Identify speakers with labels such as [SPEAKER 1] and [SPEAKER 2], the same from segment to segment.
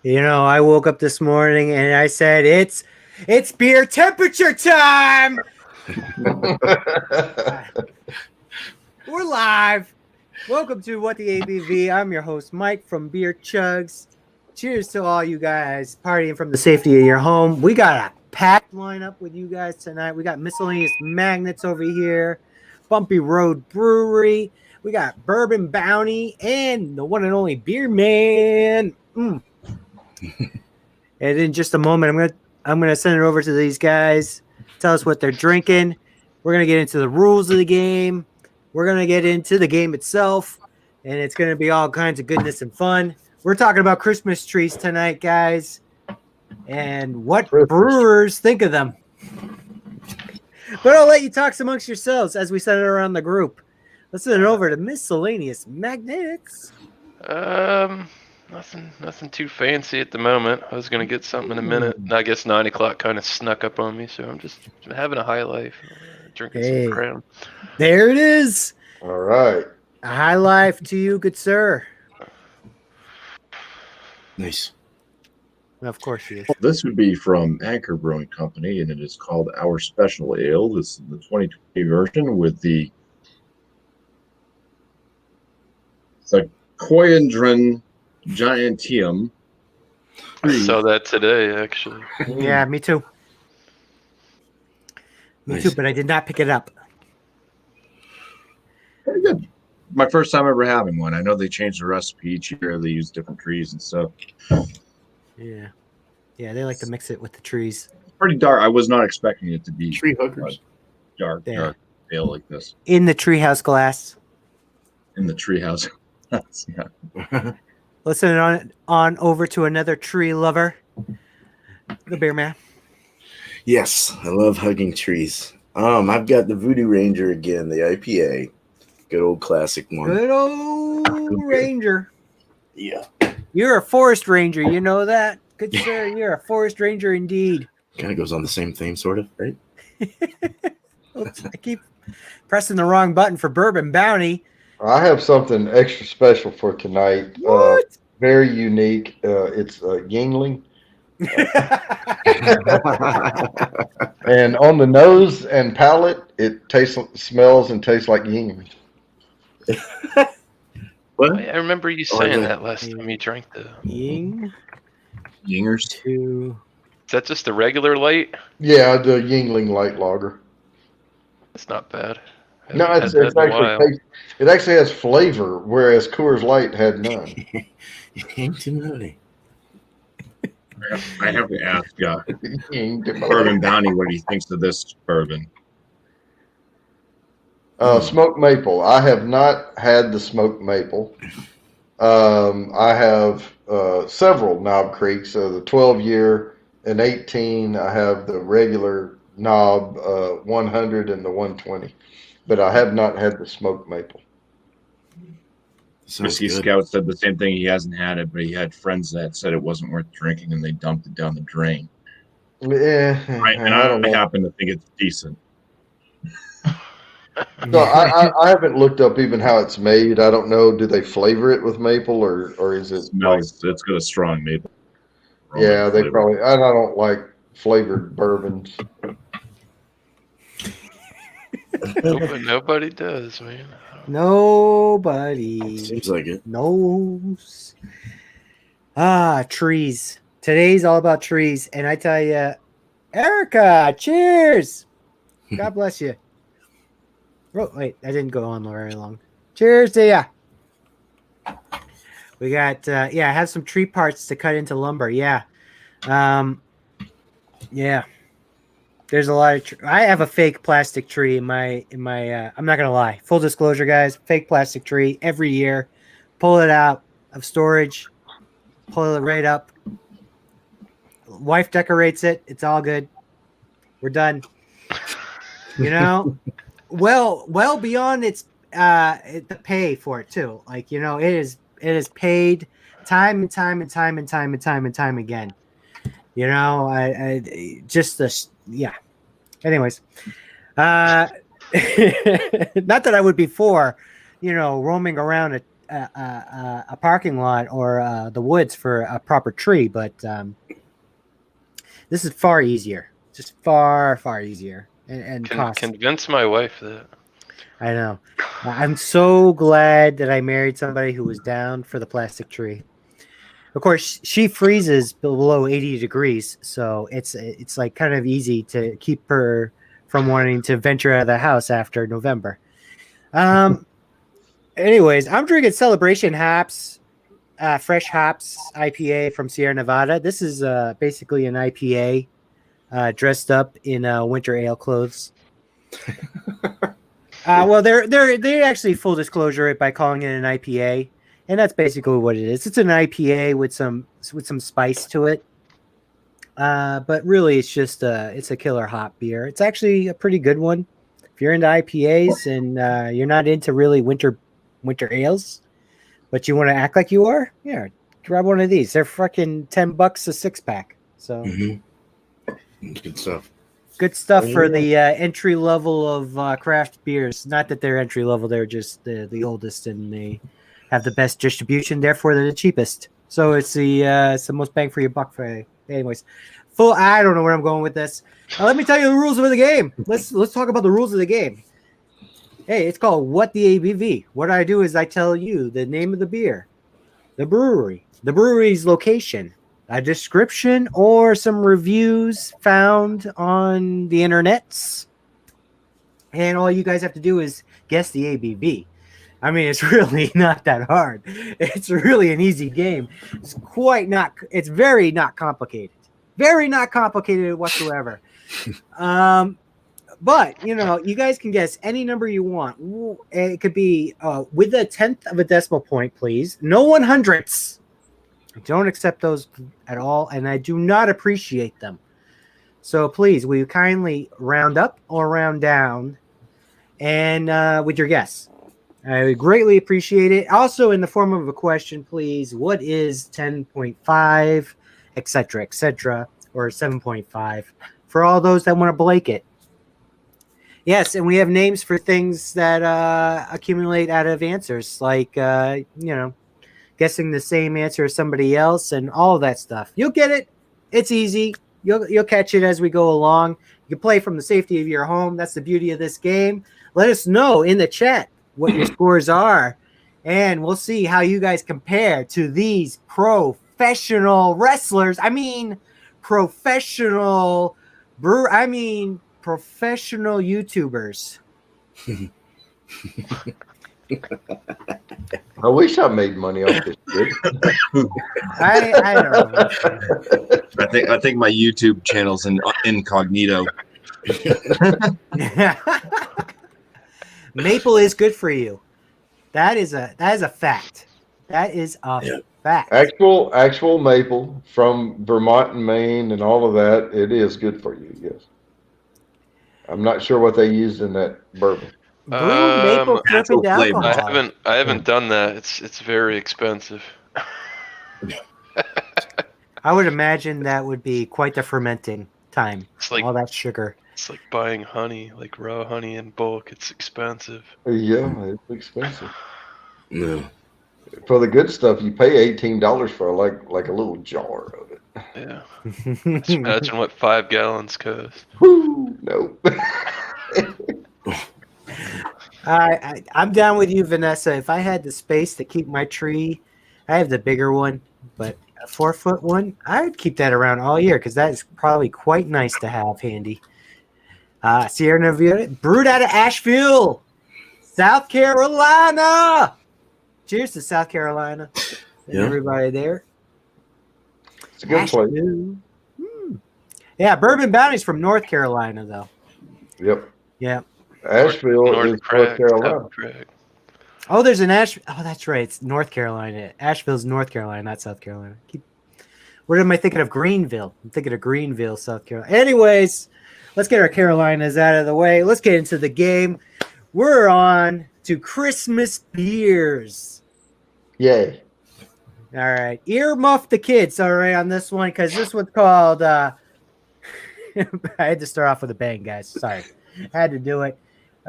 [SPEAKER 1] I woke up this morning and I said, it's beer temperature time. We're live. Welcome to What the ABV. I'm your host, Mike from Beer Chugs. Cheers to all you guys partying from the safety of your home. We got a packed lineup with you guys tonight. We got miscellaneous magnets over here, Bumpy Road Brewery. We got Bourbon Bounty and the one and only Beer Man. And in just a moment, I'm gonna send it over to these guys. Tell us what they're drinking. We're gonna get into the rules of the game. We're gonna get into the game itself, and it's gonna be all kinds of goodness and fun. We're talking about Christmas trees tonight, guys, and what brewers think of them. But I'll let you talk amongst yourselves as we send it around the group. Let's send it over to miscellaneous magnets.
[SPEAKER 2] Nothing too fancy at the moment. I was gonna get something in a minute. I guess 9 o'clock kind of snuck up on me, so I'm just having a high life, drinking some Crown.
[SPEAKER 1] There it is.
[SPEAKER 3] All right.
[SPEAKER 1] A high life to you, good sir.
[SPEAKER 4] Nice.
[SPEAKER 1] Of course he is.
[SPEAKER 4] This would be from Anchor Brewing Company, and it is called Our Special Ale. This is the 2020 version with the Coyandrin Giantium.
[SPEAKER 2] I saw that today, actually.
[SPEAKER 1] Yeah, me too. Me too, but I did not pick it up.
[SPEAKER 4] Very good. My first time ever having one. I know they change the recipe each year. They use different trees and stuff.
[SPEAKER 1] Yeah. Yeah, they like to mix it with the trees.
[SPEAKER 4] Pretty dark. I was not expecting it to be
[SPEAKER 5] tree hookers.
[SPEAKER 4] Dark ale like this.
[SPEAKER 1] In the treehouse glass.
[SPEAKER 4] In the treehouse. Yeah.
[SPEAKER 1] Let's send it on over to another tree lover, the Beer Man.
[SPEAKER 5] Yes, I love hugging trees. I've got the Voodoo Ranger again, the IPA. Good old classic one.
[SPEAKER 1] Good old Ranger.
[SPEAKER 5] Yeah.
[SPEAKER 1] You're a forest ranger, you know that? Good sir, you're a forest ranger indeed.
[SPEAKER 5] Kind of goes on the same theme, sort of, right?
[SPEAKER 1] Oops, I keep pressing the wrong button for Bourbon Bounty.
[SPEAKER 3] I have something extra special for tonight.
[SPEAKER 1] What?
[SPEAKER 3] Very unique. It's Yingling. And on the nose and palate, it smells and tastes like Yingling.
[SPEAKER 5] What?
[SPEAKER 2] I remember you saying that last time you drank the
[SPEAKER 4] Yingers.
[SPEAKER 2] Is that just the regular light?
[SPEAKER 3] Yeah, the Yingling Light Lager.
[SPEAKER 2] It's not bad.
[SPEAKER 3] No, it actually has flavor, whereas Coors Light had none.
[SPEAKER 4] I have to ask Bourbon Bounty what he thinks of this bourbon.
[SPEAKER 3] Smoked maple. I have not had the smoked maple. I have several Knob Creeks, the 12-year and 18. I have the regular Knob 100 and the 120. But I have not had the smoked maple.
[SPEAKER 4] Whiskey Scout said the same thing. He hasn't had it, but he had friends that said it wasn't worth drinking, and they dumped it down the drain.
[SPEAKER 3] Yeah,
[SPEAKER 4] and I happen to think it's decent.
[SPEAKER 3] So I haven't looked up even how it's made. I don't know. Do they flavor it with maple or is it?
[SPEAKER 4] It's got a strong maple.
[SPEAKER 3] Yeah, they probably. I don't like flavored bourbons.
[SPEAKER 2] Nobody does, man.
[SPEAKER 1] Nobody.
[SPEAKER 5] Seems like it.
[SPEAKER 1] Knows. Trees. Today's all about trees. And I tell you, Erica, cheers. God bless you. Oh, wait, I didn't go on very long. Cheers to ya. We got, I have some tree parts to cut into lumber. Yeah. Yeah. There's a lot of I have a fake plastic tree in my I'm not gonna lie. Full disclosure, guys, fake plastic tree every year. Pull it out of storage, pull it right up. Wife decorates it. It's all good. We're done. Well beyond its the pay for it too. Like, it is paid time and time and time and time and time and time again. I just this. Yeah. Anyways, not that I would be for, roaming around a parking lot or the woods for a proper tree, but this is far easier. Just far easier and cost.
[SPEAKER 2] Convince my wife that.
[SPEAKER 1] I know. I'm so glad that I married somebody who was down for the plastic tree. Of course, she freezes below 80 degrees, so it's like kind of easy to keep her from wanting to venture out of the house after November. Anyways, I'm drinking Celebration Hops, Fresh Hops IPA from Sierra Nevada. This is basically an IPA dressed up in winter ale clothes. Well, they're actually full disclosure it by calling it an IPA, and that's basically what it is. It's an IPA with some spice to it, but really it's just it's a killer hop beer. It's actually a pretty good one if you're into IPAs and you're not into really winter ales, but you want to act like you are. Yeah, grab one of these. They're fucking $10 a 6-pack. So
[SPEAKER 5] good stuff.
[SPEAKER 1] Good stuff for the entry level of craft beers. Not that they're entry level; they're just the oldest, and they have the best distribution. Therefore, they're the cheapest. So it's the most bang for your buck. Anyways, I don't know where I'm going with this. Let me tell you the rules of the game. Let's talk about the rules of the game. Hey, it's called What the ABV. What I do is I tell you the name of the beer, the brewery, the brewery's location, a description or some reviews found on the internets. And all you guys have to do is guess the ABV. I mean, it's really not that hard. It's really an easy game. It's very not complicated. Very not complicated whatsoever. But, you guys can guess any number you want. It could be with a 10th of a decimal point, please. No 100ths. I don't accept those at all, and I do not appreciate them. So please, will you kindly round up or round down and with your guess? I would greatly appreciate it. Also, in the form of a question, please, what is 10.5, etc., or 7.5, for all those that want to blank it? Yes, and we have names for things that accumulate out of answers, like, guessing the same answer as somebody else and all of that stuff. You'll get it. It's easy. You'll catch it as we go along. You can play from the safety of your home. That's the beauty of this game. Let us know in the chat what your scores are, and we'll see how you guys compare to these professional wrestlers. I mean, professional YouTubers.
[SPEAKER 3] I wish I made money off this shit.
[SPEAKER 1] I don't know.
[SPEAKER 6] I think my YouTube channel's incognito.
[SPEAKER 1] Maple is good for you. That is a fact. That is a fact.
[SPEAKER 3] Actual maple from Vermont and Maine and all of that. It is good for you. Yes. I'm not sure what they used in that bourbon.
[SPEAKER 1] Brewed maple flipping alcohol.
[SPEAKER 2] I haven't done that. It's very expensive.
[SPEAKER 1] I would imagine that would be quite the fermenting time.
[SPEAKER 2] It's like
[SPEAKER 1] all that sugar.
[SPEAKER 2] It's like buying honey, like raw honey in bulk. It's expensive.
[SPEAKER 3] Yeah, it's expensive.
[SPEAKER 5] No.
[SPEAKER 3] For the good stuff, you pay $18 for like a little jar of it.
[SPEAKER 2] Yeah. Just imagine what 5 gallons cost.
[SPEAKER 3] Whoo! No.
[SPEAKER 1] I'm down with you, Vanessa. If I had the space to keep my tree, I have the bigger one, but a 4-foot one, I would keep that around all year because that is probably quite nice to have handy. Sierra Nevada, brewed out of Asheville, South Carolina. Cheers to South Carolina.
[SPEAKER 5] Yeah.
[SPEAKER 1] Everybody there.
[SPEAKER 3] It's a good place.
[SPEAKER 1] Yeah, Bourbon Bounty's from North Carolina, though.
[SPEAKER 3] Yep.
[SPEAKER 1] Yeah.
[SPEAKER 3] Asheville is North Carolina.
[SPEAKER 1] Oh, there's an Oh, that's right. It's North Carolina. Asheville's North Carolina, not South Carolina. What am I thinking of? Greenville. I'm thinking of Greenville, South Carolina. Anyways, let's get our Carolinas out of the way. Let's get into the game. We're on to Christmas beers.
[SPEAKER 3] Yay.
[SPEAKER 1] All right. Earmuff the kids, all right, on this one, because this one's called I had to start off with a bang, guys. Sorry. I had to do it.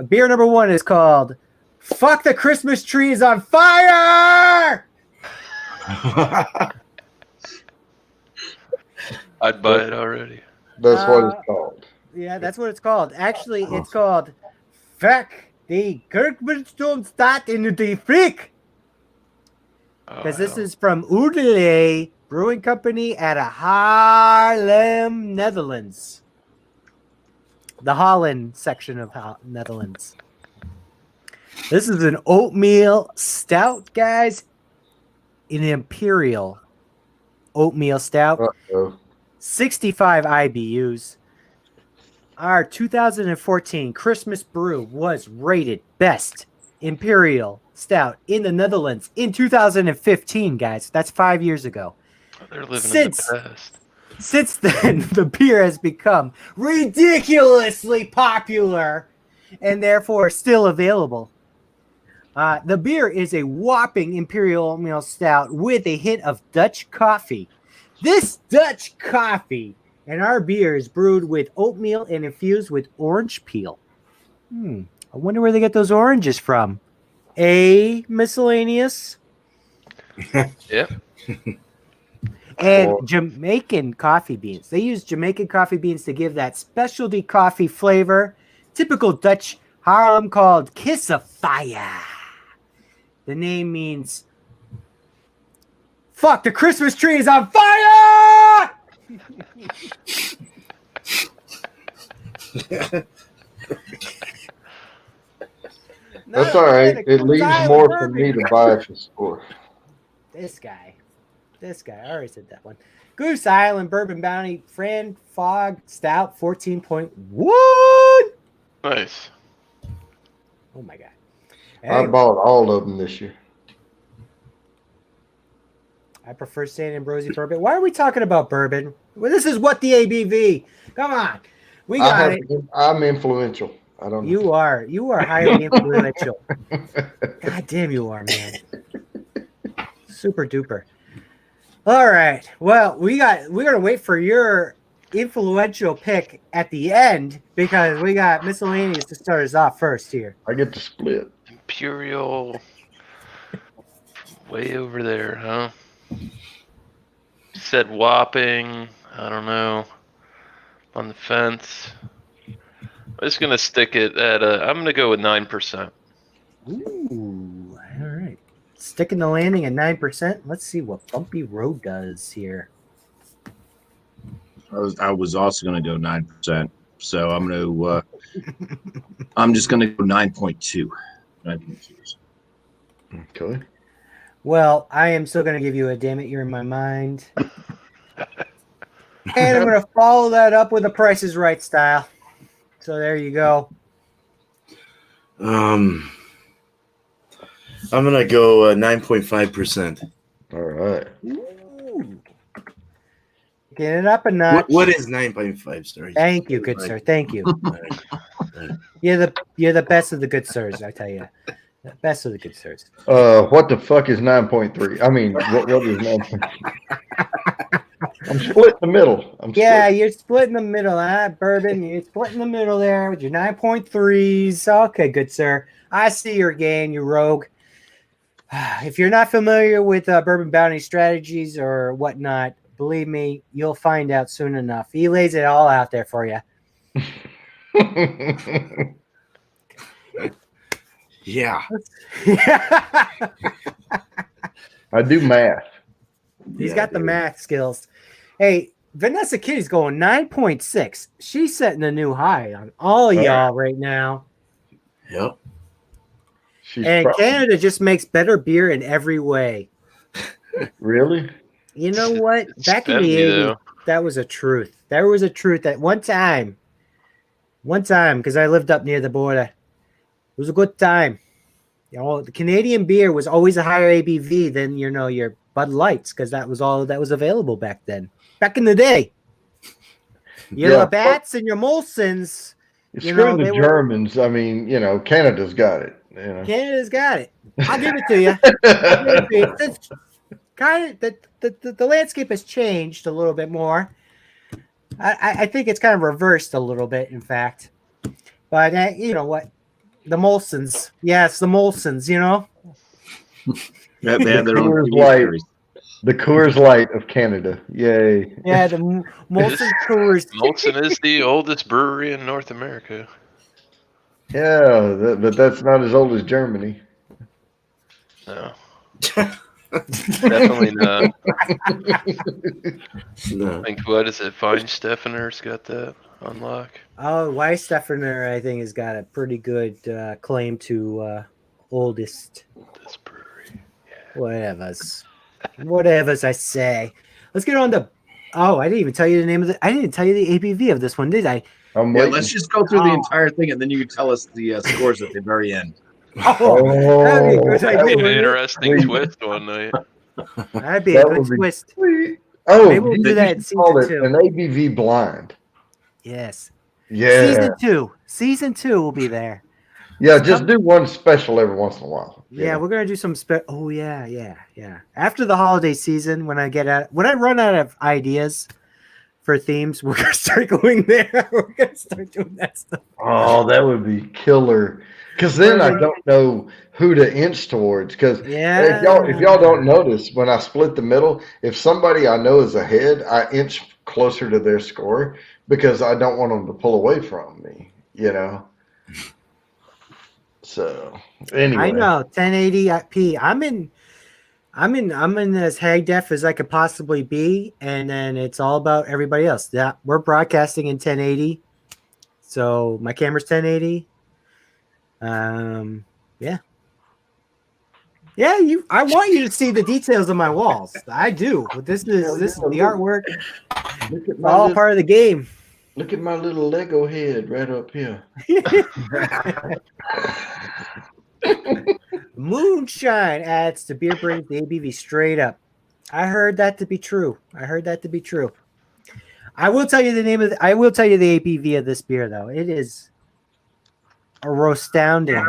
[SPEAKER 1] Beer number one is called Fuck the Christmas tree is on fire!
[SPEAKER 2] I'd buy it already.
[SPEAKER 3] That's what it's called.
[SPEAKER 1] Yeah, that's what it's called. Actually, it's called Fuck the Kirkmanstone Stat in the Freak. Because this is from Oudele Brewing Company out of Haarlem, Netherlands. The Holland section of Netherlands. This is an oatmeal stout, guys. An imperial oatmeal stout.
[SPEAKER 3] Uh-oh.
[SPEAKER 1] 65 IBUs. Our 2014 Christmas brew was rated best imperial stout in the Netherlands in 2015, guys. That's 5 years ago.
[SPEAKER 2] They're living in the past.
[SPEAKER 1] Since then, the beer has become ridiculously popular and therefore still available. The beer is a whopping imperial oatmeal stout with a hint of Dutch coffee. This Dutch coffee and our beer is brewed with oatmeal and infused with orange peel. I wonder where they get those oranges from. Miscellaneous.
[SPEAKER 2] Yeah.
[SPEAKER 1] And Jamaican coffee beans. They use Jamaican coffee beans to give that specialty coffee flavor, typical Dutch Haarlem, called Kiss of Fire. The name means fuck the Christmas tree is on fire!
[SPEAKER 3] That's all right. It leaves more for me to buy for score.
[SPEAKER 1] This guy, I already said that one. Goose Island Bourbon Bounty Fran Fog Stout 14.1.
[SPEAKER 2] Nice.
[SPEAKER 1] Oh my god.
[SPEAKER 3] I bought all of them this year.
[SPEAKER 1] I prefer St. Ambrosi bourbon. Why are we talking about bourbon? Well, this is what the ABV. Come on. We got it.
[SPEAKER 3] I'm influential. I don't know.
[SPEAKER 1] You are highly influential. God damn you are, man. Super duper. All right. Well, we're gonna wait for your influential pick at the end because we got miscellaneous to start us off first here.
[SPEAKER 3] I get to split.
[SPEAKER 2] Imperial. Way over there, huh? Said whopping. I don't know. On the fence. I'm just gonna stick it at I'm gonna go with 9%.
[SPEAKER 1] Ooh, all right. Sticking the landing at 9%. Let's see what Bumpy Road does here.
[SPEAKER 6] I was also going to go 9%, so I'm going to. I'm just going to go 9.2. 9.2.
[SPEAKER 3] Okay.
[SPEAKER 1] Well, I am still going to give you a damn it, you're in my mind. And I'm going to follow that up with a Price is Right style. So there you go.
[SPEAKER 5] I'm going to go 9.5%.
[SPEAKER 3] All right.
[SPEAKER 1] Ooh. Get it up a notch.
[SPEAKER 5] What is 9.5 stars?
[SPEAKER 1] Thank you, good sir. Thank you. You're the best of the good sirs, I tell you. The best of the good sirs.
[SPEAKER 3] What the fuck is 9.3? I mean, what is 9.3? I'm split in the middle.
[SPEAKER 1] You're split in the middle, huh? Bourbon, you're split in the middle there with your 9.3s. Okay, good sir. I see your game, you rogue. If you're not familiar with Bourbon Bounty strategies or whatnot, believe me, you'll find out soon enough. He lays it all out there for you.
[SPEAKER 5] Yeah.
[SPEAKER 3] I do math.
[SPEAKER 1] He's got the math skills. Hey, Vanessa Kitty's going 9.6. She's setting a new high on all y'all right now.
[SPEAKER 5] Yep.
[SPEAKER 1] Canada just makes better beer in every way.
[SPEAKER 3] Really?
[SPEAKER 1] You know what? Back in the 80s, that was a truth. There was a truth at one time, because I lived up near the border. It was a good time. You know, the Canadian beer was always a higher ABV than, your Bud Lights, because that was all that was available back then. Back in the day. Your Labatt's and your Molsons.
[SPEAKER 3] Screw the Germans. I mean, Canada's got it.
[SPEAKER 1] Canada's got it. I'll give it to you. It's kind of the landscape has changed a little bit more. I think it's kind of reversed a little bit, in fact. But you know what? The Molsons. Yes, the Molsons, you know?
[SPEAKER 6] Yeah, they had their own
[SPEAKER 3] Coors
[SPEAKER 6] TV
[SPEAKER 3] Light.
[SPEAKER 6] series.
[SPEAKER 3] The Coors Light of Canada. Yay.
[SPEAKER 1] Yeah, the Molson Coors.
[SPEAKER 2] Molson is the oldest brewery in North America.
[SPEAKER 3] Yeah, but that's not as old as Germany.
[SPEAKER 2] No. Definitely not.
[SPEAKER 5] No.
[SPEAKER 2] I think, what is it? Feinsteffener's got that on lock.
[SPEAKER 1] Oh, Weissteffener, I think, has got a pretty good claim to oldest.
[SPEAKER 2] This brewery.
[SPEAKER 1] Whatevers, I say. Let's get on to. Oh, I didn't even tell you the name of the. I didn't tell you the ABV of this one, did I?
[SPEAKER 3] I'm
[SPEAKER 6] Yeah,
[SPEAKER 3] waiting.
[SPEAKER 6] let's just go through the
[SPEAKER 1] Oh.
[SPEAKER 6] entire thing, and then you can tell us the scores at the very end.
[SPEAKER 1] Oh, that'd be a good
[SPEAKER 2] That'd
[SPEAKER 1] idea.
[SPEAKER 2] be an
[SPEAKER 1] wouldn't it?
[SPEAKER 2] interesting twist one night.
[SPEAKER 1] That'd be a
[SPEAKER 3] That
[SPEAKER 1] good
[SPEAKER 3] would be
[SPEAKER 1] twist.
[SPEAKER 3] sweet. Oh,
[SPEAKER 1] Maybe we'll
[SPEAKER 3] you
[SPEAKER 1] do that in
[SPEAKER 3] should call
[SPEAKER 1] season
[SPEAKER 3] it
[SPEAKER 1] 2.
[SPEAKER 3] an ABV blind.
[SPEAKER 1] Yes.
[SPEAKER 3] Yeah.
[SPEAKER 1] Season 2. Season 2 will be there.
[SPEAKER 3] Yeah, just do one special every once in a while.
[SPEAKER 1] Yeah, we're gonna do some Oh yeah. After the holiday season, when I run out of ideas for themes, we're gonna start going there. We're gonna start doing that stuff.
[SPEAKER 3] Oh, that would be killer. Because then I don't know who to inch towards. Because
[SPEAKER 1] Yeah.
[SPEAKER 3] if y'all don't notice, when I split the middle, if somebody I know is ahead, I inch closer to their score because I don't want them to pull away from me. You know. So anyway,
[SPEAKER 1] I know 1080p. I'm in as high def as I could possibly be, and then it's all about everybody else. Yeah, we're broadcasting in 1080, so my camera's 1080. Yeah. I want you to see the details of my walls. I do. But this is the artwork.
[SPEAKER 3] Look at
[SPEAKER 1] All part of the game.
[SPEAKER 3] Look at my little Lego head right up here.
[SPEAKER 1] Moonshine adds to beer brings the ABV straight up. I heard that to be true. I will tell you the ABV of this beer though. It is a astounding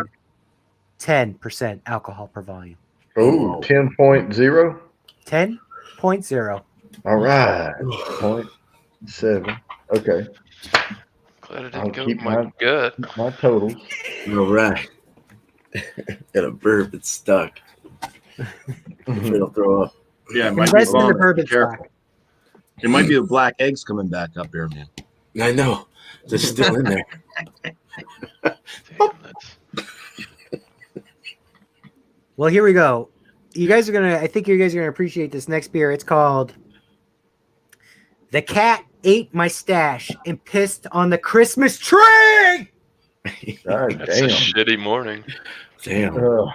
[SPEAKER 1] 10% alcohol per volume.
[SPEAKER 3] Oh, 10.0.
[SPEAKER 1] 10.0.
[SPEAKER 3] All right. 0.7. Okay.
[SPEAKER 2] Glad it
[SPEAKER 3] I'll
[SPEAKER 2] didn't go
[SPEAKER 3] keep
[SPEAKER 2] with my gut.
[SPEAKER 3] My totals.
[SPEAKER 5] All right. Got a burp. It's stuck. It'll throw up.
[SPEAKER 6] Yeah, it might be
[SPEAKER 1] Invest in the
[SPEAKER 6] vomit.
[SPEAKER 1] bourbon
[SPEAKER 6] Be careful.
[SPEAKER 1] stock.
[SPEAKER 6] It might be the black eggs coming back up here, man.
[SPEAKER 5] I know. They're still in there.
[SPEAKER 2] Damn, that's-
[SPEAKER 1] Well, here we go. I think you guys are gonna appreciate this next beer. It's called The Cat Ate My Stash and Pissed on the Christmas Tree.
[SPEAKER 3] God
[SPEAKER 2] That's a
[SPEAKER 3] damn.
[SPEAKER 2] shitty morning.
[SPEAKER 5] Damn.
[SPEAKER 3] Ugh.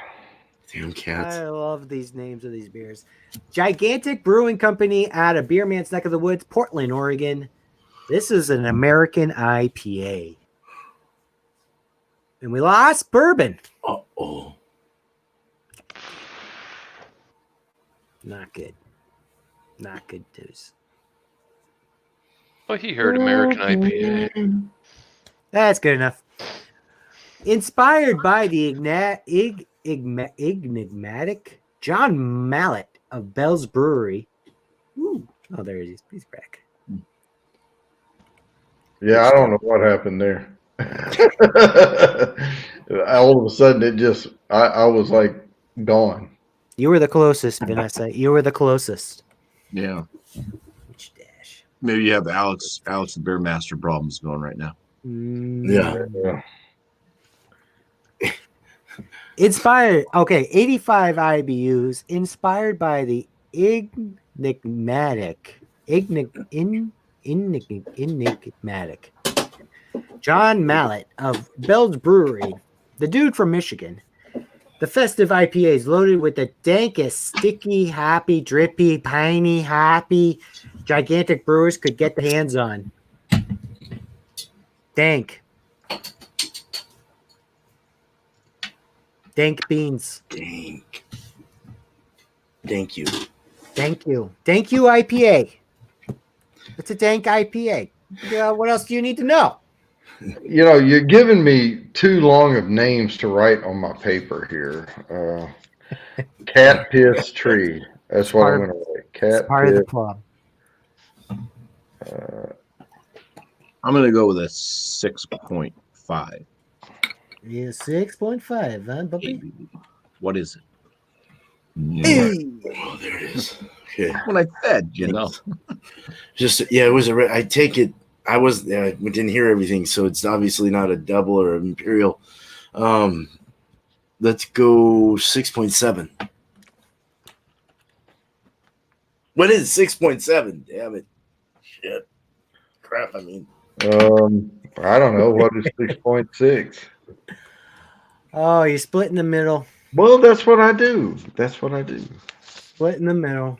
[SPEAKER 5] Damn cats.
[SPEAKER 1] I love these names of these beers. Gigantic Brewing Company out of Beer Man's Neck of the Woods, Portland, Oregon. This is an American IPA. And we lost bourbon.
[SPEAKER 5] Uh-oh.
[SPEAKER 1] Not good. Not good news.
[SPEAKER 2] Well, he heard American IPA.
[SPEAKER 1] That's good enough. Inspired by the enigmatic John Mallet of Bell's Brewery. Ooh. Oh, there he is. He's back.
[SPEAKER 3] Yeah, I don't know what happened there. All of a sudden, I was like gone.
[SPEAKER 1] You were the closest, Vanessa. You were the closest.
[SPEAKER 6] Yeah.
[SPEAKER 1] Which dash?
[SPEAKER 6] Maybe you have Alex the Beer Master problems going right now.
[SPEAKER 5] Yeah.
[SPEAKER 3] Yeah.
[SPEAKER 1] Inspired. Okay, 85 IBUs. Inspired by the enigmatic John Mallet of Bell's Brewery, the dude from Michigan. The festive IPA is loaded with the dankest, sticky, happy, drippy, piney, happy, gigantic brewers could get their hands on. Dank. Dank beans.
[SPEAKER 5] Dang. Thank you.
[SPEAKER 1] Thank you. Thank you, IPA. It's a dank IPA. Yeah, what else do you need to know?
[SPEAKER 3] You know, you're giving me too long of names to write on my paper here. Cat piss tree. That's what I'm going to write. Cat
[SPEAKER 1] Part of the
[SPEAKER 3] piss.
[SPEAKER 1] club.
[SPEAKER 6] I'm going to go with a 6.5.
[SPEAKER 1] Yeah, 6.5, huh, Bumpy?
[SPEAKER 6] What is it?
[SPEAKER 5] Oh, there it is. Okay.
[SPEAKER 6] What I said, you know.
[SPEAKER 5] Just it was I take it. We didn't hear everything, so it's obviously not a double or an imperial. Let's go 6.7. What is 6.7? Damn it! Shit, crap. I mean,
[SPEAKER 3] I don't know what is 6.6.
[SPEAKER 1] Oh, you split in the middle.
[SPEAKER 3] Well, that's what I do. That's what I do.
[SPEAKER 1] Split in the middle.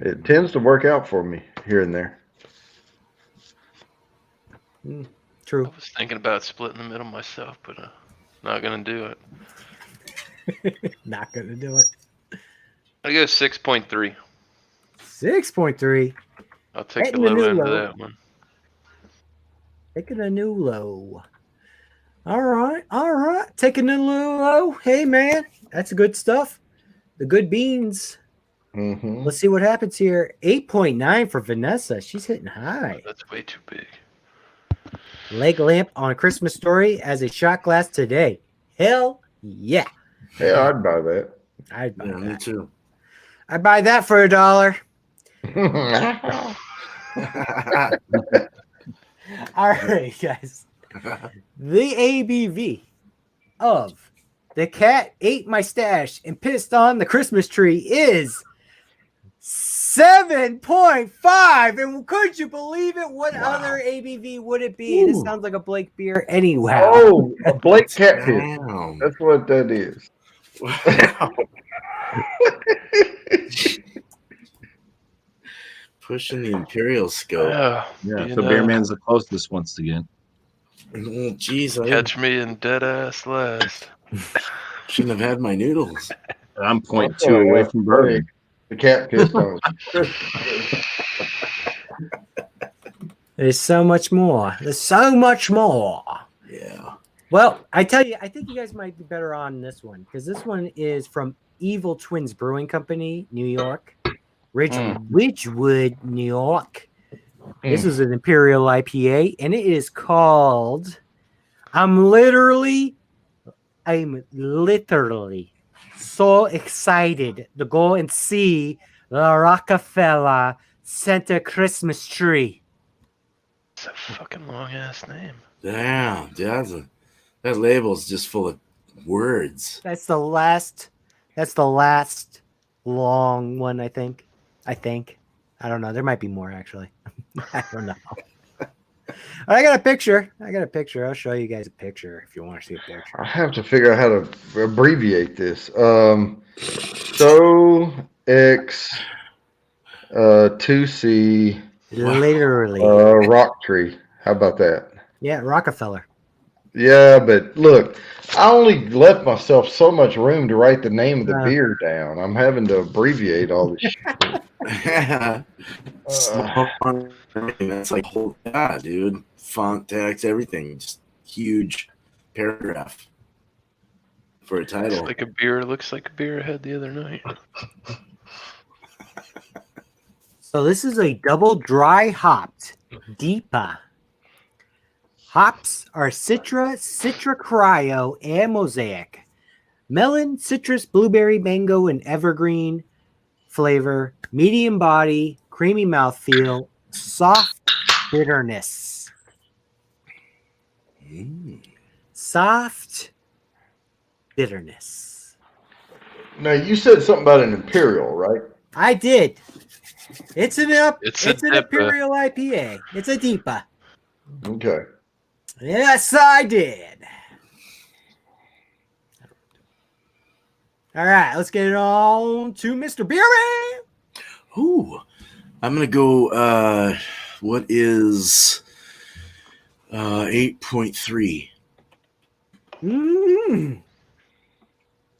[SPEAKER 3] It tends to work out for me here and there.
[SPEAKER 1] True.
[SPEAKER 2] I was thinking about splitting the middle myself, but not gonna do it.
[SPEAKER 1] Not gonna do it.
[SPEAKER 2] I go 6.3.
[SPEAKER 1] 6.3.
[SPEAKER 2] I'll take
[SPEAKER 1] Hitting
[SPEAKER 2] the
[SPEAKER 1] the
[SPEAKER 2] low
[SPEAKER 1] new
[SPEAKER 2] end of
[SPEAKER 1] low.
[SPEAKER 2] that one.
[SPEAKER 1] Taking a new low. All right. Taking a new low. Hey, man, that's good stuff. The good beans.
[SPEAKER 3] Mm-hmm.
[SPEAKER 1] Let's see what happens here. 8.9 for Vanessa. She's hitting high.
[SPEAKER 2] That's way too big.
[SPEAKER 1] Leg lamp on a Christmas Story as a shot glass today. Hell yeah.
[SPEAKER 3] Yeah, I'd buy that.
[SPEAKER 1] I'd buy
[SPEAKER 5] yeah, me
[SPEAKER 1] that.
[SPEAKER 5] too.
[SPEAKER 1] I'd buy that for $1. All right, guys. The ABV of The Cat Ate My Stash and Pissed on the Christmas Tree is 7.5. And could you believe it? What other ABV would it be? This sounds like a Blake beer anyway.
[SPEAKER 3] Oh, a Blake Catfish.
[SPEAKER 5] Damn.
[SPEAKER 3] That's what that is.
[SPEAKER 5] Wow. Pushing the imperial scope.
[SPEAKER 2] Yeah.
[SPEAKER 6] Yeah, so Beer Man's the closest once again.
[SPEAKER 5] Oh, jeez, I
[SPEAKER 2] Catch me in dead ass last.
[SPEAKER 5] shouldn't have had my noodles.
[SPEAKER 6] I'm 0.2 away from bourbon.
[SPEAKER 3] The cat pissed on us.
[SPEAKER 1] There's so much more. There's so much more.
[SPEAKER 5] Yeah.
[SPEAKER 1] Well, I tell you, I think you guys might be better on this one because this one is from Evil Twins Brewing Company, New York. Ridgewood, New York. This is an Imperial IPA, and it is called. I'm literally so excited to go and see the Rockefeller Center Christmas tree.
[SPEAKER 2] It's a fucking long ass name.
[SPEAKER 5] Damn, dude, that label's just full of words.
[SPEAKER 1] That's the last long one, I think. I don't know. There might be more actually. I don't know. I got a picture. I'll show you guys a picture if you want to see a picture.
[SPEAKER 3] I have to figure out how to abbreviate this. So X 2C
[SPEAKER 1] Literally.
[SPEAKER 3] Rock Tree. How about that?
[SPEAKER 1] Yeah, Rockefeller.
[SPEAKER 3] Yeah, but look, I only left myself so much room to write the name of the beer down. I'm having to abbreviate all this shit.
[SPEAKER 5] That's like whole dude. Font, text, everything. Just huge paragraph for a title.
[SPEAKER 2] Looks like a beer I had the other night.
[SPEAKER 1] So this is a double dry hopped Deepa. Hops are Citra, Cryo, and Mosaic. Melon, citrus, blueberry, mango, and evergreen flavor. Medium body, creamy mouthfeel, soft bitterness. Soft bitterness.
[SPEAKER 3] Now, you said something about an Imperial, right?
[SPEAKER 1] I did. It's an
[SPEAKER 2] Deepa.
[SPEAKER 1] Imperial IPA. It's a Deepa.
[SPEAKER 3] Okay.
[SPEAKER 1] Yes, I did. All right, let's get it on to Mr. Beerman.
[SPEAKER 5] Ooh, I'm gonna go. What is 8.3?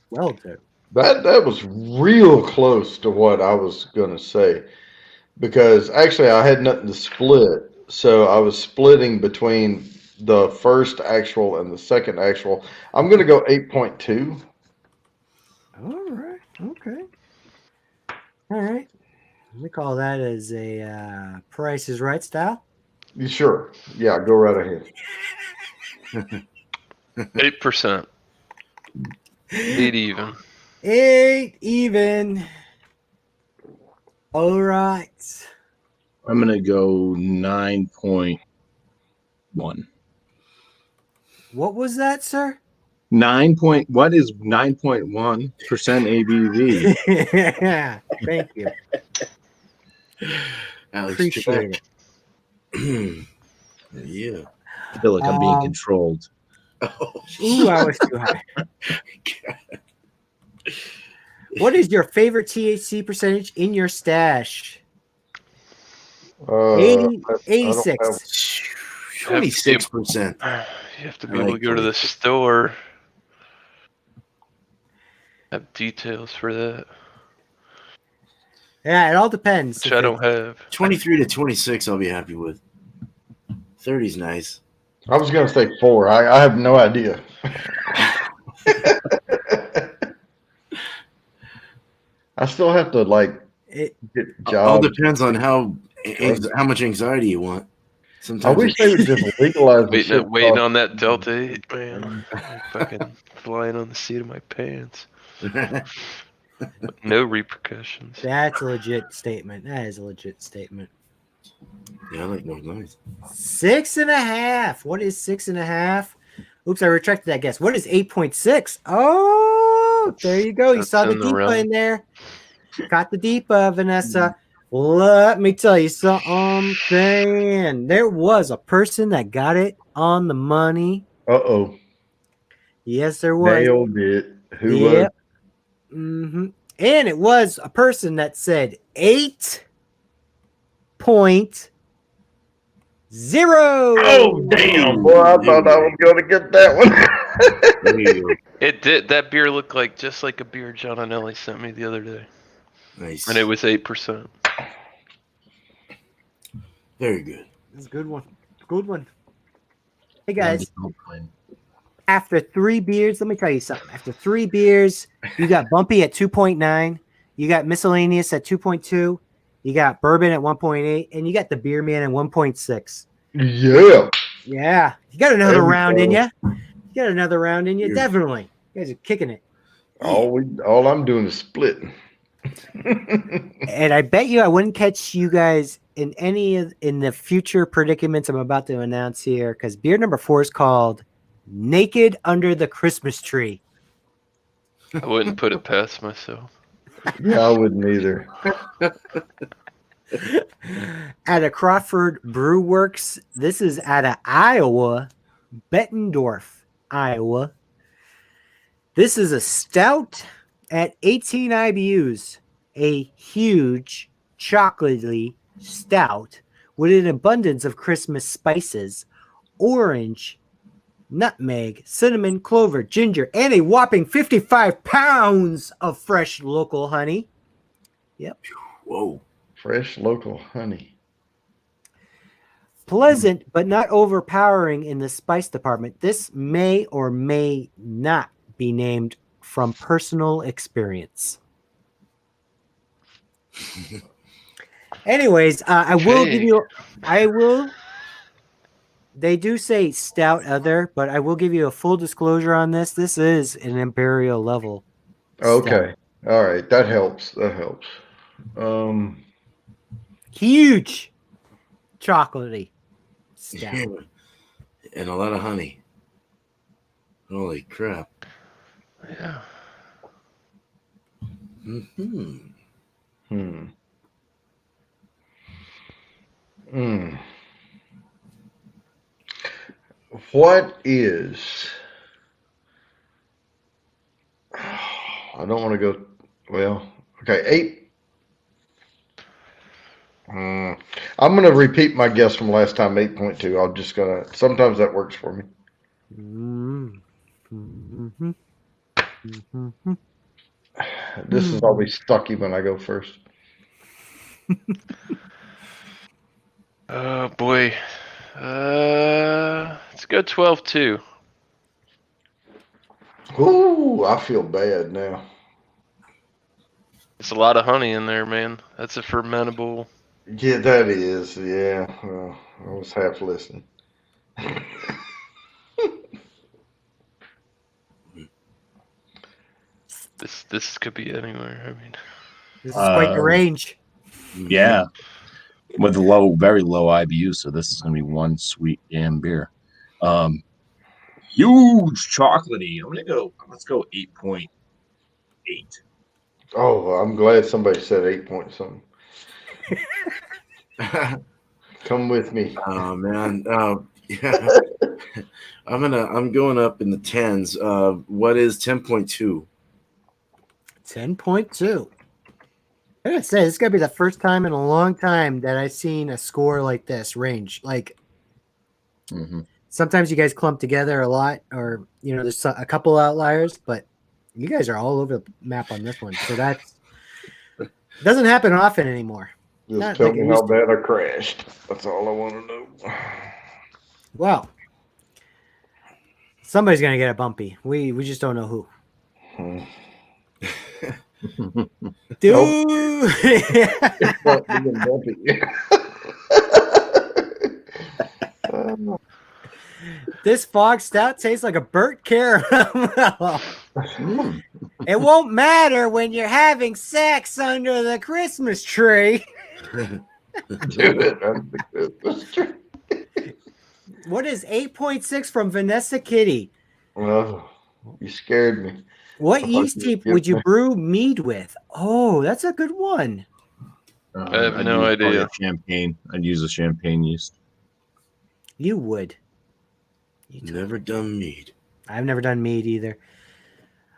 [SPEAKER 1] Well done.
[SPEAKER 3] That was real close to what I was going to say, because actually I had nothing to split, so I was splitting between the first actual and the second actual. I'm going to go 8.2.
[SPEAKER 1] All right. Okay. All right. We call that as a Price is Right style.
[SPEAKER 3] You sure? Yeah, go right ahead.
[SPEAKER 2] 8%. 8 even.
[SPEAKER 1] 8 even. All right.
[SPEAKER 6] I'm gonna go 9.1.
[SPEAKER 1] What was that, sir?
[SPEAKER 6] 9 point. What is 9.1% ABV?
[SPEAKER 1] Yeah. Thank you.
[SPEAKER 5] Alex
[SPEAKER 1] Appreciate
[SPEAKER 5] it. Yeah.
[SPEAKER 6] I feel like I'm being
[SPEAKER 1] Um,
[SPEAKER 6] controlled.
[SPEAKER 5] Oh,
[SPEAKER 1] Ooh, I was too high. What is your favorite THC percentage in your stash? 80,
[SPEAKER 3] I don't have
[SPEAKER 1] 86.
[SPEAKER 5] 26%.
[SPEAKER 2] You have to
[SPEAKER 5] I
[SPEAKER 2] be able
[SPEAKER 5] like
[SPEAKER 2] to go to the
[SPEAKER 5] 26.
[SPEAKER 2] store. Have details for that,
[SPEAKER 1] Yeah, it all depends.
[SPEAKER 2] which
[SPEAKER 1] If
[SPEAKER 2] I don't
[SPEAKER 1] it's-
[SPEAKER 2] have.
[SPEAKER 5] 23 to 26, I'll be happy with. 30's nice.
[SPEAKER 3] I was gonna say 4. I have no idea. I still have to
[SPEAKER 1] It,
[SPEAKER 3] get
[SPEAKER 5] All
[SPEAKER 3] jobs.
[SPEAKER 5] depends on how much anxiety you want.
[SPEAKER 3] I
[SPEAKER 5] Sometimes
[SPEAKER 3] wish they would just legalize the shit.
[SPEAKER 2] Waiting on that Delta 8, man. I'm fucking flying on the seat of my pants. No repercussions.
[SPEAKER 1] that's a legit statement. That is a legit statement.
[SPEAKER 5] Yeah, I like those nice.
[SPEAKER 1] 6.5. What is 6.5? Oops, I retracted that guess. What is 8.6? Oh, there you go. You
[SPEAKER 2] That's
[SPEAKER 1] saw the
[SPEAKER 2] in the
[SPEAKER 1] deepa
[SPEAKER 2] realm.
[SPEAKER 1] in there. Got the deepa, Vanessa. Let me tell you something. There was a person that got it on the money.
[SPEAKER 3] Uh-oh.
[SPEAKER 1] Yes, there was.
[SPEAKER 3] Nailed it. Who was?
[SPEAKER 1] Yep. And it was a person that said 8.0.
[SPEAKER 3] Oh, damn. Boy, I thought I was going to get that one.
[SPEAKER 5] There you go.
[SPEAKER 2] It did. That beer looked just like a beer John and Ellie sent me the other day,
[SPEAKER 5] Nice.
[SPEAKER 2] and it was 8%.
[SPEAKER 5] Very good.
[SPEAKER 1] That's a good one. Good one. Hey, guys. After 3 beers, let me tell you something. After 3 beers, you got Bumpy at 2.9. You got Miscellaneous at 2.2. You got Bourbon at 1.8. And you got the Beer Man at 1.6.
[SPEAKER 3] Yeah.
[SPEAKER 1] Yeah. You got another
[SPEAKER 3] Every
[SPEAKER 1] round in
[SPEAKER 3] time.
[SPEAKER 1] you. You got another round in you.
[SPEAKER 5] You're-
[SPEAKER 1] Definitely. You guys are kicking it.
[SPEAKER 3] All I'm doing is splitting.
[SPEAKER 1] And I bet you I wouldn't catch you guys in in the future predicaments I'm about to announce here, because beer number 4 is called Naked Under the Christmas Tree.
[SPEAKER 2] I wouldn't put it past myself.
[SPEAKER 3] Yeah, I wouldn't either.
[SPEAKER 1] At a Crawford Brew Works. This is out of Iowa, Bettendorf, Iowa. This is a stout at 18 IBUs, a huge chocolatey stout with an abundance of Christmas spices, orange, nutmeg, cinnamon, clover, ginger, and a whopping 55 pounds of fresh local honey. Yep.
[SPEAKER 5] Whoa.
[SPEAKER 3] Fresh local honey.
[SPEAKER 1] Pleasant, but not overpowering in the spice department. This may or may not be named from personal experience. Anyways, I will give you. I will. They do say stout other, but I will give you a full disclosure on this. This is an imperial level.
[SPEAKER 3] Okay. All right. That helps. That helps.
[SPEAKER 1] Huge chocolatey stout.
[SPEAKER 5] Yeah. And a lot of honey. Holy crap.
[SPEAKER 2] Yeah.
[SPEAKER 3] What is? I don't want to go. Well, okay, 8. I'm going to repeat my guess from last time, 8.2. I'm just going to. Sometimes that works for me. This is always stucky when I go first.
[SPEAKER 2] Oh boy. Let's go 12-2.
[SPEAKER 3] Ooh, I feel bad now.
[SPEAKER 2] It's a lot of honey in there, man. That's a fermentable.
[SPEAKER 3] Yeah, that is. Yeah, well, I was half listening.
[SPEAKER 2] this could be anywhere. I mean,
[SPEAKER 1] This is quite the range.
[SPEAKER 6] Yeah, with a low, very low IBU. So this is going to be one sweet damn beer. Huge chocolatey. I'm gonna go. Let's go 8.8.
[SPEAKER 3] Oh, I'm glad somebody said 8 point something. Come with me.
[SPEAKER 5] Oh man. Yeah. I'm going up in the tens. What is 10.2?
[SPEAKER 1] 10.2. I gotta say, this is gonna be the first time in a long time that I've seen a score like this range. Like, sometimes you guys clump together a lot, or there's a couple outliers, but you guys are all over the map on this one. So that's doesn't happen often anymore.
[SPEAKER 3] Just
[SPEAKER 1] Not
[SPEAKER 3] tell
[SPEAKER 1] like it
[SPEAKER 3] me how
[SPEAKER 1] used to.
[SPEAKER 3] bad I crashed. That's all I want to know.
[SPEAKER 1] Well, somebody's gonna get a bumpy. We just don't know who. Dude.
[SPEAKER 3] Not being bumpy.
[SPEAKER 1] This fog stout tastes like a burnt caramel. It won't matter when you're having sex under the Christmas tree.
[SPEAKER 3] Dude, that's true.
[SPEAKER 1] What is 8.6 from Vanessa Kitty?
[SPEAKER 3] Oh, you scared me.
[SPEAKER 1] What yeast heap would you brew mead with? Oh, that's a good one.
[SPEAKER 2] I have
[SPEAKER 6] I'd
[SPEAKER 2] no
[SPEAKER 6] use probably
[SPEAKER 2] idea.
[SPEAKER 6] a champagne. I'd use a champagne yeast.
[SPEAKER 1] You would.
[SPEAKER 5] Never done mead.
[SPEAKER 1] I've never done mead either.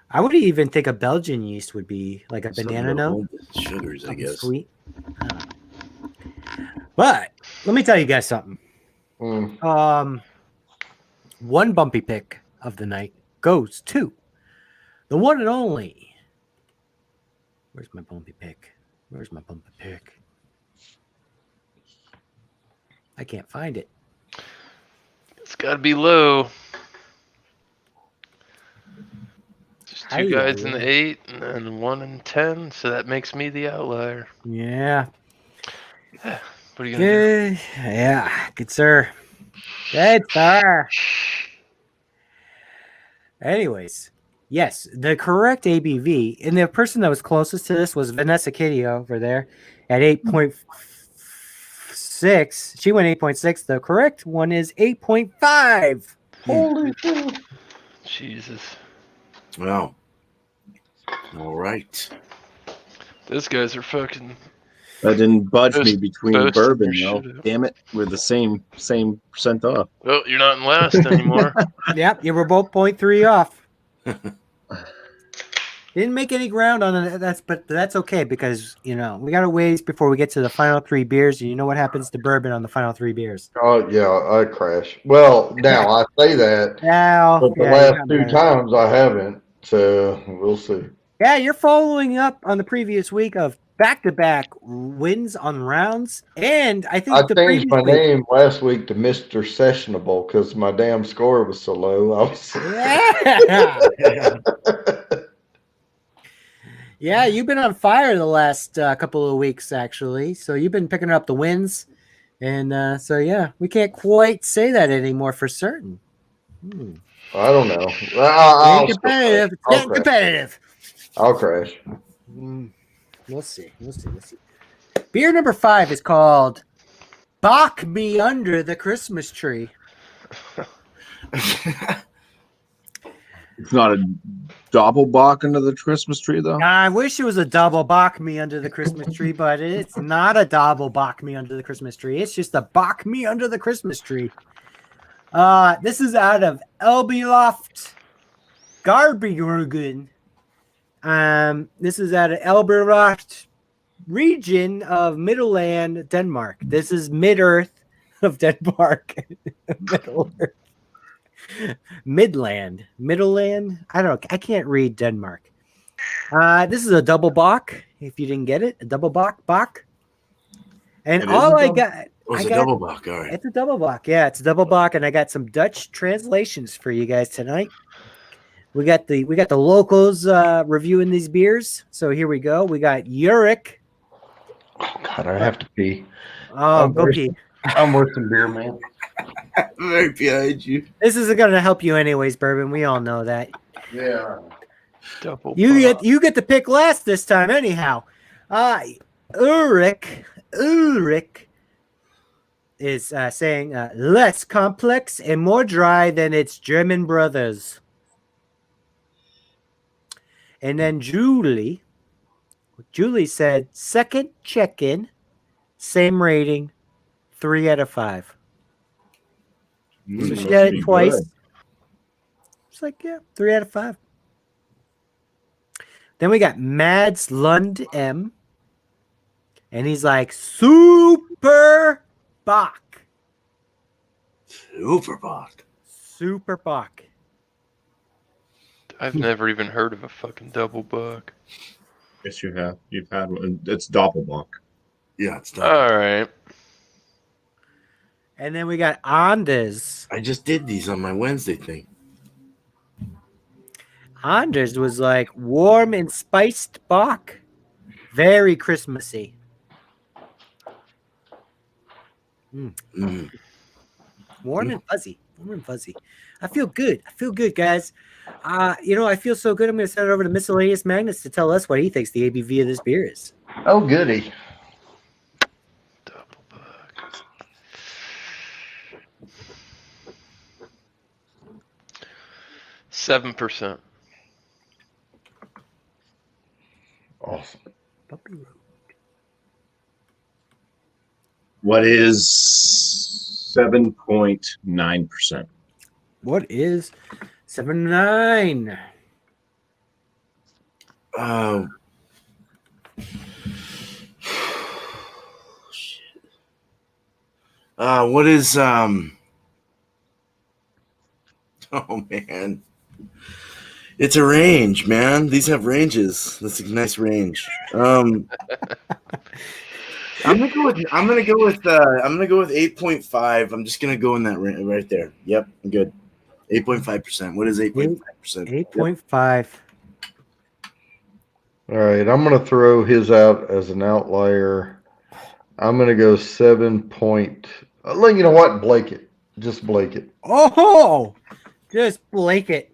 [SPEAKER 1] I would even think a Belgian yeast would be like a banana note.
[SPEAKER 5] Sugars, I
[SPEAKER 1] Something
[SPEAKER 5] guess.
[SPEAKER 1] sweet. But let me tell you guys something. One bumpy pick of the night goes to the one and only. Where's my bumpy pick? Where's my bumpy pick? I can't find it.
[SPEAKER 2] It's got to be low. Just two
[SPEAKER 1] Aye,
[SPEAKER 2] guys
[SPEAKER 1] aye,
[SPEAKER 2] in the
[SPEAKER 1] aye.
[SPEAKER 2] 8 and then 1 in 10, so that makes me the outlier.
[SPEAKER 1] Yeah.
[SPEAKER 2] What are you gonna do?
[SPEAKER 1] Good. Yeah. Good, sir. Good, sir. Anyways, yes, the correct ABV, and the person that was closest to this was Vanessa Kitty over there at 8.6. She went 8.6. The correct one is 8.5.
[SPEAKER 3] Holy shit.
[SPEAKER 2] Jesus.
[SPEAKER 5] Wow. All right.
[SPEAKER 2] Those guys are fucking.
[SPEAKER 6] That didn't budge me
[SPEAKER 2] Boast-
[SPEAKER 6] between
[SPEAKER 2] boasting
[SPEAKER 6] bourbon,
[SPEAKER 2] your
[SPEAKER 6] though.
[SPEAKER 2] shit up.
[SPEAKER 6] Damn it, we're the same percent off.
[SPEAKER 2] Well, you're not in last anymore.
[SPEAKER 1] Yep, you were both 0.3 off. Didn't make any ground on it. But that's okay because we got a ways before we get to the final 3 beers. And you know what happens to bourbon on the final 3 beers?
[SPEAKER 3] Oh, yeah, I crash. Well, now I say that,
[SPEAKER 1] Now,
[SPEAKER 3] but the last 2 times I haven't, so we'll see.
[SPEAKER 1] Yeah, you're following up on the previous week of back-to-back wins on rounds, and I think
[SPEAKER 3] I
[SPEAKER 1] the
[SPEAKER 3] changed
[SPEAKER 1] previous
[SPEAKER 3] my
[SPEAKER 1] week.
[SPEAKER 3] name last week to Mr. Sessionable because my damn score was so low. I was
[SPEAKER 1] Yeah, you've been on fire the last couple of weeks, actually. So you've been picking up the wins, and so yeah, we can't quite say that anymore for certain.
[SPEAKER 3] I don't know.
[SPEAKER 1] Getting competitive. It's getting competitive.
[SPEAKER 3] I'll crash.
[SPEAKER 1] We'll see. Beer number 5 is called "Bach Me Under the Christmas Tree."
[SPEAKER 6] It's not a Doppelbock under the Christmas tree, though.
[SPEAKER 1] I wish it was a double Bach Me Under the Christmas Tree, but it's not a double Bach Me Under the Christmas Tree. It's just a Bach Me Under the Christmas Tree. This is out of Elbeloft, Garbygurgen. This is out of Elbeloft region of Midland, Denmark. This is Mid-Earth of Denmark. Middle-Earth. Midland. I can't read Denmark. This is a double Bach, if you didn't get it. A double Bach. And all I got...
[SPEAKER 5] It's a double Bach, all right.
[SPEAKER 1] It's a double Bach. Yeah, it's a double Bach, and I got some Dutch translations for you guys tonight. We got the locals reviewing these beers. So here we go. We got Uric.
[SPEAKER 3] Oh, God, I have to pee.
[SPEAKER 1] Oh, go pee.
[SPEAKER 3] I'm worth some beer, man.
[SPEAKER 5] Right behind you.
[SPEAKER 1] This isn't going to help you anyways, Bourbon. We all know that.
[SPEAKER 3] Yeah.
[SPEAKER 2] Double.
[SPEAKER 1] You get to pick last this time, anyhow. Ulrich is saying less complex and more dry than its German brothers. And then Julie said second check-in, same rating, 3 out of 5. So she
[SPEAKER 4] Must
[SPEAKER 1] got it
[SPEAKER 4] be
[SPEAKER 1] twice.
[SPEAKER 4] good.
[SPEAKER 1] It's like, yeah, 3 out of 5. Then we got Mads Lund M. And he's like, Super Bach. Super Bach.
[SPEAKER 2] I've never even heard of a fucking double buck.
[SPEAKER 6] Yes, you have. You've had one. It's Doppelbock.
[SPEAKER 5] Yeah, it's not.
[SPEAKER 2] All right.
[SPEAKER 1] And then we got Anders.
[SPEAKER 5] I just did these on my Wednesday thing.
[SPEAKER 1] Anders was like warm and spiced Bach. Very Christmassy. Warm and fuzzy. Warm and fuzzy. I feel good. I feel good, guys. I feel so good. I'm going to send it over to Miscellaneous Magnus to tell us what he thinks the ABV of this beer is.
[SPEAKER 3] Oh, goody.
[SPEAKER 2] Double buck. 7%.
[SPEAKER 3] Awesome.
[SPEAKER 6] What is 7.9%?
[SPEAKER 1] What is 7.9?
[SPEAKER 5] Shit. What is Oh man, it's a range, man. These have ranges. That's a nice range. I'm gonna go with 8.5. I'm just gonna go in that right there. Yep, I'm good. 8.5%. What is 8.5%?
[SPEAKER 1] 8.5.
[SPEAKER 3] All right, I'm going to throw his out as an outlier. I'm going to go 7 point. You know what? Blake it. Just Blake it.
[SPEAKER 1] Oh, just Blake it.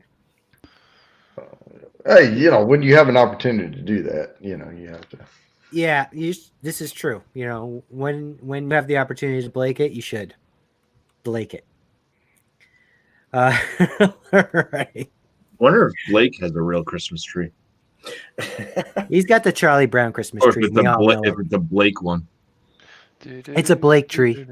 [SPEAKER 3] Hey, when you have an opportunity to do that, you have to.
[SPEAKER 1] Yeah, this is true. When you have the opportunity to Blake it, you should Blake it. All right.
[SPEAKER 6] Wonder if Blake has a real Christmas tree.
[SPEAKER 1] He's got the Charlie Brown Christmas
[SPEAKER 6] Or if
[SPEAKER 1] tree.
[SPEAKER 6] it's, if it's a Blake one.
[SPEAKER 1] It's a Blake tree.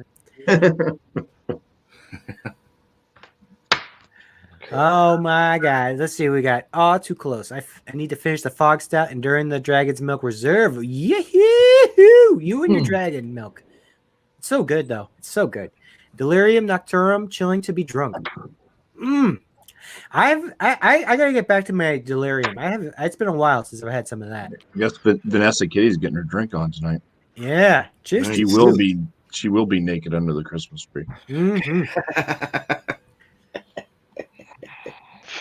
[SPEAKER 1] Oh my God. Let's see what we got. Oh, too close. I need to finish the Fog Stout and during the Dragon's Milk Reserve. Yahoo! You and your Dragon Milk. It's so good, though. It's so good. Delirium Nocturum, chilling to be drunk. I gotta get back to my Delirium. It's been a while since I've had some of that.
[SPEAKER 6] I guess Vanessa Kitty's getting her drink on tonight.
[SPEAKER 1] Yeah.
[SPEAKER 6] She will be naked under the Christmas tree.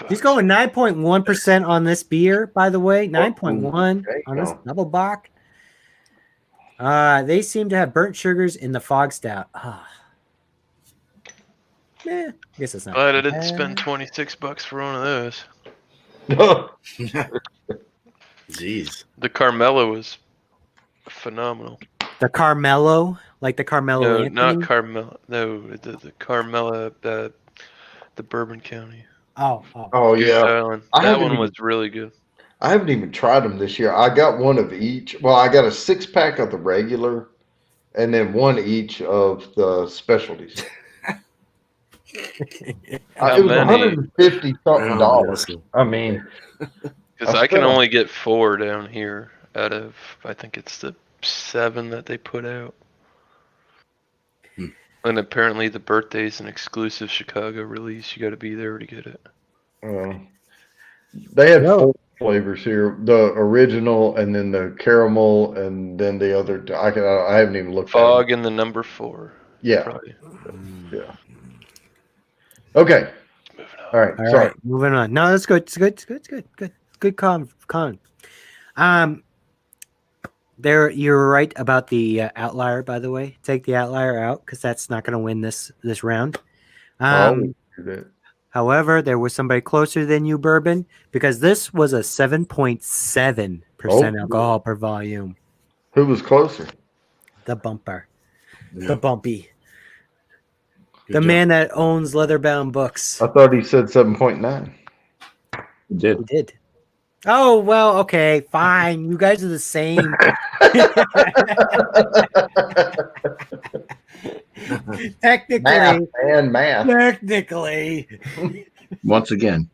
[SPEAKER 1] He's going 9.1% on this beer, by the way. 9.1 on this double Bock. They seem to have burnt sugars in the Fog Stout. I guess it's not.
[SPEAKER 2] Glad I didn't spend $26 for one of those.
[SPEAKER 5] Jeez.
[SPEAKER 2] The Carmelo was phenomenal.
[SPEAKER 1] The Carmelo, like the Carmelo.
[SPEAKER 2] No,
[SPEAKER 1] Anthony?
[SPEAKER 2] not Carmelo. No, the Carmela, the Bourbon County.
[SPEAKER 1] Oh,
[SPEAKER 3] yeah.
[SPEAKER 2] Island. That one was really good.
[SPEAKER 3] I haven't even tried them this year. I got one of each. Well, I got a 6-pack of the regular, and then one each of the specialties. It was $150 something dollars. I mean,
[SPEAKER 2] because I can only get 4 down here out of I think it's the 7 that they put out. And apparently the birthday's an exclusive Chicago release. You got to be there to get it.
[SPEAKER 3] They had 4 flavors here: the original, and then the caramel, and then the other. I haven't even looked.
[SPEAKER 2] Fog and the number 4.
[SPEAKER 3] Yeah.
[SPEAKER 2] Probably.
[SPEAKER 3] Yeah. Okay. All right.
[SPEAKER 1] all
[SPEAKER 3] Sorry.
[SPEAKER 1] right. Moving on. No, that's good. It's good. It's good. It's good. Good. Good con. You're right about the outlier. By the way, take the outlier out because that's not going to win this round.
[SPEAKER 3] I'll do that.
[SPEAKER 1] However, there was somebody closer than you, Bourbon, because this was a 7.7% alcohol per volume.
[SPEAKER 3] Who was closer?
[SPEAKER 1] The bumper.
[SPEAKER 5] Yeah.
[SPEAKER 1] The bumpy.
[SPEAKER 5] Good
[SPEAKER 1] The
[SPEAKER 5] job.
[SPEAKER 1] man that owns leather-bound books.
[SPEAKER 3] I thought he said 7.9.
[SPEAKER 6] It did.
[SPEAKER 1] He did. Oh, well, okay, fine. You guys are the same. Technically.
[SPEAKER 3] Math.
[SPEAKER 1] Technically.
[SPEAKER 6] Once again.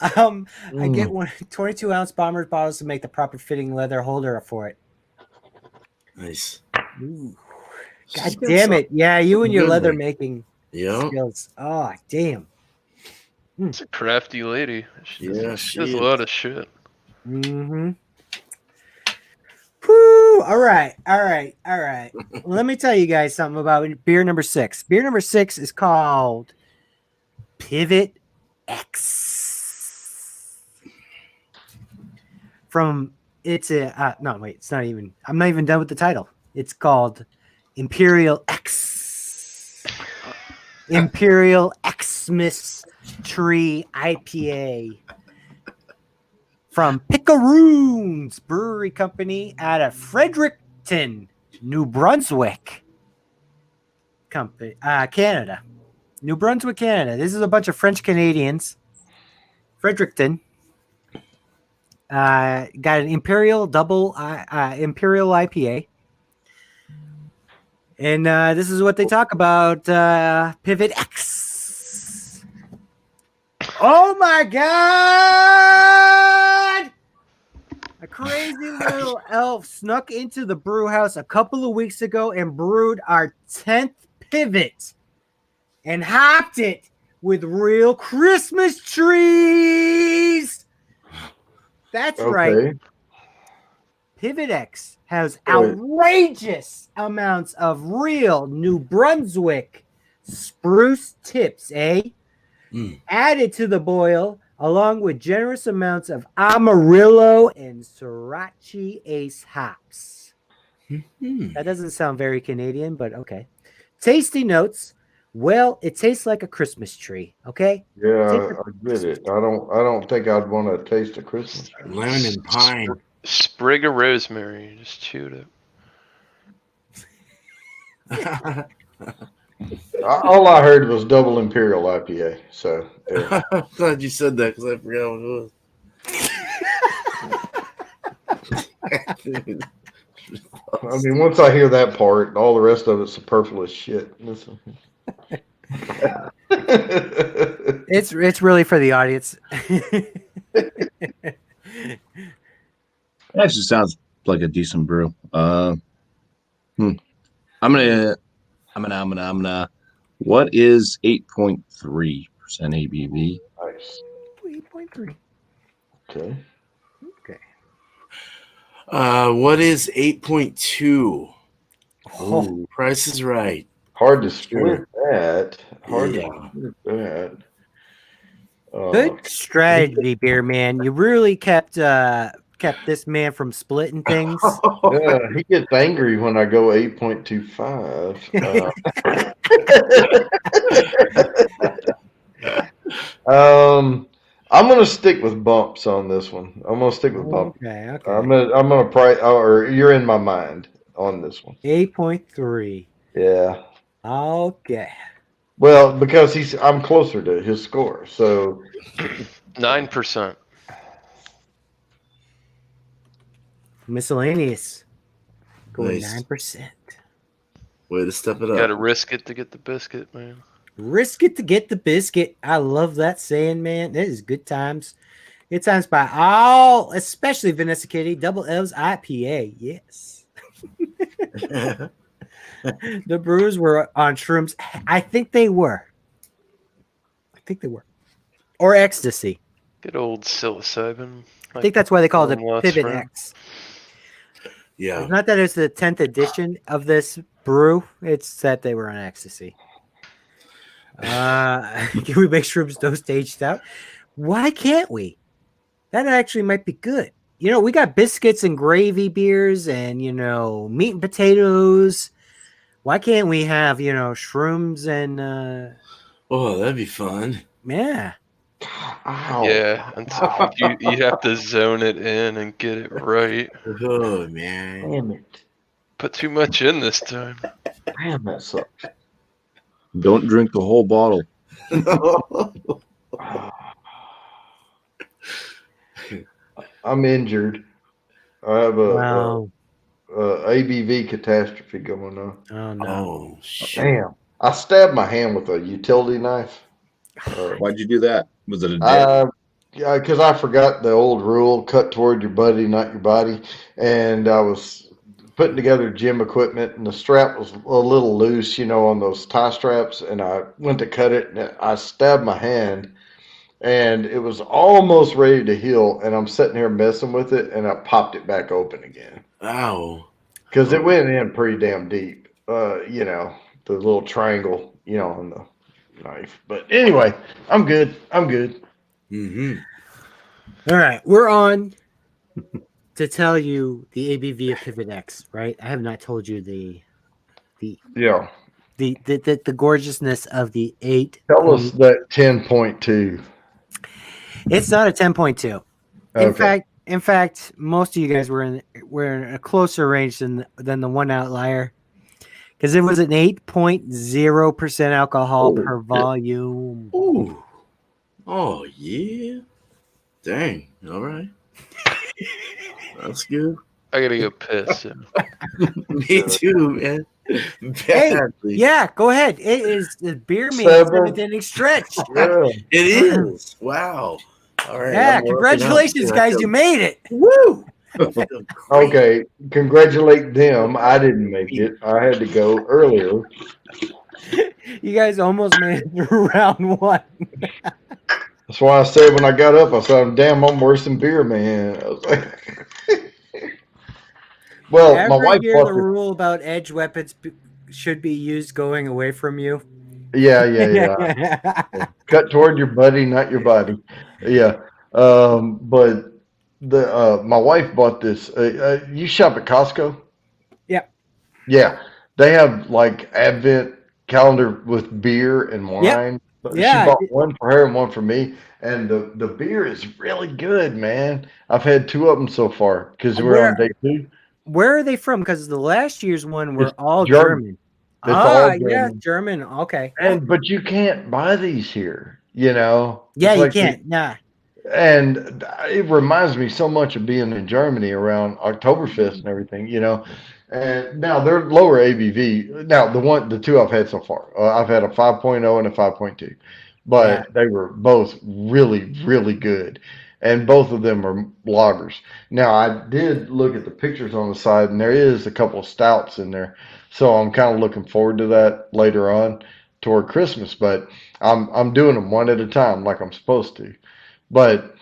[SPEAKER 1] I get 22-ounce bombers bottles to make the proper fitting leather holder for it.
[SPEAKER 5] Nice.
[SPEAKER 1] Ooh. God damn it. Yeah, you and your
[SPEAKER 5] Good
[SPEAKER 1] leather
[SPEAKER 5] one.
[SPEAKER 1] making
[SPEAKER 5] Yeah.
[SPEAKER 1] skills. Oh, damn.
[SPEAKER 2] It's a crafty lady. She does
[SPEAKER 5] she
[SPEAKER 2] a
[SPEAKER 5] is.
[SPEAKER 2] lot of shit.
[SPEAKER 1] Mm-hmm. Whew. All right. Let me tell you guys something about beer number 6. Beer number 6 is called Pivot X. It's not even. I'm not even done with the title. It's called Imperial X. Imperial Xmas Tree IPA from Picaroons Brewery Company out of Fredericton, New Brunswick, Canada. New Brunswick, Canada. This is a bunch of French Canadians. Fredericton got an Imperial Imperial IPA. And this is what they talk about, Pivot X. Oh my God! A crazy little elf snuck into the brew house a couple of weeks ago and brewed our 10th pivot and hopped it with real Christmas trees. That's right. Pivot X has outrageous amounts of real New Brunswick spruce tips, added to the boil, along with generous amounts of Amarillo and Sriracha Ace hops. That doesn't sound very Canadian, but okay. Tasty notes. Well, it tastes like a Christmas tree. Okay.
[SPEAKER 3] Yeah, I get it. I don't think I'd want to taste a Christmas tree.
[SPEAKER 5] Lemon and pine.
[SPEAKER 2] Sprig of rosemary. Just chewed it.
[SPEAKER 3] All I heard was double imperial IPA. So yeah.
[SPEAKER 5] I'm glad you said that because I forgot what it was.
[SPEAKER 3] I mean, once I hear that part, all the rest of it's superfluous shit. Listen.
[SPEAKER 1] It's really for the audience.
[SPEAKER 6] It actually sounds like a decent brew. I'm gonna. What is 8.3% ABV?
[SPEAKER 3] Nice.
[SPEAKER 1] 8.3.
[SPEAKER 3] Okay.
[SPEAKER 5] What is 8.2?
[SPEAKER 1] Oh,
[SPEAKER 5] Price is Right.
[SPEAKER 3] Hard to split that.
[SPEAKER 5] Yeah.
[SPEAKER 3] That.
[SPEAKER 1] good strategy, beer man. You really kept this man from splitting things.
[SPEAKER 3] Yeah, he gets angry when I go 8.25. I'm gonna stick with bumps on this one. I'm gonna stick with bumps.
[SPEAKER 1] Okay.
[SPEAKER 3] I'm gonna price, or you're in my mind on this one.
[SPEAKER 1] 8.3.
[SPEAKER 3] Yeah.
[SPEAKER 1] Okay.
[SPEAKER 3] Well, because I'm closer to his score, so
[SPEAKER 2] 9%.
[SPEAKER 1] Miscellaneous. Going
[SPEAKER 5] Nice.
[SPEAKER 1] 9%.
[SPEAKER 5] Way to step it
[SPEAKER 2] Got to
[SPEAKER 5] up.
[SPEAKER 2] risk it to get the biscuit, man.
[SPEAKER 1] Risk it to get the biscuit. I love that saying, man. That is good times. Good times by all, especially Vanessa Kitty, Double Elves IPA. Yes. The Brewers were on shrooms. I think they were. Or ecstasy.
[SPEAKER 2] Good old psilocybin.
[SPEAKER 1] I think that's why they call it
[SPEAKER 2] Long
[SPEAKER 1] the
[SPEAKER 2] lost
[SPEAKER 1] Pivot
[SPEAKER 2] friend.
[SPEAKER 1] X.
[SPEAKER 5] Yeah.
[SPEAKER 1] It's not that it's the 10th edition of this brew. It's that they were on ecstasy. Can we make shrooms dosed aged out? Why can't we? That actually might be good. You know, we got biscuits and gravy beers and, meat and potatoes. Why can't we have, shrooms and
[SPEAKER 5] Oh, that'd be fun.
[SPEAKER 1] yeah.
[SPEAKER 3] Ow.
[SPEAKER 2] Yeah, you have to zone it in and get it right.
[SPEAKER 5] Oh man.
[SPEAKER 3] Damn it.
[SPEAKER 2] Put too much in this time.
[SPEAKER 3] Damn, that sucks.
[SPEAKER 6] Don't drink the whole bottle.
[SPEAKER 3] I'm injured. I have
[SPEAKER 1] Wow.
[SPEAKER 3] a ABV catastrophe going on.
[SPEAKER 1] Oh no.
[SPEAKER 5] Oh shit.
[SPEAKER 3] Damn. I stabbed my hand with a utility knife.
[SPEAKER 6] Why'd you do that? Was it a dip?
[SPEAKER 3] Yeah, because I forgot the old rule: cut toward your buddy, not your body. And I was putting together gym equipment, and the strap was a little loose, on those tie straps. And I went to cut it, and I stabbed my hand, and it was almost ready to heal. And I'm sitting here messing with it, and I popped it back open again
[SPEAKER 5] Ow.
[SPEAKER 3] because it went in pretty damn deep. The little triangle, on the knife. But anyway, I'm good.
[SPEAKER 5] Mm-hmm.
[SPEAKER 1] All right, we're on to tell you the ABV of Pivot X, right? I have not told you the
[SPEAKER 3] Yeah.
[SPEAKER 1] the gorgeousness of the 8.
[SPEAKER 3] Tell us that 10.2.
[SPEAKER 1] It's not a 10.2.
[SPEAKER 3] Okay.
[SPEAKER 1] In fact, most of you guys were in a closer range than the one outlier, because it was an 8.0% alcohol
[SPEAKER 3] Holy
[SPEAKER 1] per
[SPEAKER 3] shit.
[SPEAKER 1] volume.
[SPEAKER 5] Ooh. Oh yeah. Dang. All right. That's good.
[SPEAKER 2] I gotta go piss. So.
[SPEAKER 5] Me too, man.
[SPEAKER 1] Hey,
[SPEAKER 5] Badly.
[SPEAKER 1] yeah, go ahead. It is the beer man's 7th inning stretch.
[SPEAKER 3] Yeah.
[SPEAKER 5] It is. Wow. All right.
[SPEAKER 1] Yeah,
[SPEAKER 5] I'm working
[SPEAKER 1] congratulations,
[SPEAKER 5] out.
[SPEAKER 1] guys! You made it.
[SPEAKER 5] Woo.
[SPEAKER 3] Okay. Congratulate them. I didn't make it. I had to go earlier.
[SPEAKER 1] You guys almost made it through round 1.
[SPEAKER 3] That's why I said when I got up, I said, "Damn, I'm worse than beer, man." I was like, well, my
[SPEAKER 1] Ever
[SPEAKER 3] wife
[SPEAKER 1] hear
[SPEAKER 3] bought
[SPEAKER 1] the
[SPEAKER 3] this.
[SPEAKER 1] rule about edge weapons should be used going away from you?
[SPEAKER 3] Yeah. Cut toward your buddy, not your body. Yeah. But my wife bought this. You shop at Costco?
[SPEAKER 1] Yep.
[SPEAKER 3] Yeah. They have like Advent calendar with beer and wine.
[SPEAKER 1] Yep.
[SPEAKER 3] But
[SPEAKER 1] Yeah.
[SPEAKER 3] She bought one for her and one for me. And the beer is really good, man. I've had 2 of them so far because we're on day 2.
[SPEAKER 1] Where are they from? Because the last year's one were
[SPEAKER 3] It's
[SPEAKER 1] all
[SPEAKER 3] German.
[SPEAKER 1] German.
[SPEAKER 3] It's all
[SPEAKER 1] Yeah,
[SPEAKER 3] German.
[SPEAKER 1] German. Okay.
[SPEAKER 3] But you can't buy these here,
[SPEAKER 1] Yeah,
[SPEAKER 3] It's
[SPEAKER 1] you
[SPEAKER 3] like
[SPEAKER 1] can't. Nah.
[SPEAKER 3] And it reminds me so much of being in Germany around Oktoberfest and everything, And now they're lower ABV. Now the 2 I've had so far, I've had a 5.0 and a 5.2, but they were both really, really good, and both of them are lagers. Now I did look at the pictures on the side, and there is a couple of stouts in there, so I'm kind of looking forward to that later on toward Christmas. But I'm doing them one at a time, like I'm supposed to. But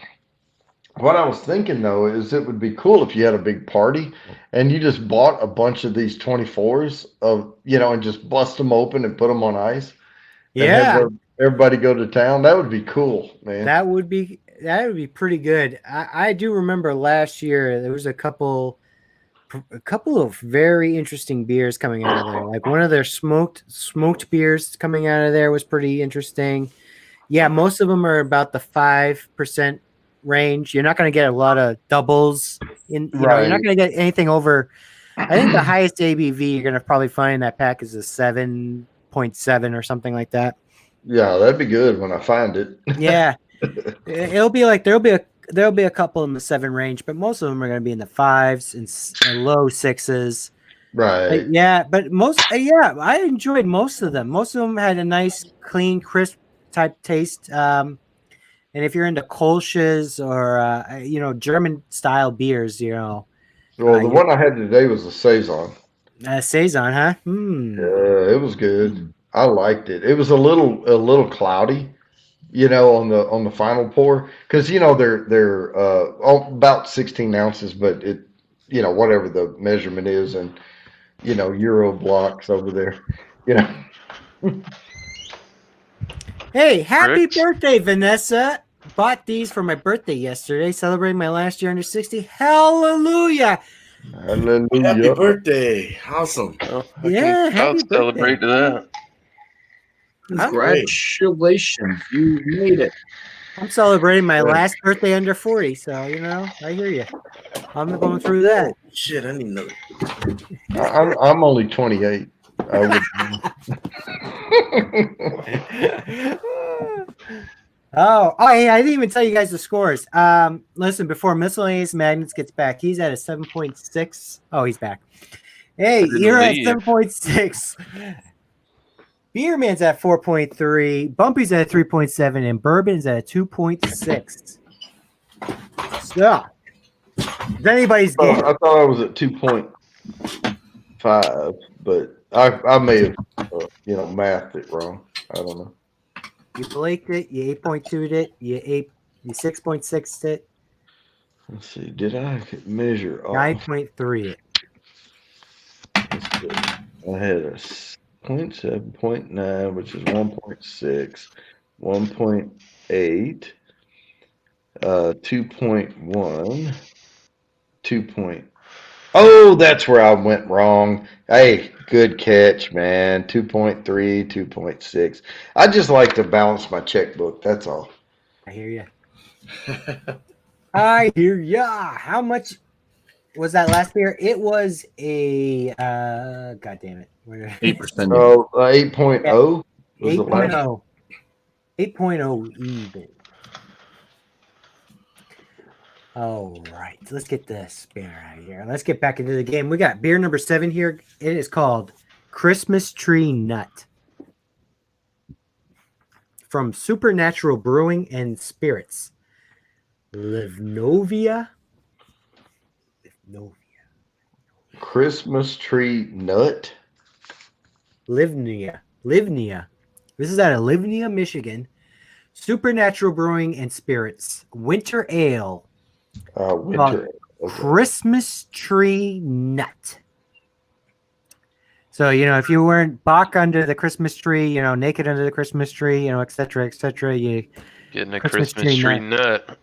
[SPEAKER 3] what I was thinking though is it would be cool if you had a big party and you just bought a bunch of these 24s and just bust them open and put them on ice. And have everybody go to town. That would be cool, man.
[SPEAKER 1] That would be pretty good. I do remember last year there was a couple of very interesting beers coming out of there. Like one of their smoked beers coming out of there was pretty interesting. Yeah, most of them are about the 5% range. You're not going to get a lot of doubles in. You're not going to get anything over. I think the highest ABV you're going to probably find in that pack is a 7.7 or something like that.
[SPEAKER 3] Yeah, that'd be good when I find it.
[SPEAKER 1] Yeah, it'll be like there'll be a couple in the 7 range, but most of them are going to be in the 5s and low 6s.
[SPEAKER 3] Right.
[SPEAKER 1] But I enjoyed most of them. Most of them had a nice, clean, crisp type taste. And if you're into Kolsch's or German style beers,
[SPEAKER 3] Well, the one I had today was a saison.
[SPEAKER 1] Saison, huh?
[SPEAKER 3] It was good. I liked it. It was a little cloudy, on the final pour, because they're about 16 ounces, but it, whatever the measurement is, and Euro blocks over there,
[SPEAKER 1] Hey, happy birthday, Vanessa. Bought these for my birthday yesterday, celebrating my last year under 60. Hallelujah.
[SPEAKER 5] Happy
[SPEAKER 3] Hallelujah.
[SPEAKER 5] birthday. Awesome.
[SPEAKER 2] Well,
[SPEAKER 1] Yeah, happy
[SPEAKER 2] I'll
[SPEAKER 1] birthday.
[SPEAKER 2] celebrate to that.
[SPEAKER 6] Congratulations, you made it.
[SPEAKER 1] I'm celebrating my
[SPEAKER 3] Yeah.
[SPEAKER 1] last birthday under 40, so I hear you. I'm going through that.
[SPEAKER 5] Oh, shit, I need another.
[SPEAKER 3] I'm only 28. I would.
[SPEAKER 1] Hey, I didn't even tell you guys the scores. Listen, before Miscellaneous Magnets gets back, he's at a 7.6. Oh, he's back. Hey,
[SPEAKER 2] didn't
[SPEAKER 1] you're at
[SPEAKER 2] leave.
[SPEAKER 1] 7.6. Beerman's at 4.3. Bumpy's at 3.7, and Bourbon's at a 2.6. So, it's anybody's game.
[SPEAKER 3] I thought I was at 2.5, but I may have mathed it wrong. I don't know.
[SPEAKER 1] You Blaked it. You 8.2'd it. You 6.6'd it.
[SPEAKER 3] Let's see. Did I measure off?
[SPEAKER 1] 9.3 it.
[SPEAKER 3] Let's see. I had a 0.7, 0.9, which is 1.6, 1.8, 2.1, 2. Oh, that's where I went wrong. Hey, good catch, man. 2.3, 2.6. I just like to balance my checkbook. That's all.
[SPEAKER 1] I hear you. I hear ya. How much was that last beer? It was a God damn it.
[SPEAKER 6] 8%.
[SPEAKER 3] Oh, 8.0 was the last.
[SPEAKER 1] 8.0. 8.0 even. All right. Let's get this beer out of here. Let's get back into the game. We got beer number 7 here. It is called Christmas Tree Nut from Supernatural Brewing and Spirits. Livnovia.
[SPEAKER 3] Christmas tree nut.
[SPEAKER 1] Livnia. This is out of Livnia, Michigan. Supernatural Brewing and Spirits. Winter Ale.
[SPEAKER 3] Winter. Okay.
[SPEAKER 1] Christmas Tree Nut. So, if you weren't Bach under the Christmas tree, naked under the Christmas tree, et cetera, you
[SPEAKER 2] Getting a
[SPEAKER 1] Christmas
[SPEAKER 2] Christmas
[SPEAKER 1] tree
[SPEAKER 2] tree nut.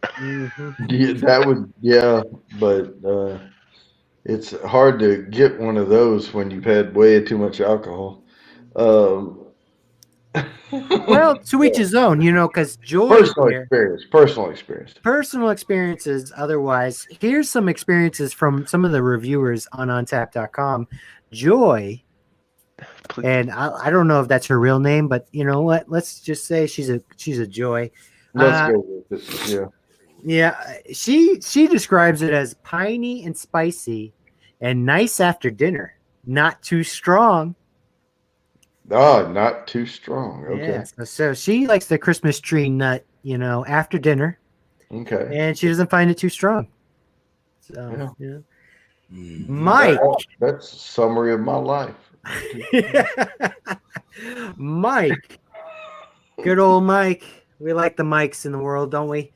[SPEAKER 3] Yeah, that would, but it's hard to get one of those when you've had way too much alcohol.
[SPEAKER 1] Well, to each his own, because joy
[SPEAKER 3] personal experience.
[SPEAKER 1] Personal experiences otherwise. Here's some experiences from some of the reviewers on Untappd.com. Joy,
[SPEAKER 2] Please.
[SPEAKER 1] and I don't know if that's her real name, but you know what? Let's just say she's a Joy.
[SPEAKER 3] Let's go with it. Yeah.
[SPEAKER 1] Yeah, she describes it as piney and spicy and nice after dinner. Not too strong.
[SPEAKER 3] Oh, not too strong. Okay.
[SPEAKER 1] Yeah, so she likes the Christmas tree nut, after dinner.
[SPEAKER 3] Okay.
[SPEAKER 1] And she doesn't find it too strong. So,
[SPEAKER 3] Yeah.
[SPEAKER 1] Mike.
[SPEAKER 3] That's a summary of my life.
[SPEAKER 1] Mike. Good old Mike. We like the Mikes in the world, don't we?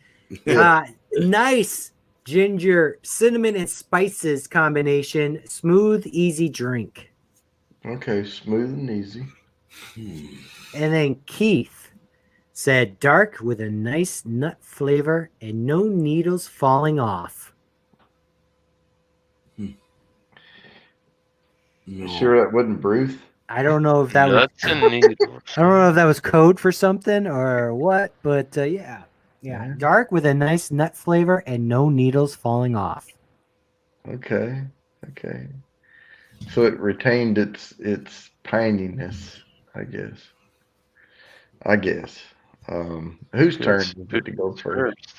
[SPEAKER 1] Nice ginger, cinnamon, and spices combination. Smooth, easy drink.
[SPEAKER 3] Okay, smooth and easy.
[SPEAKER 1] And then Keith said dark with a nice nut flavor and no needles falling off.
[SPEAKER 3] You sure that wasn't Bruce?
[SPEAKER 1] I don't know if that
[SPEAKER 2] Nuts and needles.
[SPEAKER 1] I don't know if that was code for something or what, but yeah. Dark with a nice nut flavor and no needles falling off.
[SPEAKER 3] Okay. So it retained its pininess, I guess. Whose turn is it to go first?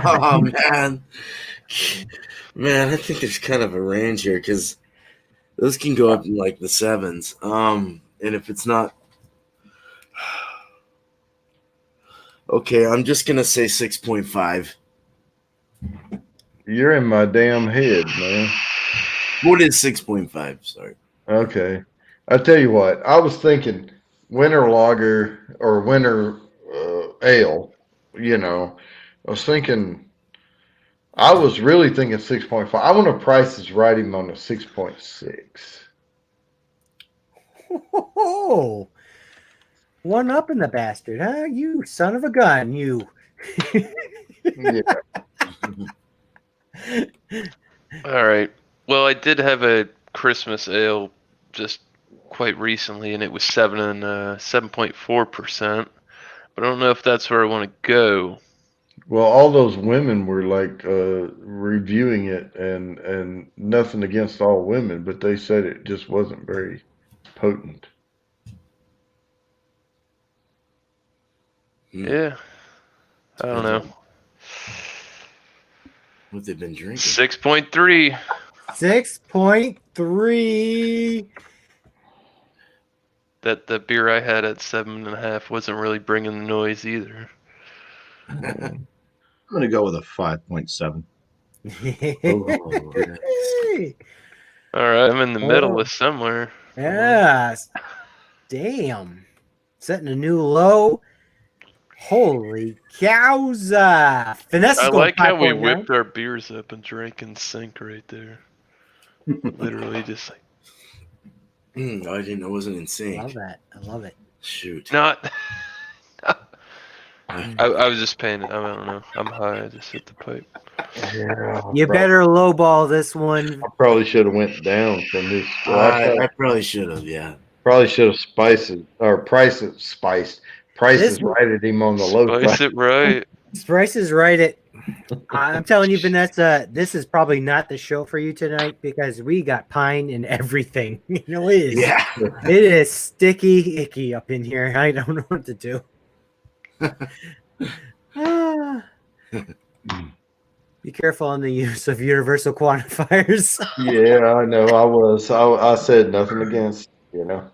[SPEAKER 5] Oh man, I think there's kind of a range here because those can go up in like the 7s. And if it's not, okay, I'm just gonna say 6.5.
[SPEAKER 3] You're in my damn head, man.
[SPEAKER 5] What is 6.5? Sorry.
[SPEAKER 3] Okay. I tell you what, I was thinking winter lager or winter ale, I was really thinking 6.5. I want to Price is Right him on a 6.6.
[SPEAKER 1] Oh, One up in the bastard, huh? You son of a gun, you.
[SPEAKER 3] Yeah.
[SPEAKER 2] All right. Well, I did have a Christmas ale just quite recently, and it was 7.4%. But I don't know if that's where I want to go.
[SPEAKER 3] Well, all those women were like reviewing it, and nothing against all women, but they said it just wasn't very potent.
[SPEAKER 2] Yeah. I don't know.
[SPEAKER 5] What they've been drinking.
[SPEAKER 2] 6.3.
[SPEAKER 1] 6.3.
[SPEAKER 2] That the beer I had at 7.5 wasn't really bringing the noise either.
[SPEAKER 6] I'm gonna go with a 5.7.
[SPEAKER 2] All right, I'm in the middle of somewhere.
[SPEAKER 1] Yes. Damn. Setting a new low. Holy cows. Finesse is
[SPEAKER 2] I
[SPEAKER 1] going
[SPEAKER 2] like how we
[SPEAKER 1] 5.9.
[SPEAKER 2] whipped our beers up and drank in sync right there. Literally just like
[SPEAKER 5] I didn't know it wasn't in sync.
[SPEAKER 1] I love that. I love it.
[SPEAKER 5] Shoot.
[SPEAKER 2] not. I was just paying it. I don't know. I'm high. I just hit the pipe.
[SPEAKER 3] Yeah,
[SPEAKER 1] You better lowball this one.
[SPEAKER 3] I probably should have went down from this.
[SPEAKER 5] I probably should have, yeah.
[SPEAKER 3] Probably should have prices righted him on the low
[SPEAKER 2] Spice
[SPEAKER 3] side.
[SPEAKER 2] it right.
[SPEAKER 1] Bryce is right. I'm telling you, Vanessa, this is probably not the show for you tonight because we got pine and everything. You know, it is.
[SPEAKER 5] Yeah.
[SPEAKER 1] It is sticky, icky up in here. I don't know what to do. Be careful on the use of universal quantifiers.
[SPEAKER 3] Yeah, I know. I said nothing against, you know.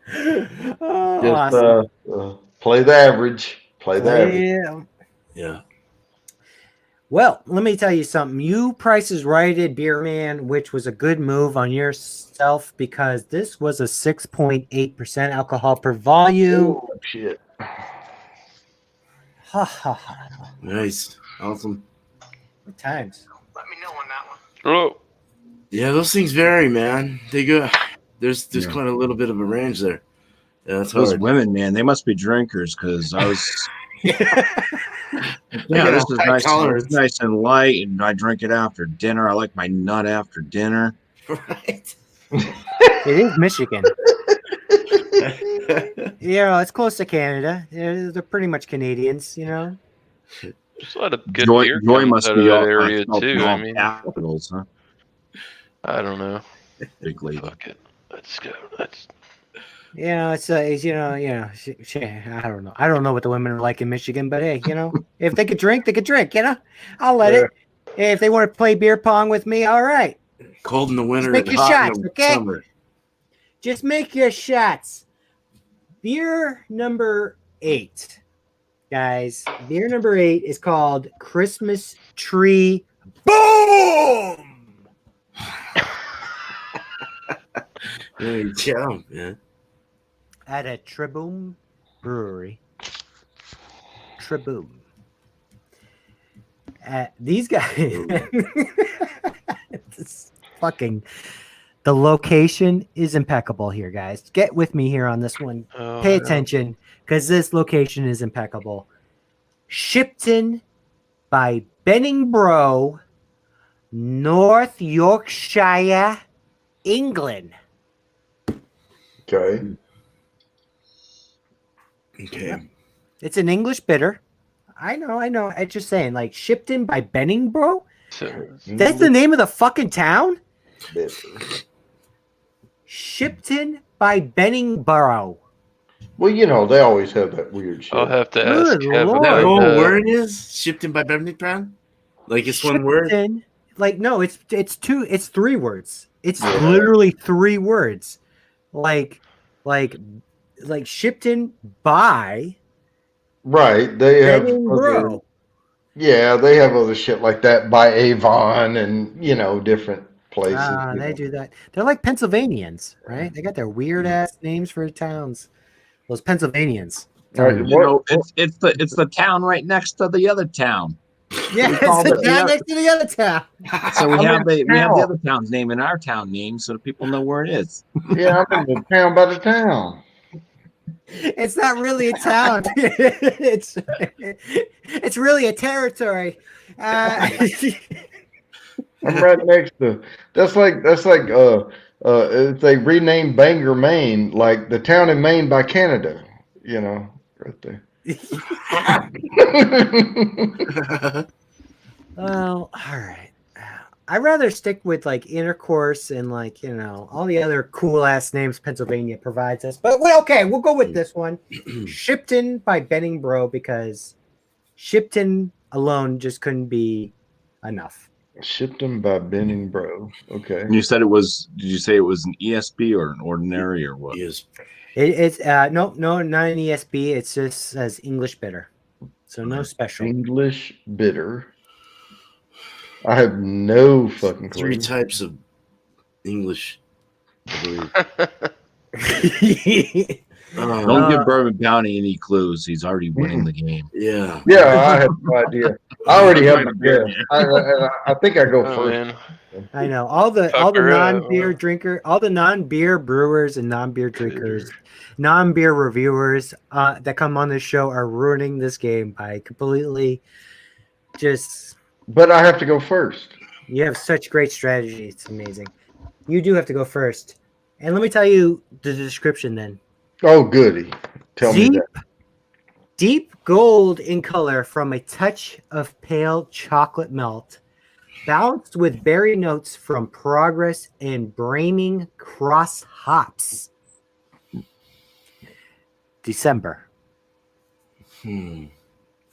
[SPEAKER 3] Just
[SPEAKER 1] Awesome.
[SPEAKER 3] play the average. Play the average.
[SPEAKER 1] Yeah.
[SPEAKER 5] Yeah.
[SPEAKER 1] Well, let me tell you something. You prices righted Beer Man, which was a good move on yourself because this was a 6.8% alcohol per volume.
[SPEAKER 3] Oh, shit.
[SPEAKER 1] Ha ha ha.
[SPEAKER 5] Nice. Awesome.
[SPEAKER 1] Good times.
[SPEAKER 7] Let me know on that one.
[SPEAKER 2] Oh,
[SPEAKER 5] Yeah, those things vary, man. They go. There's quite a little bit of a range there. Yeah, that's
[SPEAKER 6] Those
[SPEAKER 5] hard.
[SPEAKER 6] women, man, they must be drinkers because I was.
[SPEAKER 5] got
[SPEAKER 6] This
[SPEAKER 5] a
[SPEAKER 6] is
[SPEAKER 5] high
[SPEAKER 6] nice,
[SPEAKER 5] tolerance.
[SPEAKER 6] nice and light, and I drink it after dinner. I like my nut after dinner.
[SPEAKER 5] Right.
[SPEAKER 1] It is Michigan. Yeah, it's close to Canada. They're pretty much Canadians, you know.
[SPEAKER 2] there's a lot of good
[SPEAKER 6] Joy
[SPEAKER 2] beer comes
[SPEAKER 6] must
[SPEAKER 2] out of
[SPEAKER 6] be
[SPEAKER 2] that
[SPEAKER 6] all,
[SPEAKER 2] area
[SPEAKER 6] felt
[SPEAKER 2] too.
[SPEAKER 6] all
[SPEAKER 2] I mean,
[SPEAKER 6] capitals, huh?
[SPEAKER 2] I don't know.
[SPEAKER 6] Big lady.
[SPEAKER 2] Fuck it. Let's go. Let's.
[SPEAKER 1] You know, it's I don't know. I don't know what the women are like in Michigan, but hey, you know, if they could drink, they could drink. You know, I'll let it. Hey, if they want to play beer pong with me, all right.
[SPEAKER 5] Cold in the winter.
[SPEAKER 1] Make
[SPEAKER 5] and
[SPEAKER 1] your
[SPEAKER 5] hot
[SPEAKER 1] shots,
[SPEAKER 5] in the
[SPEAKER 1] okay?
[SPEAKER 5] summer.
[SPEAKER 1] Just make your shots. Beer number 8, guys. Beer number 8 is called Christmas Tree Boom.
[SPEAKER 5] Good job, man.
[SPEAKER 1] At a Triboom Brewery. Triboom. These guys. It's fucking. The location is impeccable here, guys. Get with me here on this one.
[SPEAKER 2] Oh,
[SPEAKER 1] Pay
[SPEAKER 2] no.
[SPEAKER 1] attention because this location is impeccable. Shipton by Benningbro, North Yorkshire, England.
[SPEAKER 3] Okay.
[SPEAKER 5] Okay.
[SPEAKER 1] It's an English bitter. I know. I'm just saying, like Shipton by Benningbro.
[SPEAKER 2] So,
[SPEAKER 1] That's the name of the fucking town.
[SPEAKER 3] Bitter.
[SPEAKER 1] Shipton by Benningbro.
[SPEAKER 3] Well, you know, they always have that weird shit.
[SPEAKER 2] I'll have to
[SPEAKER 1] Good
[SPEAKER 2] ask Kevin.
[SPEAKER 1] Lord.
[SPEAKER 5] That
[SPEAKER 1] Oh,
[SPEAKER 5] whole
[SPEAKER 2] but,
[SPEAKER 5] word is shipped in by Beverly Brown? Like it's one word?
[SPEAKER 1] Shipton, like no, it's 3 words. It's
[SPEAKER 3] Yeah.
[SPEAKER 1] literally 3 words. Like Shipton by
[SPEAKER 3] Right. They have other,
[SPEAKER 1] Benningbro.
[SPEAKER 3] yeah, they have other shit like that by Avon and, you know, different places. you
[SPEAKER 1] They
[SPEAKER 3] know.
[SPEAKER 1] do that. They're like Pennsylvanians, right? They got their weird ass names for towns. Those Pennsylvanians.
[SPEAKER 3] All right,
[SPEAKER 6] You know, it's the town right next to the other town.
[SPEAKER 1] Yeah,
[SPEAKER 6] called
[SPEAKER 1] it's
[SPEAKER 6] it-
[SPEAKER 1] down next to the other town.
[SPEAKER 6] So we
[SPEAKER 3] I'm
[SPEAKER 6] have
[SPEAKER 3] in
[SPEAKER 6] the
[SPEAKER 3] town.
[SPEAKER 6] other town's name and our town name, so people know where it is.
[SPEAKER 3] Yeah, I'm in the town by the town.
[SPEAKER 1] It's not really a town. it's really a territory.
[SPEAKER 3] I'm right next to. That's like if they renamed Bangor, Maine, like the town in Maine by Canada. You know, right there.
[SPEAKER 1] Well, all right. I'd rather stick with like intercourse and like, all the other cool ass names Pennsylvania provides us. But okay, we'll go with this one. Shipton by Benning Bro, because Shipton alone just couldn't be enough.
[SPEAKER 3] Shipped them by Benning Bro. Okay.
[SPEAKER 6] And you said it was. Did you say it was an ESB or an ordinary or what?
[SPEAKER 5] Yes.
[SPEAKER 1] It's no, not an ESB. It's just says English bitter, so no special.
[SPEAKER 3] English bitter. I have no fucking clue.
[SPEAKER 5] 3 types of English, I believe.
[SPEAKER 6] Don't give Bourbon Bounty any clues. He's already winning the game.
[SPEAKER 5] Yeah.
[SPEAKER 3] Yeah, I have no idea. I already have my guess. I think I go
[SPEAKER 2] Oh,
[SPEAKER 3] first.
[SPEAKER 2] man.
[SPEAKER 1] I know all the
[SPEAKER 2] Fucker up.
[SPEAKER 1] non-beer brewers and non-beer drinkers, non-beer reviewers that come on this show are ruining this game by completely just.
[SPEAKER 3] But I have to go first.
[SPEAKER 1] You have such great strategy. It's amazing. You do have to go first. And let me tell you the description then.
[SPEAKER 3] Oh, goody. Tell me that.
[SPEAKER 1] Deep gold in color from a touch of pale chocolate melt, balanced with berry notes from Progress and Braining Cross hops. December.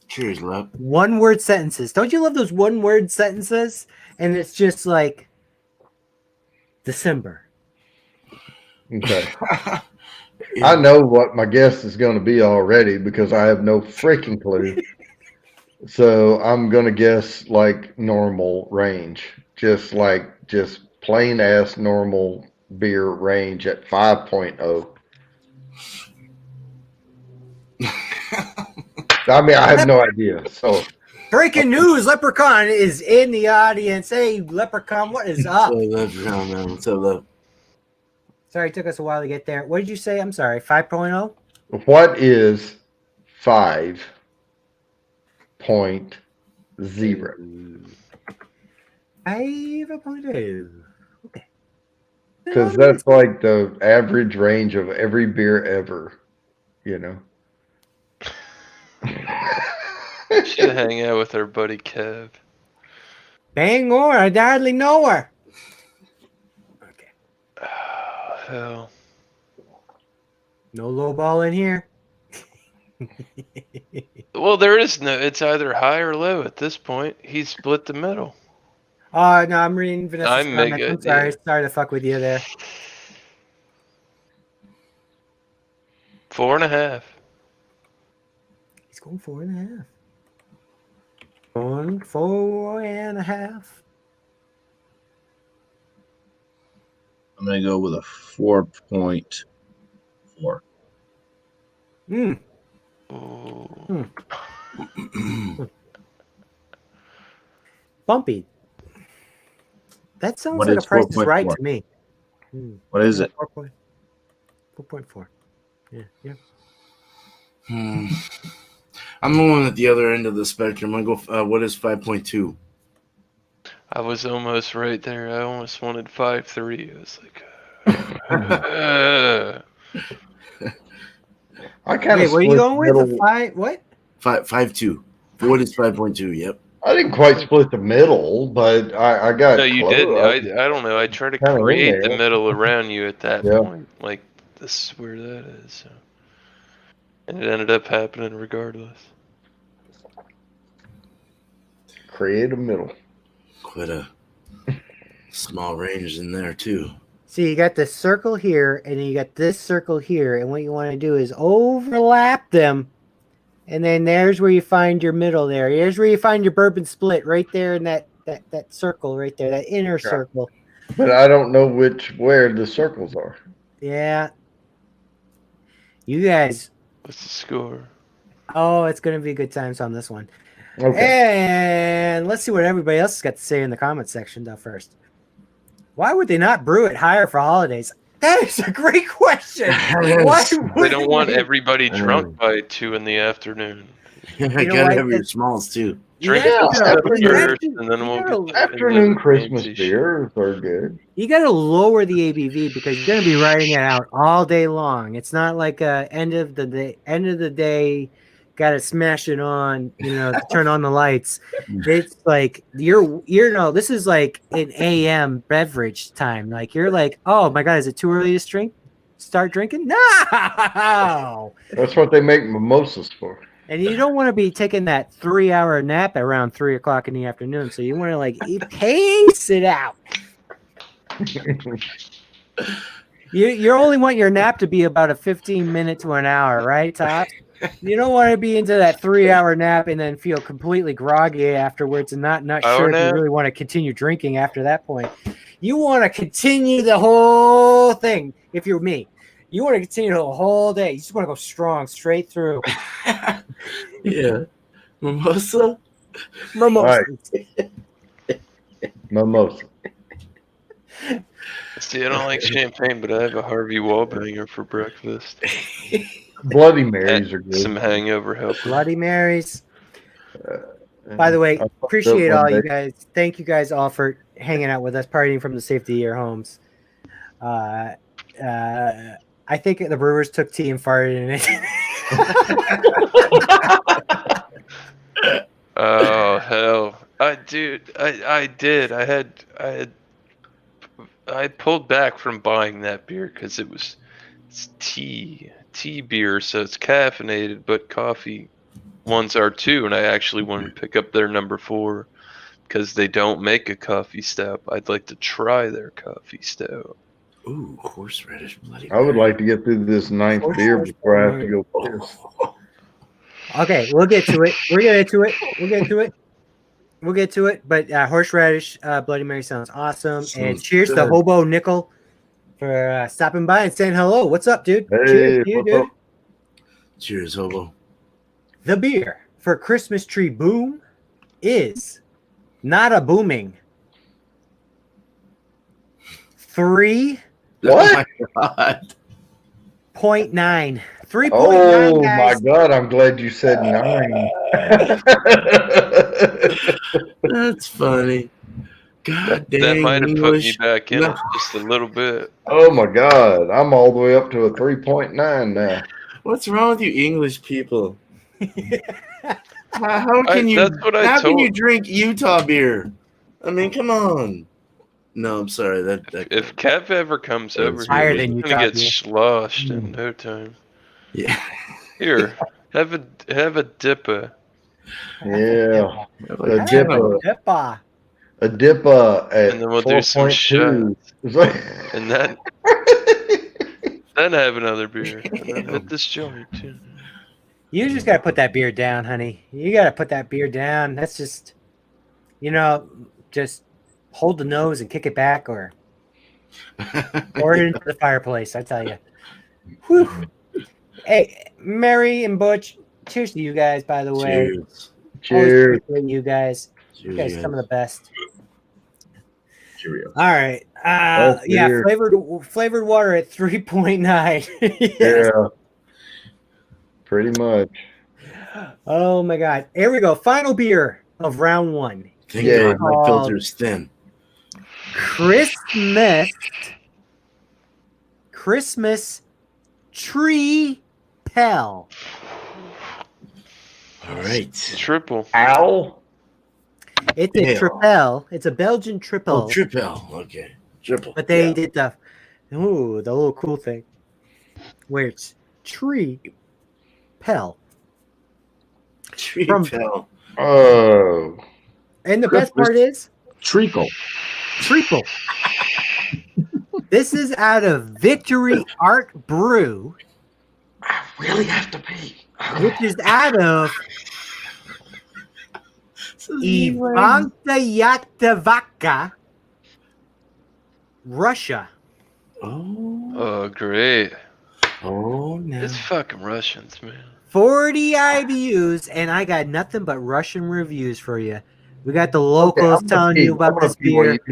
[SPEAKER 5] Cheers, Lep.
[SPEAKER 1] One-word sentences. Don't you love those one-word sentences? And it's just like December.
[SPEAKER 3] Okay. I know what my guess is going to be already because I have no freaking clue. So I'm going to guess like normal range. Just plain ass normal beer range at 5.0. I mean, I have no idea. So
[SPEAKER 1] Breaking news, Leprechaun is in the audience. Hey, Leprechaun, what is up?
[SPEAKER 5] What's up, man? What's up, Lep?
[SPEAKER 1] Sorry, it took us a while to get there. What did you say? I'm sorry, 5.0?
[SPEAKER 3] what is 5.0?
[SPEAKER 1] 5.0. Okay.
[SPEAKER 3] Because that's like the average range of every beer ever, you know.
[SPEAKER 2] Should hang out with our buddy Kev.
[SPEAKER 1] Bangor, I hardly know her. Okay.
[SPEAKER 2] Oh, hell.
[SPEAKER 1] No low ball in here.
[SPEAKER 2] Well, there is no. It's either high or low at this point. He split the middle.
[SPEAKER 1] Oh, no, I'm reading Vanessa's
[SPEAKER 2] I'm
[SPEAKER 1] comment.
[SPEAKER 2] mega-
[SPEAKER 1] I'm sorry.
[SPEAKER 2] yeah.
[SPEAKER 1] Sorry to fuck with you there.
[SPEAKER 2] 4.5.
[SPEAKER 1] He's going 4.5. Going 4.5.
[SPEAKER 6] I'm gonna go with a 4.4.
[SPEAKER 1] Mm.
[SPEAKER 2] Ooh.
[SPEAKER 1] Bumpy. That sounds
[SPEAKER 6] What
[SPEAKER 1] like
[SPEAKER 6] is
[SPEAKER 1] a price is right
[SPEAKER 6] 4.4?
[SPEAKER 1] to me. Mm.
[SPEAKER 6] What is it?
[SPEAKER 1] 4.4. Yeah.
[SPEAKER 5] I'm going at the other end of the spectrum. I go. What is 5.2?
[SPEAKER 2] I was almost right there. I almost wanted 5.3. I was like,
[SPEAKER 3] I kind
[SPEAKER 1] Wait,
[SPEAKER 3] of
[SPEAKER 1] what are you going with?
[SPEAKER 3] middle.
[SPEAKER 1] The 5? What?
[SPEAKER 5] 5.2. What is 5.2? Yep.
[SPEAKER 3] I didn't quite split the middle, but I got
[SPEAKER 2] no, you
[SPEAKER 3] close.
[SPEAKER 2] didn't. I don't know. I tried to
[SPEAKER 3] Kinda in
[SPEAKER 2] create the
[SPEAKER 3] there.
[SPEAKER 2] middle around you at that
[SPEAKER 3] Yeah.
[SPEAKER 2] point. Like, this is where that is. So. And it ended up happening regardless.
[SPEAKER 3] Create a middle.
[SPEAKER 5] Quite a small range in there too.
[SPEAKER 1] See, you got this circle here, and then you got this circle here, and what you want to do is overlap them, and then there's where you find your middle there. Here's where you find your bourbon split, right there in that circle right there, that inner circle.
[SPEAKER 3] But I don't know where the circles are.
[SPEAKER 1] Yeah. You guys,
[SPEAKER 2] What's the score?
[SPEAKER 1] oh, it's going to be good times on this one.
[SPEAKER 3] Okay.
[SPEAKER 1] And let's see what everybody else has got to say in the comment section though first. Why would they not brew it higher for holidays? That is a great question. Why
[SPEAKER 2] They
[SPEAKER 1] would
[SPEAKER 2] don't want everybody drunk by 2 in the afternoon.
[SPEAKER 5] I
[SPEAKER 1] You know
[SPEAKER 5] gotta
[SPEAKER 1] what?
[SPEAKER 5] have your smalls too.
[SPEAKER 2] Drink
[SPEAKER 1] Yeah,
[SPEAKER 2] this stuff
[SPEAKER 1] you
[SPEAKER 2] first,
[SPEAKER 1] gotta-
[SPEAKER 2] and then
[SPEAKER 1] you
[SPEAKER 2] we'll
[SPEAKER 1] gotta-
[SPEAKER 2] get
[SPEAKER 3] Afternoon
[SPEAKER 2] the
[SPEAKER 3] Christmas
[SPEAKER 2] fancy shit.
[SPEAKER 3] beers are good.
[SPEAKER 1] You got to lower the ABV because you're going to be riding it out all day long. It's not like end of the day, got to smash it on, to turn on the lights. It's like this is like an AM beverage time. Like you're like, oh my God, is it too early to start drinking? No.
[SPEAKER 3] That's what they make mimosas for.
[SPEAKER 1] And you don't want to be taking that 3-hour nap around 3:00 in the afternoon. So you want to pace it out. You only want your nap to be about a 15-minute to an hour, right, Todd? You don't want to be into that 3-hour nap and then feel completely groggy afterwards and not sure if you really want to continue drinking after that point. You want to continue the whole thing. If you're me, you want to continue the whole day. You just want to go strong, straight through.
[SPEAKER 5] Yeah. Mimosa?
[SPEAKER 1] Mimosa.
[SPEAKER 3] Mimosa.
[SPEAKER 2] See, I don't like champagne, but I have a Harvey Wallbanger for breakfast.
[SPEAKER 3] Bloody Marys are good.
[SPEAKER 2] Some hangover help.
[SPEAKER 1] Bloody Marys. By the way, appreciate all you guys. Thank you guys all for hanging out with us, partying from the safety of your homes. I think the Brewers took tea and farted in it.
[SPEAKER 2] Oh hell! I did. I pulled back from buying that beer because it's tea beer, so it's caffeinated, but coffee ones are too. And I actually wanted to pick up their number 4 because they don't make a coffee stout. I'd like to try their coffee stout.
[SPEAKER 5] Ooh, horseradish bloody.
[SPEAKER 3] I would like to get through this 9th beer before I have to go piss.
[SPEAKER 1] Okay, we'll get to it. We'll get to it. But horseradish Bloody Mary sounds awesome. And cheers to Hobo Nickel for stopping by and saying hello. What's up, dude?
[SPEAKER 3] Hey,
[SPEAKER 1] Cheers to you, dude.
[SPEAKER 3] up?
[SPEAKER 5] Cheers, Hobo.
[SPEAKER 1] The beer for Christmas Tree Boom is not a booming. 3.9.
[SPEAKER 3] What?
[SPEAKER 5] Oh my God.
[SPEAKER 1] 3.9,
[SPEAKER 3] Oh
[SPEAKER 1] guys.
[SPEAKER 3] my God! I'm glad you said 9.
[SPEAKER 5] That's funny. God dang.
[SPEAKER 2] That might have put me back in
[SPEAKER 5] No.
[SPEAKER 2] it just a little bit.
[SPEAKER 3] Oh my God! I'm all the way up to a 3.9 now.
[SPEAKER 5] What's wrong with you English people? How can you
[SPEAKER 2] That's what I
[SPEAKER 5] how can
[SPEAKER 2] told-
[SPEAKER 5] you drink Utah beer? I mean, come on. No, I'm sorry. That
[SPEAKER 2] If Kev ever comes
[SPEAKER 5] That's
[SPEAKER 2] over
[SPEAKER 1] higher
[SPEAKER 2] here,
[SPEAKER 1] than
[SPEAKER 2] he's
[SPEAKER 1] you
[SPEAKER 2] gonna
[SPEAKER 1] thought,
[SPEAKER 2] get
[SPEAKER 1] yeah.
[SPEAKER 2] sloshed in no time.
[SPEAKER 5] yeah.
[SPEAKER 2] Here, have a dipper.
[SPEAKER 3] Yeah,
[SPEAKER 5] Like,
[SPEAKER 3] a dipper,
[SPEAKER 1] Dippa.
[SPEAKER 3] a dipper at
[SPEAKER 2] And then we'll do some
[SPEAKER 3] 4.2.
[SPEAKER 2] And then have another beer. And then hit this joint too.
[SPEAKER 1] You just got to put that beer down, honey. You got to put that beer down. That's just, just hold the nose and kick it back or pour it into the fireplace. I tell you. Whew. Hey, Mary and Butch, cheers to you guys, by the way.
[SPEAKER 5] Cheers.
[SPEAKER 1] Always
[SPEAKER 3] Cheers.
[SPEAKER 1] appreciate you guys. You
[SPEAKER 5] Cheers,
[SPEAKER 1] guys,
[SPEAKER 5] guys.
[SPEAKER 1] some of the best.
[SPEAKER 6] Cheerio.
[SPEAKER 1] All right.
[SPEAKER 3] That's
[SPEAKER 1] Yeah,
[SPEAKER 3] weird.
[SPEAKER 1] flavored water at 3.9. Yes.
[SPEAKER 3] Yeah, pretty much.
[SPEAKER 1] Oh my God. Here we go. Final beer of round 1.
[SPEAKER 5] Thank
[SPEAKER 3] Yeah.
[SPEAKER 5] God my filter's thin.
[SPEAKER 1] Christmas Tree Pell.
[SPEAKER 5] All right.
[SPEAKER 2] Triple.
[SPEAKER 3] Ow.
[SPEAKER 1] It's a
[SPEAKER 5] Pale.
[SPEAKER 1] Tripel. It's a Belgian triple.
[SPEAKER 5] Oh, triple. Okay. Triple.
[SPEAKER 1] But they
[SPEAKER 5] Yeah.
[SPEAKER 1] did the little cool thing where it's Tree Pell. from-
[SPEAKER 5] Triple.
[SPEAKER 3] Oh.
[SPEAKER 1] And the best part is
[SPEAKER 6] Treacle.
[SPEAKER 1] triple. This is out of Victory Art Brew,
[SPEAKER 3] I really have to pee.
[SPEAKER 1] which is out of Ivanka, Russia.
[SPEAKER 5] Oh.
[SPEAKER 2] Oh, great.
[SPEAKER 5] Oh, no.
[SPEAKER 2] It's fucking Russians, man.
[SPEAKER 1] 40 IBUs, and I got nothing but Russian reviews for you. We got the locals telling you about this beer.
[SPEAKER 5] It's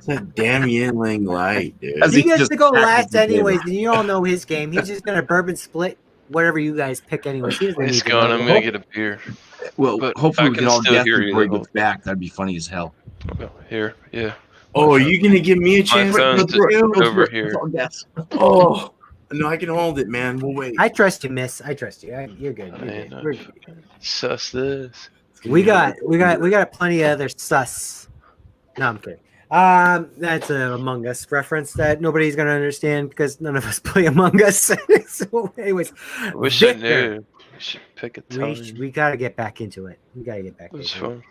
[SPEAKER 5] a damn Yingling light, dude.
[SPEAKER 6] As
[SPEAKER 1] He
[SPEAKER 6] he
[SPEAKER 1] gets
[SPEAKER 6] just
[SPEAKER 1] to go
[SPEAKER 6] patted
[SPEAKER 1] last
[SPEAKER 6] the table.
[SPEAKER 1] anyways, and you all know his game. He's just gonna bourbon split whatever you guys pick anyways. He doesn't need
[SPEAKER 2] He's
[SPEAKER 1] to
[SPEAKER 2] going.
[SPEAKER 1] know
[SPEAKER 2] I'm
[SPEAKER 1] that.
[SPEAKER 2] gonna get a beer.
[SPEAKER 6] Well,
[SPEAKER 2] But
[SPEAKER 6] hopefully
[SPEAKER 2] I
[SPEAKER 6] we
[SPEAKER 2] can
[SPEAKER 6] can all
[SPEAKER 2] still
[SPEAKER 6] guess
[SPEAKER 2] hear you
[SPEAKER 6] before he
[SPEAKER 2] the
[SPEAKER 6] gets back. That'd be funny as hell.
[SPEAKER 2] Oh, here, yeah.
[SPEAKER 5] Oh, are you gonna give me a chance?
[SPEAKER 2] phone's
[SPEAKER 5] to go through?
[SPEAKER 2] over here.
[SPEAKER 5] Oh, no, I can hold it, man. We'll wait.
[SPEAKER 1] I trust you, miss. I trust you. You're good. You're
[SPEAKER 2] Man,
[SPEAKER 1] good. We're good.
[SPEAKER 2] Suss this.
[SPEAKER 1] We got plenty of other sus. No, I'm kidding. That's a Among Us reference that nobody's gonna understand because none of us play Among Us. So, anyways,
[SPEAKER 2] I wish
[SPEAKER 1] Victor.
[SPEAKER 2] I knew. We should pick a time.
[SPEAKER 1] we gotta get back into it. We gotta get back
[SPEAKER 2] It was
[SPEAKER 1] into it.
[SPEAKER 2] fun.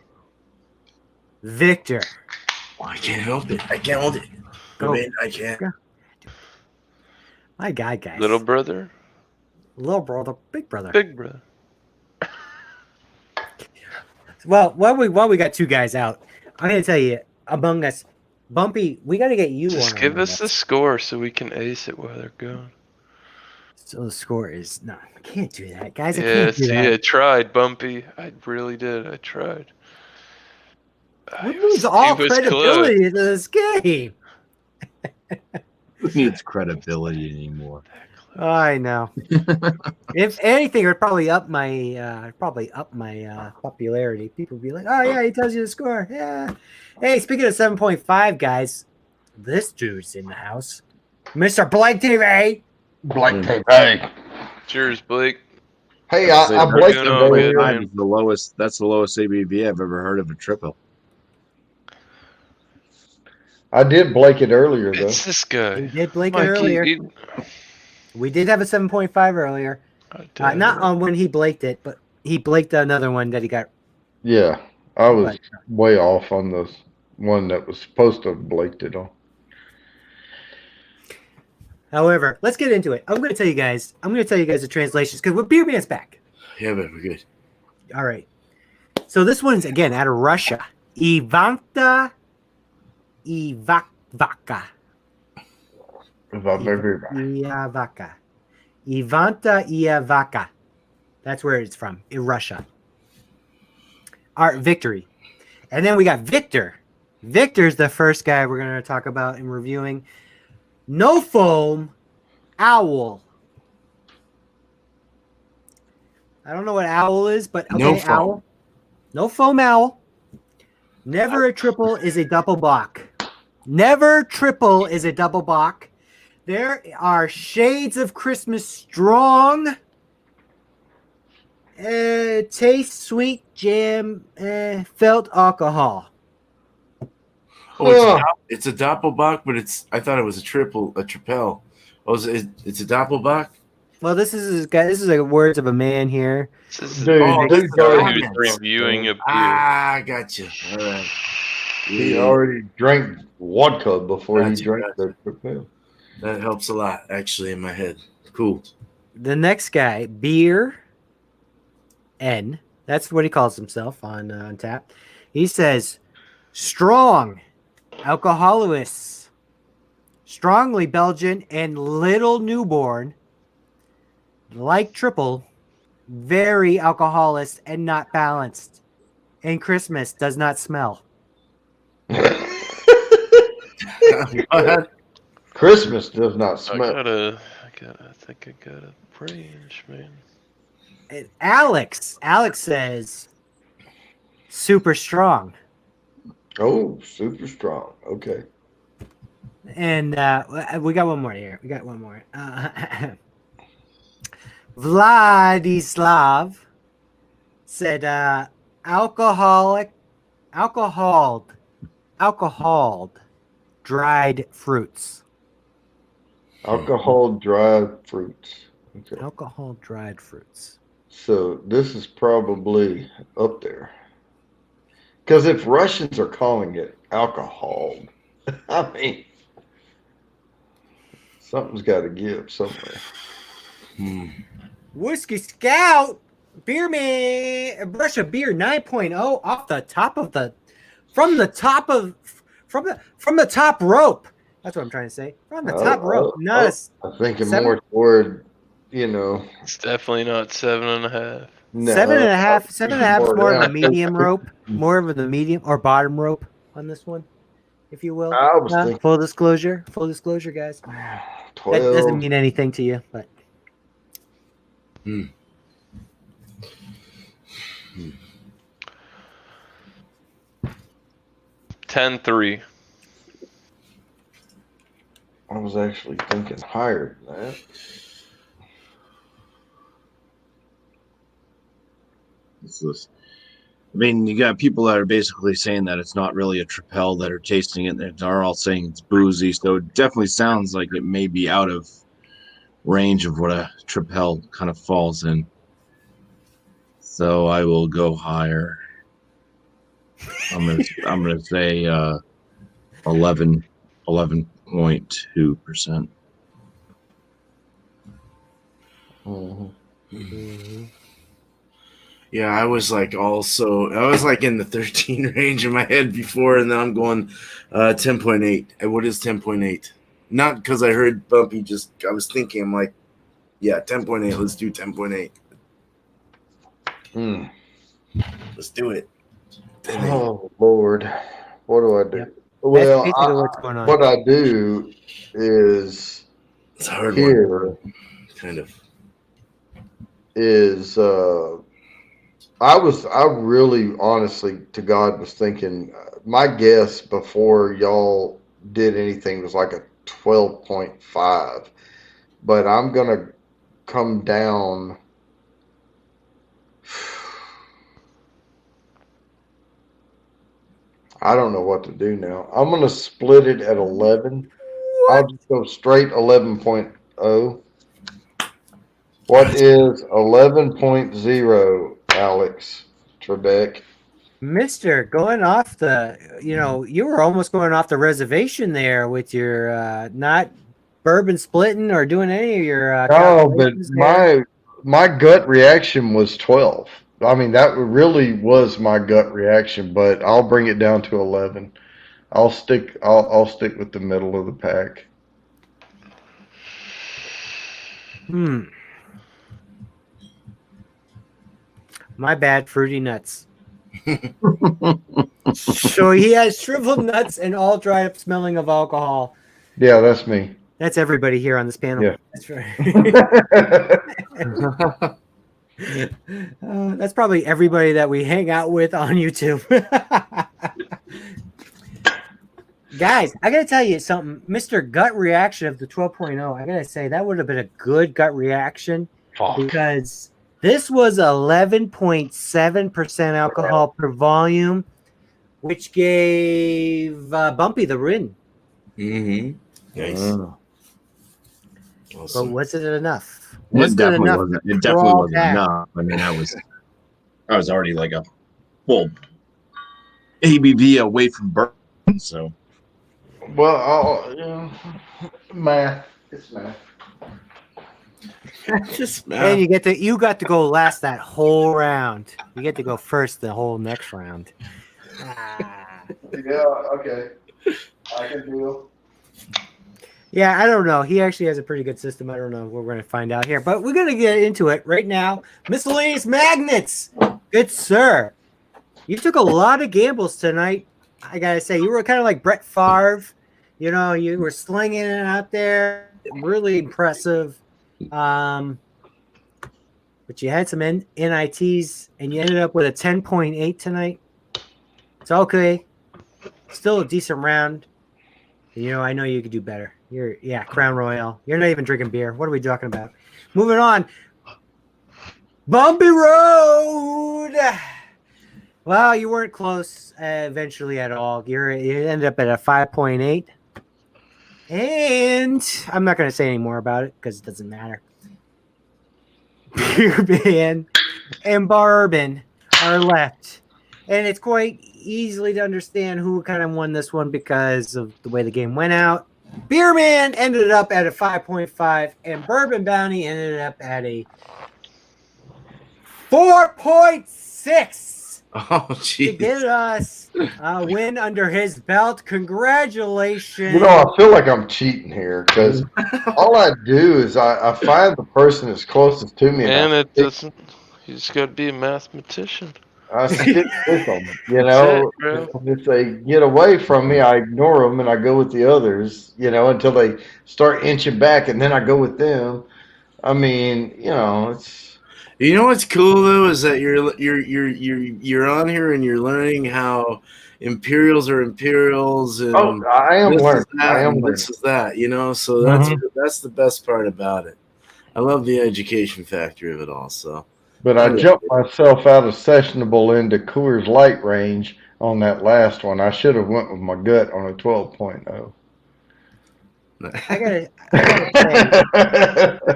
[SPEAKER 1] Victor,
[SPEAKER 5] Oh, I can't help it. I can't hold it.
[SPEAKER 1] Go.
[SPEAKER 5] I mean, I can't.
[SPEAKER 1] my guy, guys.
[SPEAKER 2] Little brother,
[SPEAKER 1] little brother, big brother.
[SPEAKER 2] big brother.
[SPEAKER 1] Well, while we got two guys out, I'm gonna tell you, Among Us, Bumpy, we gotta get you
[SPEAKER 2] Just
[SPEAKER 1] on
[SPEAKER 2] give
[SPEAKER 1] Among
[SPEAKER 2] us the score so we can ace it while they're going.
[SPEAKER 1] So the score is no, I can't do that, guys. I
[SPEAKER 2] Yeah,
[SPEAKER 1] can't do
[SPEAKER 2] see,
[SPEAKER 1] that.
[SPEAKER 2] I tried, Bumpy. I really did. I tried.
[SPEAKER 1] We lose all credibility to this game.
[SPEAKER 6] Who needs credibility anymore?
[SPEAKER 1] I know. If anything, it would probably up my popularity. People would be like, "Oh yeah, he tells you the score." Yeah. Hey, speaking of 7.5, guys, this dude's in the house, Mr. Blake TV.
[SPEAKER 3] Blake TV.
[SPEAKER 2] Cheers, Blake.
[SPEAKER 3] Hey, I Blake
[SPEAKER 2] Good on you,
[SPEAKER 3] TV.
[SPEAKER 2] man.
[SPEAKER 6] Is the lowest. That's the lowest ABV I've ever heard of a triple.
[SPEAKER 3] I did Blake it earlier though.
[SPEAKER 2] It's this
[SPEAKER 1] We
[SPEAKER 2] guy.
[SPEAKER 1] did Blake it
[SPEAKER 2] Mikey,
[SPEAKER 1] earlier. We did have a 7.5 earlier. Not on when he Blaked it, but he Blaked another one that he got.
[SPEAKER 3] Yeah, I was
[SPEAKER 1] But-
[SPEAKER 3] way off on the one that was supposed to have Blaked it on.
[SPEAKER 1] However, let's get into it. I'm going to tell you guys the translations because Beer Man's back.
[SPEAKER 5] Yeah, but we're good.
[SPEAKER 1] All right. So this one's again out of Russia. Ivanta Ivaka.
[SPEAKER 3] If I've ever
[SPEAKER 1] Iavaka. Ivanta Iavaka. That's where it's from, in Russia. Art Victory. And then we got Victor. Victor's the first guy we're going to talk about and reviewing. No Foam Owl. I don't know what owl is, but okay,
[SPEAKER 5] No foam.
[SPEAKER 1] owl. No Foam Owl. Never a triple is a double block. Never triple is a double block. There are shades of Christmas strong. Taste sweet jam felt alcohol.
[SPEAKER 5] Oh, it's a doppelbock, but I thought it was a tripel. Oh, it's a doppelbock?
[SPEAKER 1] Well, this is the words of a man here.
[SPEAKER 2] This is
[SPEAKER 3] Dude,
[SPEAKER 5] Oh,
[SPEAKER 3] this
[SPEAKER 5] this
[SPEAKER 3] guy,
[SPEAKER 2] he was reviewing a beer.
[SPEAKER 5] Ah, gotcha. All right.
[SPEAKER 3] he already drank vodka before he
[SPEAKER 5] Gotcha,
[SPEAKER 3] drank
[SPEAKER 5] gotcha.
[SPEAKER 3] the Propel.
[SPEAKER 5] That helps a lot, actually, in my head. Cool.
[SPEAKER 1] The next guy, Beer N. That's what he calls himself on tap. He says, strong, alcoholous, strongly Belgian, and little newborn, like triple, very alcoholist and not balanced. And Christmas does not smell.
[SPEAKER 3] Christmas does not
[SPEAKER 2] I
[SPEAKER 3] smell.
[SPEAKER 2] think I got a range, man.
[SPEAKER 1] And Alex says, super strong.
[SPEAKER 3] Oh, super strong. Okay.
[SPEAKER 1] And we got one more here. Vladislav said alcoholed dried fruits.
[SPEAKER 3] Alcohol dried fruits. Okay.
[SPEAKER 1] Alcohol dried fruits.
[SPEAKER 3] So this is probably up there. Because if Russians are calling it alcohol, I mean, something's got to give somewhere.
[SPEAKER 1] Whiskey Scout, Beer Man, Russia Beer 9.0 off the top of from the top rope. That's what I'm trying to say. From the top rope. Not
[SPEAKER 3] I'm thinking
[SPEAKER 1] seven-
[SPEAKER 3] more toward, you know,
[SPEAKER 2] It's definitely not 7.5.
[SPEAKER 3] no.
[SPEAKER 1] 7.5. 7.5 is more of a
[SPEAKER 3] Yeah.
[SPEAKER 1] medium rope, more of the medium or bottom rope on this one, if you will.
[SPEAKER 3] I was thinking
[SPEAKER 1] Full disclosure, guys. That
[SPEAKER 3] 12.
[SPEAKER 1] doesn't mean anything to you, but
[SPEAKER 2] 10.3.
[SPEAKER 3] I was actually thinking higher than that.
[SPEAKER 6] I mean, you got people that are basically saying that it's not really a Tripel that are tasting it. They are all saying it's boozy. So it definitely sounds like it may be out of range of what a Tripel kind of falls in. So I will go higher. I'm gonna say 11.2%.
[SPEAKER 3] Mm-hmm.
[SPEAKER 5] Yeah, I was like in the 13 range in my head before, and then I'm going 10.8. And what is 10.8? Not because I heard Bumpy, just I was thinking, I'm like, yeah, 10.8. Let's do 10.8. Let's do it. 10.8.
[SPEAKER 3] Oh Lord, what do I do?
[SPEAKER 1] Yep.
[SPEAKER 3] Well,
[SPEAKER 1] That's basically what's going on.
[SPEAKER 3] what I do is
[SPEAKER 5] It's a hard
[SPEAKER 3] here
[SPEAKER 5] one. Kind of.
[SPEAKER 3] is I really honestly to God was thinking my guess before y'all did anything was like a 12.5, but I'm gonna come down. I don't know what to do now. I'm gonna split it at 11. I'll just go straight 11.0. What is 11.0, Alex Trebek?
[SPEAKER 1] Mister, going off you were almost going off the reservation there with your not bourbon splitting or doing any of your
[SPEAKER 3] No, but
[SPEAKER 1] calculations there.
[SPEAKER 3] my gut reaction was 12. I mean, that really was my gut reaction, but I'll bring it down to 11. I'll stick with the middle of the pack.
[SPEAKER 1] My bad, fruity nuts. So he has shriveled nuts and all dried up smelling of alcohol.
[SPEAKER 3] Yeah, that's me.
[SPEAKER 1] That's everybody here on this panel.
[SPEAKER 3] Yeah.
[SPEAKER 1] That's right. That's probably everybody that we hang out with on YouTube. Guys, I gotta tell you something. Mr. Gut Reaction of the 12.0, I gotta say that would have been a good gut reaction because this was 11.7% alcohol per volume, which gave Bumpy the win.
[SPEAKER 5] Mm-hmm. Nice.
[SPEAKER 1] But was it enough?
[SPEAKER 6] It definitely wasn't enough. I mean, I was already like a full ABV away from bourbon, so.
[SPEAKER 3] Well, math. It's math.
[SPEAKER 5] Just math.
[SPEAKER 1] And you got to go last that whole round. You get to go first the whole next round.
[SPEAKER 3] Yeah, okay. I can deal.
[SPEAKER 1] Yeah, I don't know. He actually has a pretty good system. I don't know. We're going to find out here. But we're going to get into it right now. Miscellaneous magnets. Good sir. You took a lot of gambles tonight. I got to say, you were kind of like Brett Favre. You know, you were slinging it out there. Really impressive. But you had some NITs, and you ended up with a 10.8 tonight. It's okay. Still a decent round. You know, I know you could do better. Crown Royale. You're not even drinking beer. What are we talking about? Moving on. Bumpy Road. Well, you weren't close eventually at all. You ended up at a 5.8. And I'm not going to say any more about it because it doesn't matter. Beer Ban and Bourbon are left. And it's quite easily to understand who kind of won this one because of the way the game went out. Beer Man ended up at a 5.5, and Bourbon Bounty ended up at a 4.6.
[SPEAKER 5] Oh,
[SPEAKER 1] to
[SPEAKER 5] jeez.
[SPEAKER 1] get us a win under his belt. Congratulations.
[SPEAKER 3] You know, I feel like I'm cheating here because all I do is I find the person that's closest to me
[SPEAKER 2] Man,
[SPEAKER 3] and
[SPEAKER 2] it doesn't. You just got to be a mathematician.
[SPEAKER 3] I stick with them. You
[SPEAKER 2] That's
[SPEAKER 3] know,
[SPEAKER 2] it, bro.
[SPEAKER 3] if they get away from me, I ignore them and I go with the others. You know, until they start inching back, and then I go with them. I mean, you know, it's
[SPEAKER 5] You know what's cool though is that you're on here and you're learning how Imperials are Imperials and
[SPEAKER 3] I am
[SPEAKER 5] this
[SPEAKER 3] learning.
[SPEAKER 5] is that
[SPEAKER 3] I am
[SPEAKER 5] and
[SPEAKER 3] learning.
[SPEAKER 5] this is that. You know, so
[SPEAKER 3] Mhm.
[SPEAKER 5] that's the best part about it. I love the education factor of it all. So.
[SPEAKER 3] But I jumped myself out of sessionable into Coors Light range on that last one. I should have went with my gut on a 12.0.
[SPEAKER 1] I gotta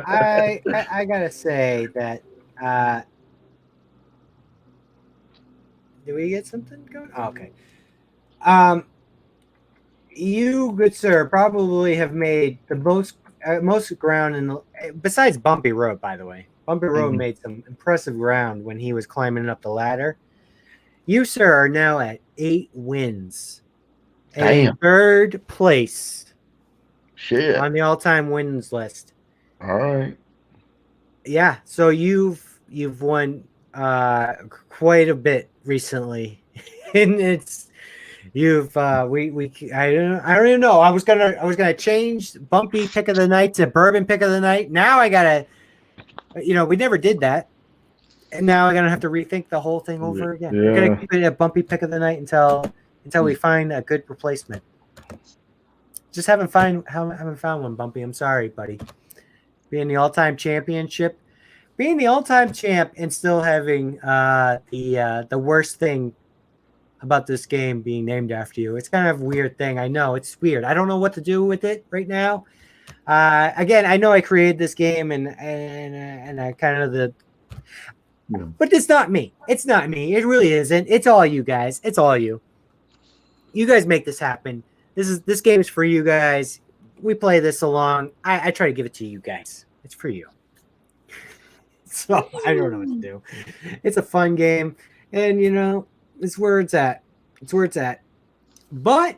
[SPEAKER 1] say, I gotta say that. Did we get something going? Oh, okay. You, good sir, probably have made the most ground in the, besides Bumpy Road, by the way. Bumpy Road made some impressive ground when he was climbing up the ladder. You, sir, are now at 8 wins and in
[SPEAKER 3] Damn.
[SPEAKER 1] third place
[SPEAKER 3] Shit.
[SPEAKER 1] on the all-time wins list.
[SPEAKER 3] All right.
[SPEAKER 1] Yeah, so you've won quite a bit recently, and it's you've I don't even know. I was gonna change Bumpy pick of the night to Bourbon pick of the night. Now I gotta, we never did that, and now I'm gonna have to rethink the whole thing over again. We're gonna
[SPEAKER 3] Yeah.
[SPEAKER 1] keep it a Bumpy pick of the night until we find a good replacement. Just haven't found one, Bumpy. I'm sorry, buddy. Being the all-time championship. Being the all-time champ and still having the worst thing about this game being named after you. It's kind of a weird thing. I know it's weird. I don't know what to do with it right now. Again, I know I created this game and I kind of but it's not me. It's not me. It really isn't. It's all you guys. It's all you. You guys make this happen. This game is for you guys. We play this along. I try to give it to you guys. It's for you. So I don't know what to do. It's a fun game, and it's where it's at. It's where it's at. But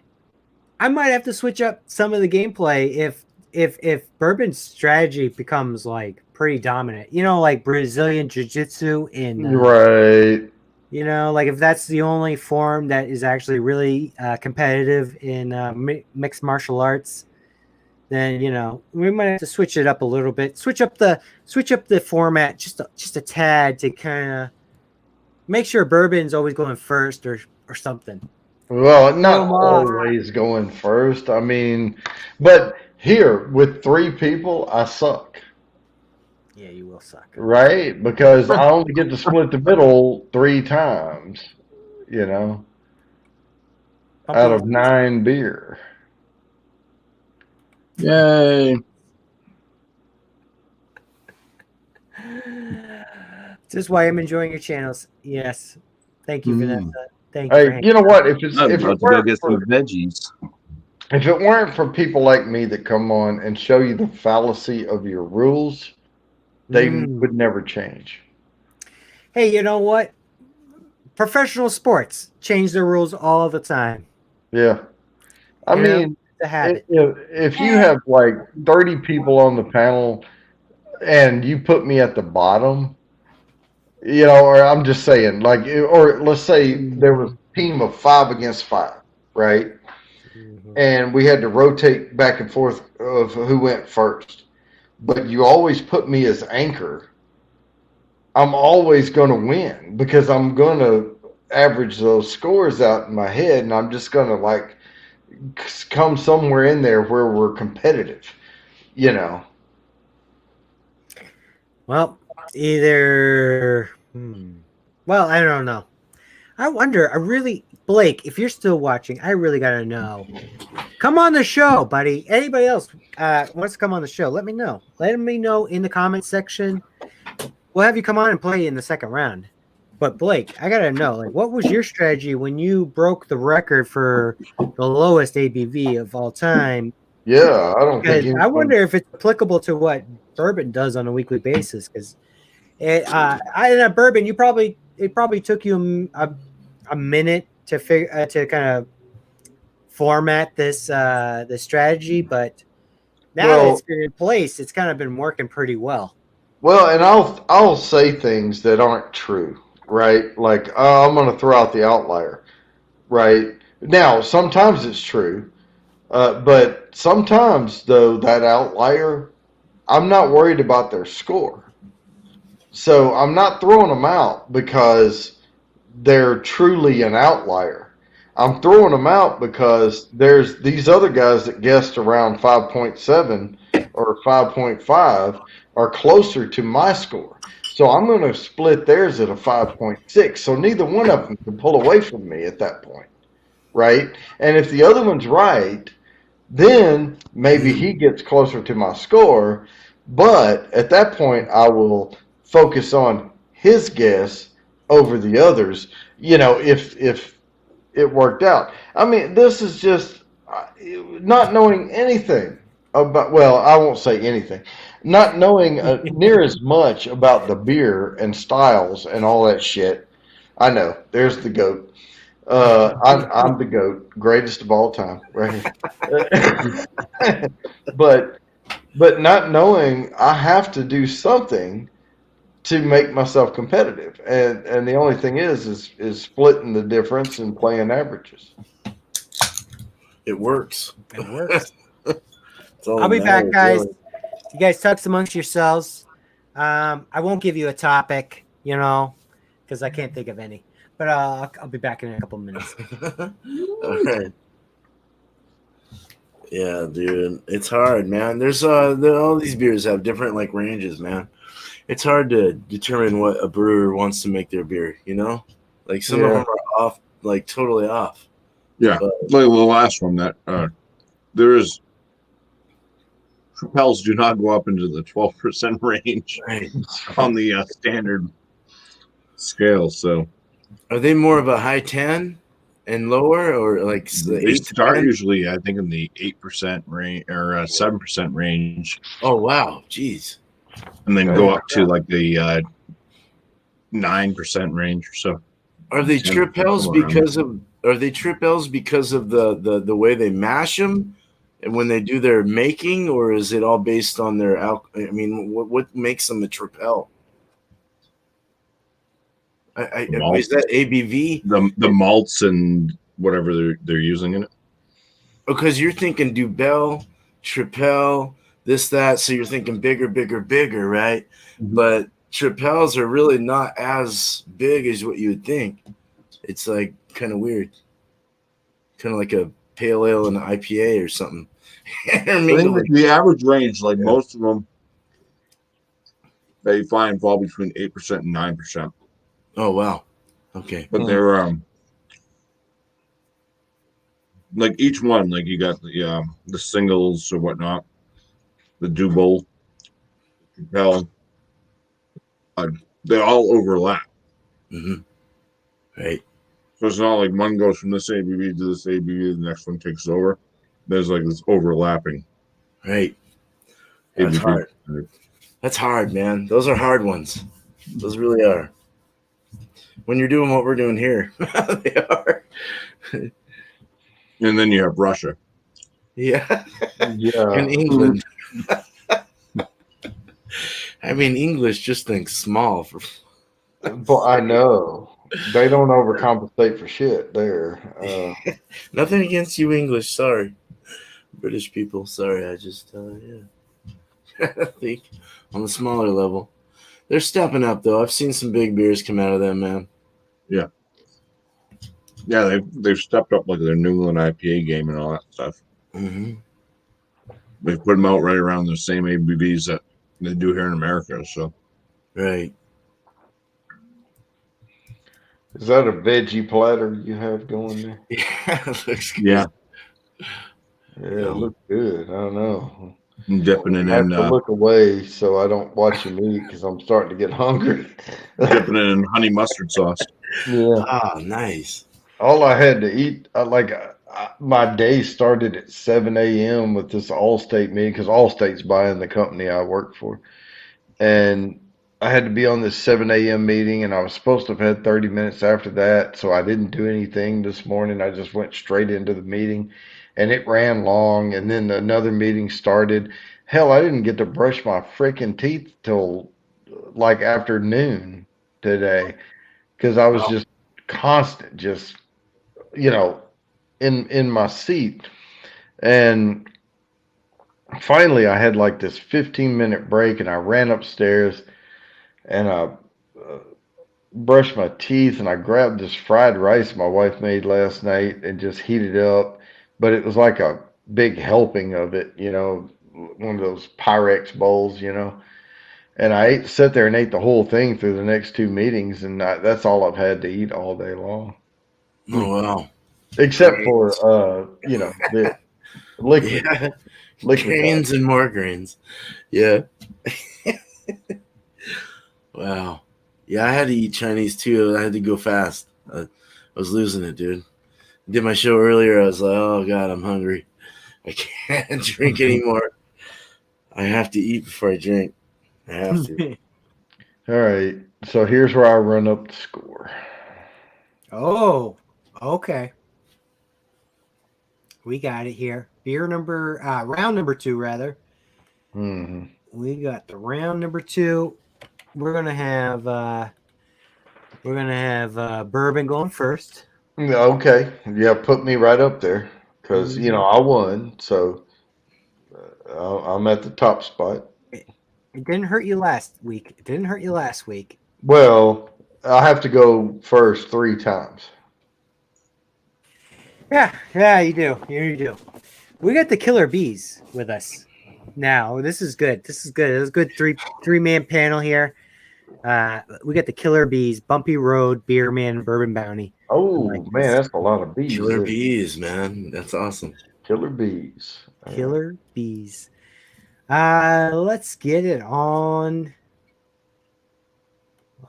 [SPEAKER 1] I might have to switch up some of the gameplay if Bourbon's strategy becomes like pretty dominant. Like Brazilian Jiu-Jitsu in
[SPEAKER 3] Right.
[SPEAKER 1] like if that's the only form that is actually really competitive in mixed martial arts. Then we might have to switch it up a little bit. Switch up the format just a tad to kind of make sure Bourbon's always going first or something.
[SPEAKER 3] Well, not always going first. I mean, but here with 3 people, I suck.
[SPEAKER 1] Yeah, you will suck.
[SPEAKER 3] Right? Because I only get to split the middle 3 times, out of 9 beer.
[SPEAKER 6] Yay.
[SPEAKER 1] This is why I'm enjoying your channels. Yes. Thank you, Vanessa. Thank
[SPEAKER 3] you. Hey, you know what? If it
[SPEAKER 6] weren't for veggies.
[SPEAKER 3] If it weren't for people like me that come on and show you the fallacy of your rules, they would never change.
[SPEAKER 1] Hey, you know what? Professional sports change their rules all the time.
[SPEAKER 3] Yeah. I mean, if you have like 30 people on the panel and you put me at the bottom, or I'm just saying, like, or let's say there was a team of 5 against 5, right? Mm-hmm. And we had to rotate back and forth of who went first. But you always put me as anchor. I'm always going to win because I'm going to average those scores out in my head, and I'm just going to like come somewhere in there where we're competitive,
[SPEAKER 1] Well, either. Well, I don't know. I wonder. Blake, if you're still watching, I really gotta know. Come on the show, buddy. Anybody else wants to come on the show? Let me know. Let me know in the comments section. We'll have you come on and play in the second round. But Blake, I gotta know, like, what was your strategy when you broke the record for the lowest ABV of all time?
[SPEAKER 3] Yeah, I don't think.
[SPEAKER 1] I wonder if it's applicable to what Bourbon does on a weekly basis. Because Bourbon, it probably took you a minute to to kind of format this this strategy, but now that
[SPEAKER 3] Well,
[SPEAKER 1] it's been in place, it's kind of been working pretty well.
[SPEAKER 3] well, and I'll say things that aren't true, right? Like, oh, I'm going to throw out the outlier, right? Now, sometimes it's true, but sometimes though that outlier, I'm not worried about their score. So I'm not throwing them out because they're truly an outlier. I'm throwing them out because there's these other guys that guessed around 5.7 or 5.5 are closer to my score. So I'm going to split theirs at a 5.6. So neither one of them can pull away from me at that point, right? And if the other one's right, then maybe he gets closer to my score. But at that point, I will focus on his guess over the others. You know, if it worked out. I mean, this is just not knowing anything about. Well, I won't say anything. Not knowing near as much about the beer and styles and all that shit. I know. There's the goat. I'm the goat, greatest of all time, right here. but not knowing, I have to do something to make myself competitive, and the only thing is splitting the difference and playing averages.
[SPEAKER 5] It works.
[SPEAKER 1] It works.
[SPEAKER 5] It's all
[SPEAKER 1] I'll be
[SPEAKER 5] that
[SPEAKER 1] back,
[SPEAKER 5] matters,
[SPEAKER 1] guys.
[SPEAKER 5] really.
[SPEAKER 1] You guys talk amongst yourselves. I won't give you a topic, you know, because I can't think of any. But I'll be back in a couple minutes.
[SPEAKER 5] All right. Yeah, dude, it's hard, man. There's all these beers have different like ranges, man. It's hard to determine what a brewer wants to make their beer. You know, like some of
[SPEAKER 3] Yeah.
[SPEAKER 5] them are off, like totally off.
[SPEAKER 4] Yeah,
[SPEAKER 5] But
[SPEAKER 4] like the last one that there is propels do not go up into the 12% range
[SPEAKER 5] right.
[SPEAKER 4] on the standard scale. So
[SPEAKER 5] Are they more of a high 10 and lower, or like the
[SPEAKER 4] they
[SPEAKER 5] 8 to
[SPEAKER 4] start
[SPEAKER 5] 10?
[SPEAKER 4] usually, I think, in the 8% range or 7% range,
[SPEAKER 5] Oh wow, jeez.
[SPEAKER 4] and then go up to like the 9% range or so.
[SPEAKER 5] Are they
[SPEAKER 4] 10,
[SPEAKER 5] tripels
[SPEAKER 4] somewhere around
[SPEAKER 5] because of? Are they tripels because of the way they mash them, and when they do their making, or is it all based on their I mean, what makes them a tripel?
[SPEAKER 4] Malt.
[SPEAKER 5] Is that ABV?
[SPEAKER 4] The malts and whatever they're using in it.
[SPEAKER 5] Because you're thinking Dubel, Tripel, this, that. So you're thinking bigger, bigger, bigger, right?
[SPEAKER 4] Mhm.
[SPEAKER 5] But Tripels are really not as big as what you would think. It's like kind of weird. Kind of like a pale ale and an IPA or something.
[SPEAKER 4] I think the average range, like most of them, they find fall between 8% and 9%.
[SPEAKER 5] Oh, wow. Okay.
[SPEAKER 4] But they're like each one, like you got the singles or whatnot, the Duble, Propel, they all overlap.
[SPEAKER 5] Mm-hmm. Right.
[SPEAKER 4] So it's not like one goes from this ABV to this ABV, the next one takes over. There's like this overlapping.
[SPEAKER 5] Right. That's
[SPEAKER 4] ABV.
[SPEAKER 5] hard. That's hard, man. Those are hard ones. Those really are. When you're doing what we're doing here, they are.
[SPEAKER 4] And then you have Russia.
[SPEAKER 5] Yeah.
[SPEAKER 3] Yeah.
[SPEAKER 5] And England. I mean, English just thinks small.
[SPEAKER 3] But I know they don't overcompensate for shit there.
[SPEAKER 5] Nothing against you, English. Sorry, British people. Sorry, I just I think on the smaller level, they're stepping up though. I've seen some big beers come out of them, man.
[SPEAKER 4] Yeah, they've stepped up like their New England IPA game and all that stuff.
[SPEAKER 5] Mm-hmm.
[SPEAKER 4] They put them out right around the same ABVs that they do here in America. So
[SPEAKER 5] Right.
[SPEAKER 3] Is that a veggie platter you have going there?
[SPEAKER 5] Yeah, it looks good.
[SPEAKER 4] yeah,
[SPEAKER 3] Yeah, it looks good. I don't know.
[SPEAKER 4] I'm dipping it
[SPEAKER 3] I have
[SPEAKER 4] in,
[SPEAKER 3] to look away so I don't watch him eat because I'm starting to get hungry.
[SPEAKER 4] dipping it in honey mustard sauce.
[SPEAKER 3] Yeah.
[SPEAKER 5] Ah, nice.
[SPEAKER 3] All I had to eat, my day started at 7 a.m. with this Allstate meeting because Allstate's buying the company I work for. And I had to be on this 7 a.m. meeting, and I was supposed to have had 30 minutes after that, so I didn't do anything this morning. I just went straight into the meeting, and it ran long, and then another meeting started. Hell, I didn't get to brush my freaking teeth till like afternoon today because I was
[SPEAKER 5] Wow.
[SPEAKER 3] just constant, just you know, in my seat. And finally, I had like this 15-minute break, and I ran upstairs and I brushed my teeth, and I grabbed this fried rice my wife made last night and just heated it up. But it was like a big helping of it, one of those Pyrex bowls. And sat there and ate the whole thing through the next two meetings, and that's all I've had to eat all day long,
[SPEAKER 5] Oh wow.
[SPEAKER 3] except for the liquid,
[SPEAKER 5] Yeah.
[SPEAKER 3] liquid diet.
[SPEAKER 5] Grains and more grains. Yeah. Wow. Yeah, I had to eat Chinese too. I had to go fast. I was losing it, dude. Did my show earlier. I was like, oh God, I'm hungry. I can't drink anymore. I have to eat before I drink. I have to.
[SPEAKER 3] All right, so here's where I run up the score.
[SPEAKER 1] Oh, okay. We got it here. Round number 2, rather.
[SPEAKER 3] Hmm.
[SPEAKER 1] We got the round number 2. We're gonna have bourbon going first.
[SPEAKER 3] Okay, yeah, put me right up there because I won, so I'm at the top spot.
[SPEAKER 1] It didn't hurt you last week.
[SPEAKER 3] Well, I have to go first 3 times.
[SPEAKER 1] Yeah, you do. You do. We got the Killer Bees with us now. This is good. This is a good three-man panel here. We got the Killer Bees, Bumpy Road, Beerman, Bourbon Bounty.
[SPEAKER 3] Oh
[SPEAKER 1] like
[SPEAKER 3] man,
[SPEAKER 1] this.
[SPEAKER 3] that's a lot of bees.
[SPEAKER 5] Killer
[SPEAKER 3] there.
[SPEAKER 5] bees, man. That's awesome.
[SPEAKER 3] Killer bees.
[SPEAKER 1] Killer Bees. Let's get it on.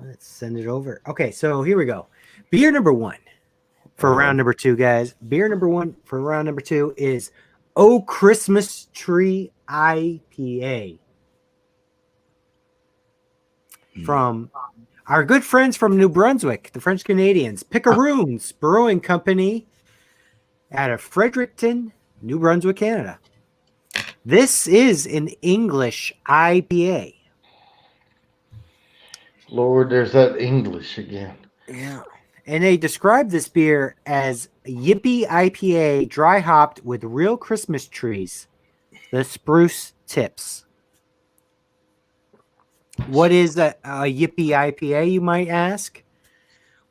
[SPEAKER 1] Let's send it over. Okay, so here we go. Beer number 1 for round number 2, guys. Beer number 1 for round number 2 is Oh Christmas Tree IPA from our good friends from New Brunswick, the French Canadians, Picaroons Brewing Company out of Fredericton, New Brunswick, Canada. This is an English IPA.
[SPEAKER 3] Lord, there's that English again.
[SPEAKER 1] Yeah. And they describe this beer as a Yippee IPA, dry hopped with real Christmas trees, the spruce tips. What is a Yippee IPA, you might ask?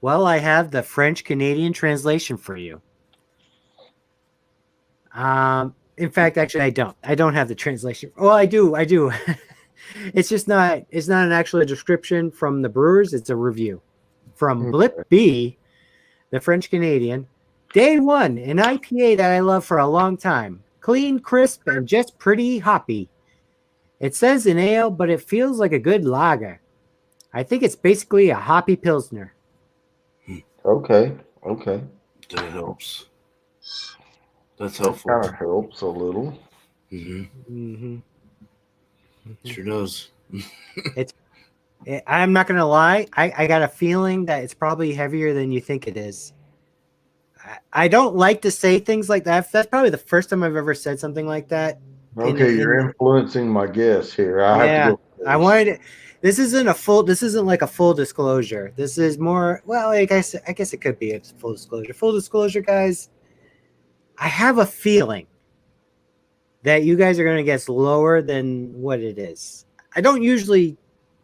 [SPEAKER 1] Well, I have the French Canadian translation for you. In fact, actually, I don't. I don't have the translation. Well, I do. It's just not. It's not an actual description from the brewers. It's a review from Blip B, the French Canadian. Day 1, an IPA that I love for a long time. Clean, crisp, and just pretty hoppy. It says an ale, but it feels like a good lager. I think it's basically a hoppy pilsner.
[SPEAKER 3] Okay.
[SPEAKER 5] That helps. That's
[SPEAKER 3] That
[SPEAKER 5] helpful.
[SPEAKER 3] kind of helps a little.
[SPEAKER 5] Mm-hmm. Sure does.
[SPEAKER 1] I'm not going to lie. I got a feeling that it's probably heavier than you think it is. I don't like to say things like that. That's probably the first time I've ever said something like that.
[SPEAKER 3] Okay, you're influencing my guess here. I have to go first.
[SPEAKER 1] I wanted it. This isn't like a full disclosure. This is more, well, I guess it could be a full disclosure. Full disclosure, guys. I have a feeling that you guys are going to guess lower than what it is. I don't usually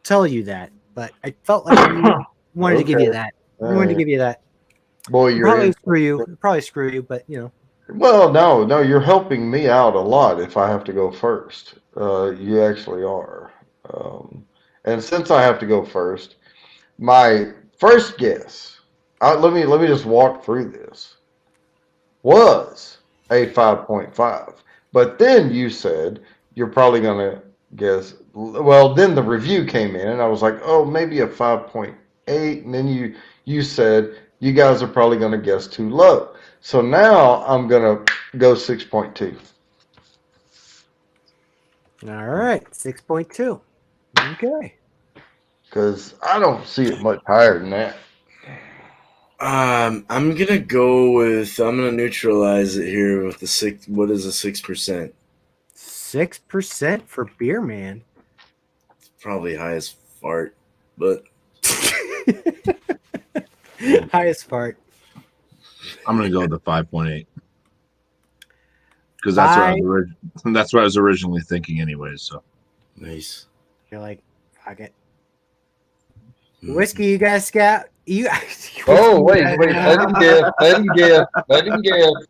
[SPEAKER 1] tell you that, but I felt like I wanted to give you that. I wanted to give you that.
[SPEAKER 3] Boy, you're
[SPEAKER 1] probably screw you, but you know.
[SPEAKER 3] Well, no, you're helping me out a lot if I have to go first. You actually are. And since I have to go first, my first guess, let me just walk through this, was a 5.5. But then you said you're probably going to guess, well, then the review came in and I was like, oh, maybe a 5.8. And then you said you guys are probably going to guess too low. So now I'm going to go 6.2.
[SPEAKER 1] All right, 6.2. Okay.
[SPEAKER 3] Because I don't see it much higher than that.
[SPEAKER 5] I'm gonna neutralize it here with the 6. What is a 6%?
[SPEAKER 1] 6% for beer, man.
[SPEAKER 5] Probably high as fart, but
[SPEAKER 1] Highest fart.
[SPEAKER 6] I'm gonna go with the 5.8 because that's what I was originally thinking, anyways. So
[SPEAKER 5] nice.
[SPEAKER 1] You're like, fuck it. Whiskey, you guys got you.
[SPEAKER 3] Oh, wait. Let him guess.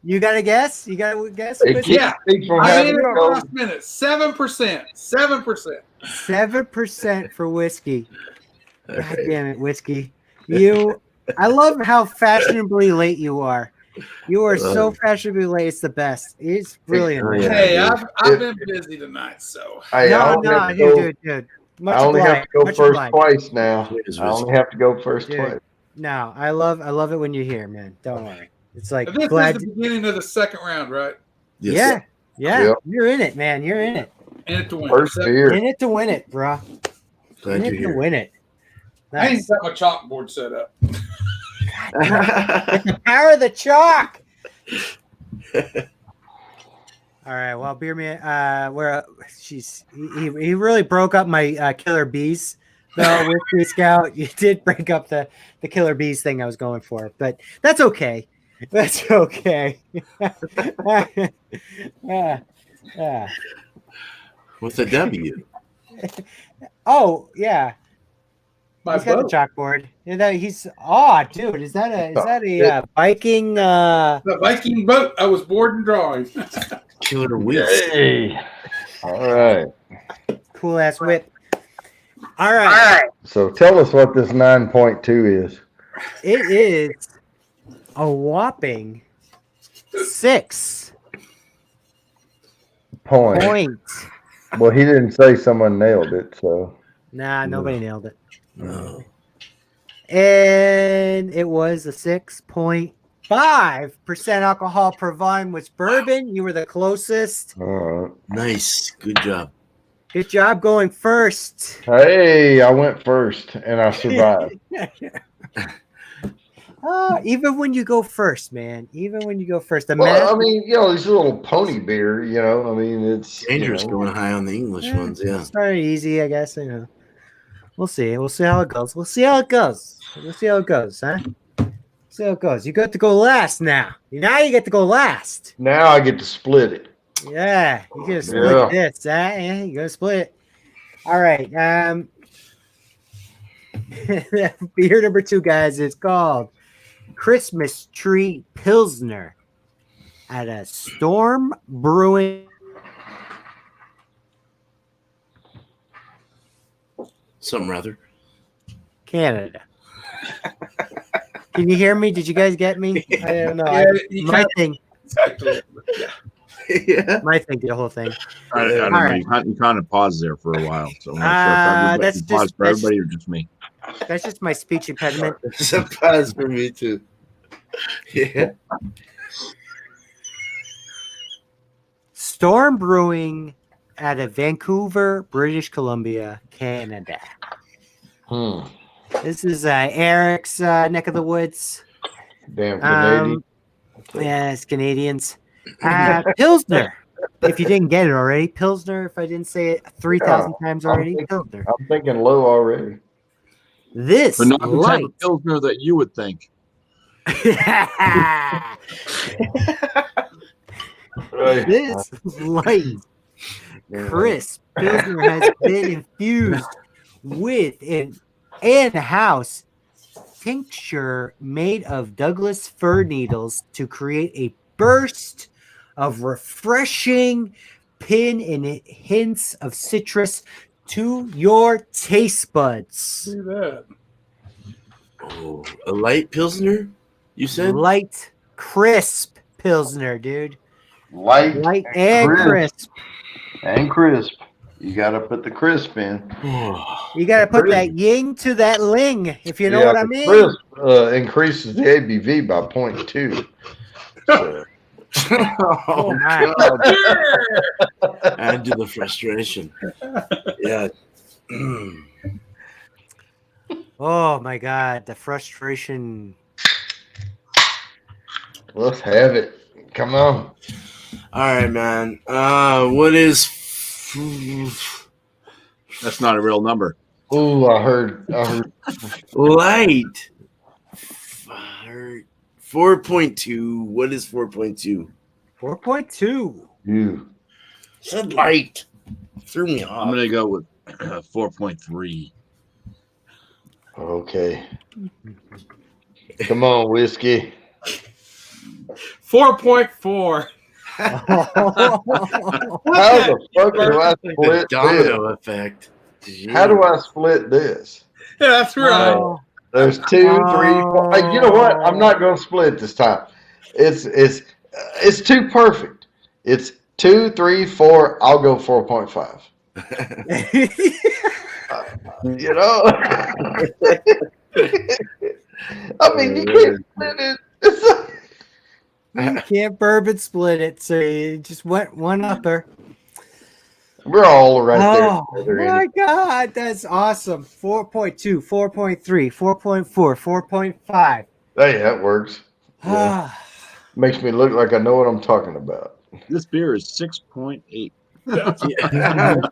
[SPEAKER 1] You got to guess? You got to guess?
[SPEAKER 3] It
[SPEAKER 1] Whiskey?
[SPEAKER 3] keeps me from
[SPEAKER 7] I
[SPEAKER 3] having
[SPEAKER 7] made it
[SPEAKER 3] to
[SPEAKER 7] for
[SPEAKER 3] go.
[SPEAKER 7] last minute. 7%. 7%.
[SPEAKER 1] 7% for whiskey. God
[SPEAKER 5] Okay.
[SPEAKER 1] damn it, whiskey. I love how fashionably late you are. You are so fashionably late. It's the best. It's brilliant.
[SPEAKER 5] Oh,
[SPEAKER 1] man.
[SPEAKER 5] yeah.
[SPEAKER 7] Hey,
[SPEAKER 5] dude.
[SPEAKER 7] I've been busy tonight, so.
[SPEAKER 3] Hey, I
[SPEAKER 1] No,
[SPEAKER 3] only have to go.
[SPEAKER 1] dude. Much
[SPEAKER 3] I only have
[SPEAKER 1] obliged.
[SPEAKER 3] to go
[SPEAKER 1] Much
[SPEAKER 3] first
[SPEAKER 1] obliged.
[SPEAKER 3] twice now.
[SPEAKER 5] Cheers,
[SPEAKER 3] I only have to go first
[SPEAKER 1] Dude.
[SPEAKER 3] twice.
[SPEAKER 1] No, I love it when you're here, man. Don't worry. It's like
[SPEAKER 7] This
[SPEAKER 1] glad.
[SPEAKER 7] is the beginning of the second round, right?
[SPEAKER 1] Yeah,
[SPEAKER 3] Yep.
[SPEAKER 1] You're in it, man. You're in it.
[SPEAKER 7] And it to win.
[SPEAKER 3] First beer.
[SPEAKER 1] In it to win it, bro.
[SPEAKER 5] Glad
[SPEAKER 1] In
[SPEAKER 5] you're
[SPEAKER 1] it to
[SPEAKER 5] here.
[SPEAKER 1] win it.
[SPEAKER 7] I ain't
[SPEAKER 1] Nice.
[SPEAKER 7] got my chalkboard set up.
[SPEAKER 1] The power of the chalk. All right. Well, beer man, he really broke up my killer bees. No, Whiskey Scout, you did break up the killer bees thing I was going for, but that's okay. That's okay.
[SPEAKER 5] With a W.
[SPEAKER 1] Oh yeah,
[SPEAKER 7] My
[SPEAKER 1] he's got the
[SPEAKER 7] boat.
[SPEAKER 1] chalkboard. Dude, is that a Viking?
[SPEAKER 7] The Viking boat. I was bored and drawing.
[SPEAKER 5] Killer wheels.
[SPEAKER 3] Hey. All right.
[SPEAKER 1] Cool ass whip. All right.
[SPEAKER 3] So tell us what this 9.2 is.
[SPEAKER 1] It is a whopping 6 points.
[SPEAKER 3] Well, he didn't say someone nailed it, so.
[SPEAKER 1] Nah, nobody nailed it.
[SPEAKER 5] No.
[SPEAKER 1] And it was a 6.5% alcohol per volume, which bourbon. You were the closest.
[SPEAKER 3] All right.
[SPEAKER 5] Nice. Good job.
[SPEAKER 1] Good job going first.
[SPEAKER 3] Hey, I went first and I survived.
[SPEAKER 1] Even when you go first, man. Even when you go first.
[SPEAKER 3] Well, I mean, these little pony beer, I mean, it's
[SPEAKER 5] Dangerous going high on the English ones, yeah.
[SPEAKER 1] Started easy, I guess. We'll see. We'll see how it goes. Huh? See how it goes. See how it goes. You got to go last now. Now you get to go last.
[SPEAKER 3] Now I get to split it.
[SPEAKER 1] Yeah, you gotta split this. Yeah, you gotta split it. All right. Beer number 2, guys, is called Christmas Tree Pilsner at a Storm Brewing.
[SPEAKER 5] Something rather.
[SPEAKER 1] Canada. Can you hear me? Did you guys get me? I don't know.
[SPEAKER 7] Yeah, you
[SPEAKER 1] My
[SPEAKER 7] kinda-
[SPEAKER 1] thing.
[SPEAKER 5] Yeah.
[SPEAKER 1] My thing did the whole thing.
[SPEAKER 6] I don't
[SPEAKER 1] All
[SPEAKER 6] know.
[SPEAKER 1] right.
[SPEAKER 6] You kind of paused there for a while, so I'm not sure if
[SPEAKER 1] That's
[SPEAKER 6] you paused
[SPEAKER 1] just-
[SPEAKER 6] for everybody or just me.
[SPEAKER 1] That's just my speech impediment.
[SPEAKER 5] Surprise for me too. Yeah.
[SPEAKER 1] Storm Brewing out of Vancouver, British Columbia, Canada. This is Eric's neck of the woods.
[SPEAKER 3] Damn Canadian.
[SPEAKER 1] Yeah, it's Canadians. Pilsner. If you didn't get it already, Pilsner. If I didn't say it 3,000 times already, Pilsner.
[SPEAKER 3] I'm thinking low already.
[SPEAKER 1] This
[SPEAKER 6] But not the type
[SPEAKER 1] light.
[SPEAKER 6] of pilsner that you would think.
[SPEAKER 3] Right.
[SPEAKER 1] This light, crisp Pilsner has been infused with an in-house tincture made of Douglas fir needles to create a burst of refreshing pin and hints of citrus to your taste buds.
[SPEAKER 7] Do that.
[SPEAKER 5] Oh, a light Pilsner, you said?
[SPEAKER 1] Light, crisp Pilsner, dude.
[SPEAKER 3] Light
[SPEAKER 1] Light and crisp.
[SPEAKER 3] and crisp. You got to put the crisp in.
[SPEAKER 1] You got to put that yin to that ling, if you know what I
[SPEAKER 3] the
[SPEAKER 1] mean.
[SPEAKER 3] Crisp increases the ABV by 0.2. So,
[SPEAKER 1] Oh, my.
[SPEAKER 5] Add to the frustration. Yeah.
[SPEAKER 1] Oh my God, the frustration.
[SPEAKER 3] Let's have it. Come on.
[SPEAKER 5] All right, man. What is
[SPEAKER 6] That's not a real number.
[SPEAKER 3] Ooh, I heard.
[SPEAKER 5] light? 4.2. What is 4.2?
[SPEAKER 1] 4.2.
[SPEAKER 3] You.
[SPEAKER 5] Said light. Threw me
[SPEAKER 6] I'm
[SPEAKER 5] off.
[SPEAKER 6] gonna go with 4.3.
[SPEAKER 3] Okay. Come on, whiskey.
[SPEAKER 7] 4.4.
[SPEAKER 3] How the fuck do I
[SPEAKER 5] The
[SPEAKER 3] split this?
[SPEAKER 5] domino effect.
[SPEAKER 3] How do I split this?
[SPEAKER 7] Yeah, that's right.
[SPEAKER 1] Oh,
[SPEAKER 3] There's 2, 3, 4. Hey, you know what? I'm not going to split this time. It's too perfect. It's 2, 3, 4. I'll go 4.5. You know. I mean, you can't split it.
[SPEAKER 1] you can't bourbon split it, so you just went one upper.
[SPEAKER 3] We're all right
[SPEAKER 1] Oh
[SPEAKER 3] there.
[SPEAKER 1] my God, that's awesome. 4.2, 4.3, 4.4, 4.5.
[SPEAKER 3] Hey, that works. Yeah. Makes me look like I know what I'm talking about.
[SPEAKER 6] This beer is 6.8.
[SPEAKER 7] That's exactly